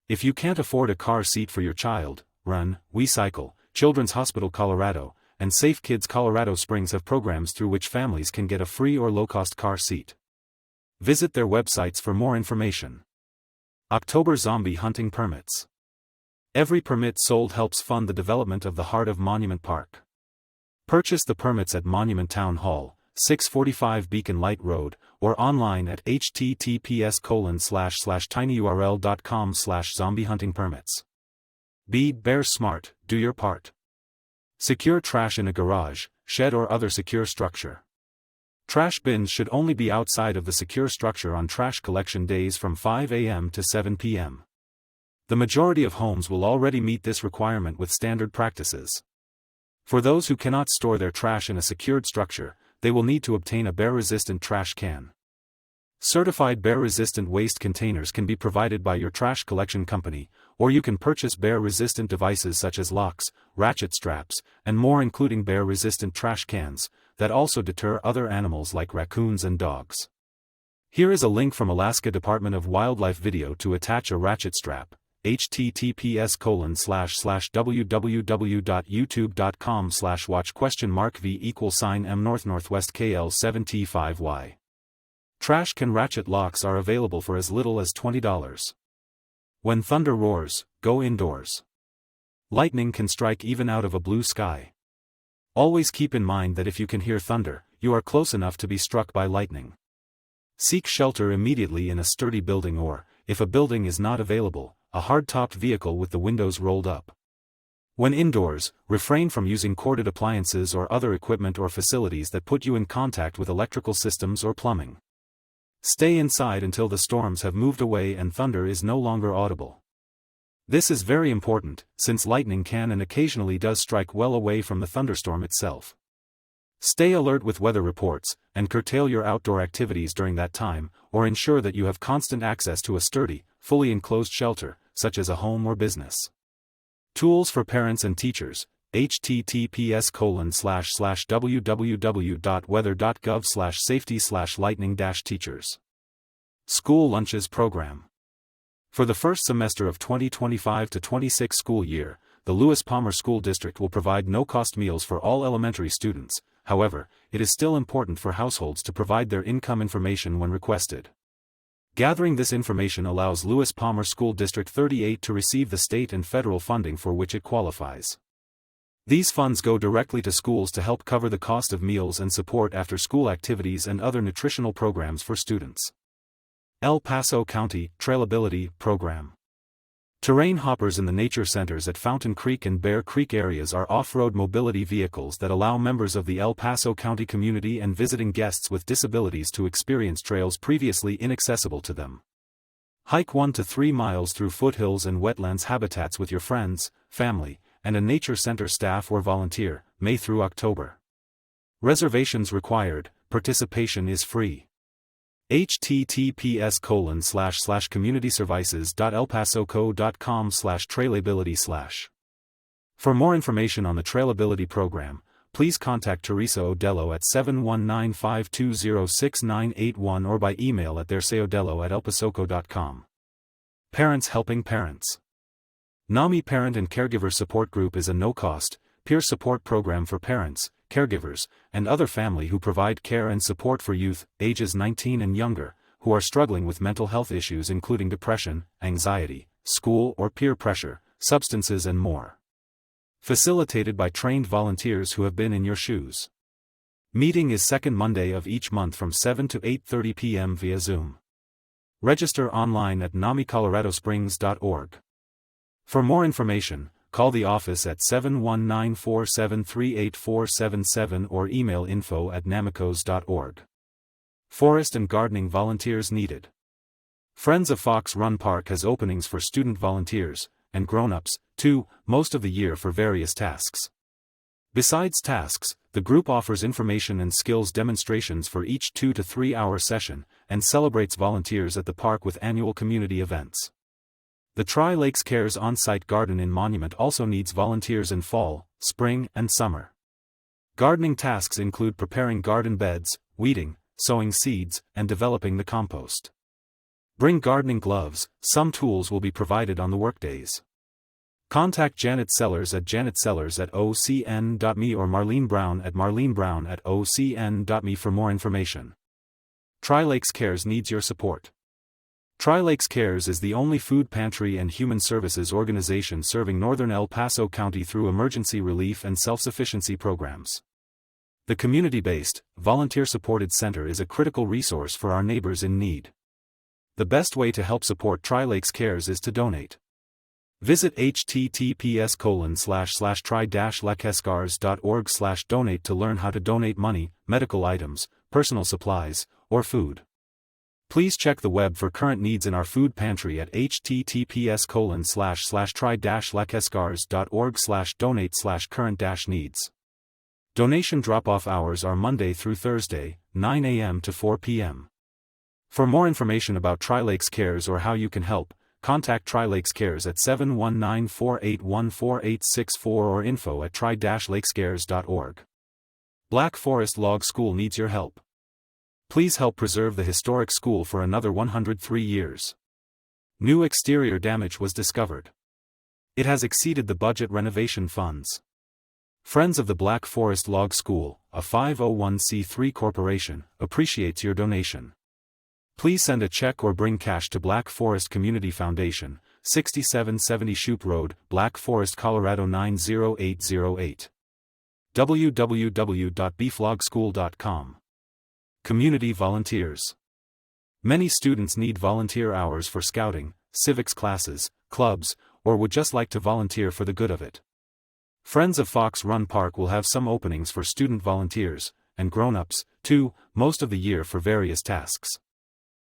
If you can't afford a car seat for your child, Run, We Cycle, Children's Hospital Colorado, and Safe Kids Colorado Springs have programs through which families can get a free or low-cost car seat. Visit their websites for more information. October zombie hunting permits. Every permit sold helps fund the development of the heart of Monument Park. Purchase the permits at Monument Town Hall, 645 Beacon Light Road, or online at https://tinyurl.com/zombiehuntingpermits. Be Bear Smart, do your part. Secure trash in a garage, shed or other secure structure. Trash bins should only be outside of the secure structure on trash collection days from 5 a.m. to 7 p.m. The majority of homes will already meet this requirement with standard practices. For those who cannot store their trash in a secured structure, they will need to obtain a bear-resistant trash can. Certified bear-resistant waste containers can be provided by your trash collection company, or you can purchase bear-resistant devices such as locks, ratchet straps, and more, including bear-resistant trash cans, that also deter other animals like raccoons and dogs. Here is a link from Alaska Department of Wildlife video to attach a ratchet strap. https://www.youtube.com/watch?v=m northwest KL7T5Y. Trash can ratchet locks are available for as little as $20. When thunder roars, go indoors. Lightning can strike even out of a blue sky. Always keep in mind that if you can hear thunder, you are close enough to be struck by lightning. Seek shelter immediately in a sturdy building or, if a building is not available, a hard-topped vehicle with the windows rolled up. When indoors, refrain from using corded appliances or other equipment or facilities that put you in contact with electrical systems or plumbing. Stay inside until the storms have moved away and thunder is no longer audible. This is very important, since lightning can and occasionally does strike well away from the thunderstorm itself. Stay alert with weather reports, and curtail your outdoor activities during that time, or ensure that you have constant access to a sturdy, fully enclosed shelter, such as a home or business. Tools for parents and teachers. https://www.weather.gov/safety/lightning-teachers. School Lunches Program. For the first semester of 2025-26 school year, the Lewis Palmer School District will provide no-cost meals for all elementary students. However, it is still important for households to provide their income information when requested. Gathering this information allows Lewis Palmer School District 38 to receive the state and federal funding for which it qualifies. These funds go directly to schools to help cover the cost of meals and support after-school activities and other nutritional programs for students. El Paso County Trailability Program. Terrain hoppers in the nature centers at Fountain Creek and Bear Creek areas are off-road mobility vehicles that allow members of the El Paso County community and visiting guests with disabilities to experience trails previously inaccessible to them. Hike 1 to 3 miles through foothills and wetlands habitats with your friends, family, and a nature center staff or volunteer, May through October. Reservations required, participation is free. https://communityservices.elpasoco.com/trailability/. For more information on the Trailability program, please contact Teresa Odello at 719-520-6981 or by email at theirseodello@elpasoco.com. Parents Helping Parents. NAMI Parent and Caregiver Support Group is a no-cost, peer support program for parents, caregivers, and other family who provide care and support for youth, ages 19 and younger, who are struggling with mental health issues including depression, anxiety, school or peer pressure, substances and more. Facilitated by trained volunteers who have been in your shoes. Meeting is second Monday of each month from 7 to 8:30 p.m. via Zoom. Register online at namicoloradosprings.org. For more information, call the office at 719-473-8477 or email info@namicos.org. Forest and gardening volunteers needed. Friends of Fox Run Park has openings for student volunteers, and grown-ups, too, most of the year for various tasks. Besides tasks, the group offers information and skills demonstrations for each 2 to 3 hour session, and celebrates volunteers at the park with annual community events. The Tri-Lakes Cares on-site garden in Monument also needs volunteers in fall, spring, and summer. Gardening tasks include preparing garden beds, weeding, sowing seeds, and developing the compost. Bring gardening gloves. Some tools will be provided on the workdays. Contact Janet Sellers at janetsellers@ocn.me or Marlene Brown at marlenebrown@ocn.me for more information. Tri-Lakes Cares needs your support. Tri-Lakes Cares is the only food pantry and human services organization serving northern El Paso County through emergency relief and self-sufficiency programs. The community-based, volunteer-supported center is a critical resource for our neighbors in need. The best way to help support Tri-Lakes Cares is to donate. Visit https://tri-lakescars.org/donate to learn how to donate money, medical items, personal supplies, or food. Please check the web for current needs in our food pantry at https://tri-lakescars.org/donate/current-needs. Donation drop-off hours are Monday through Thursday, 9 a.m. to 4 p.m. For more information about Tri-Lakes Cares or how you can help, contact Tri-Lakes Cares at 719-481-4864 or info@tri-lakescares.org. Black Forest Log School needs your help. Please help preserve the historic school for another 103 years. New exterior damage was discovered. It has exceeded the budget renovation funds. Friends of the Black Forest Log School, a 501c3 corporation, appreciates your donation. Please send a check or bring cash to Black Forest Community Foundation, 6770 Shoup Road, Black Forest, Colorado 90808. www.beeflogschool.com. Community volunteers. Many students need volunteer hours for scouting, civics classes, clubs, or would just like to volunteer for the good of it. Friends of Fox Run Park will have some openings for student volunteers, and grown-ups, too, most of the year for various tasks.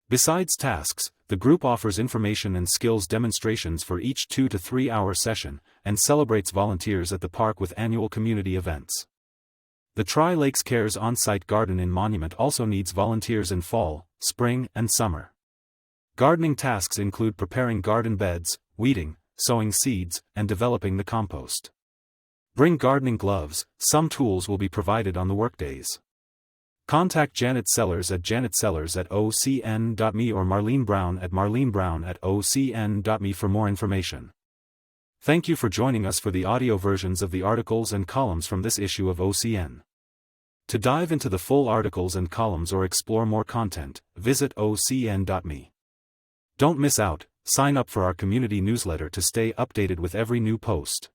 Besides tasks, the group offers information and skills demonstrations for each 2 to 3 hour session, and celebrates volunteers at the park with annual community events. The Tri-Lakes Cares on-site garden in Monument also needs volunteers in fall, spring, and summer. Gardening tasks include preparing garden beds, weeding, sowing seeds, and developing the compost. Bring gardening gloves. Some tools will be provided on the workdays. Contact Janet Sellers at janetsellers@ocn.me or Marlene Brown at marlenebrown@ocn.me for more information. Thank you for joining us for the audio versions of the articles and columns from this issue of OCN. To dive into the full articles and columns or explore more content, visit ocn.me. Don't miss out. Sign up for our community newsletter to stay updated with every new post.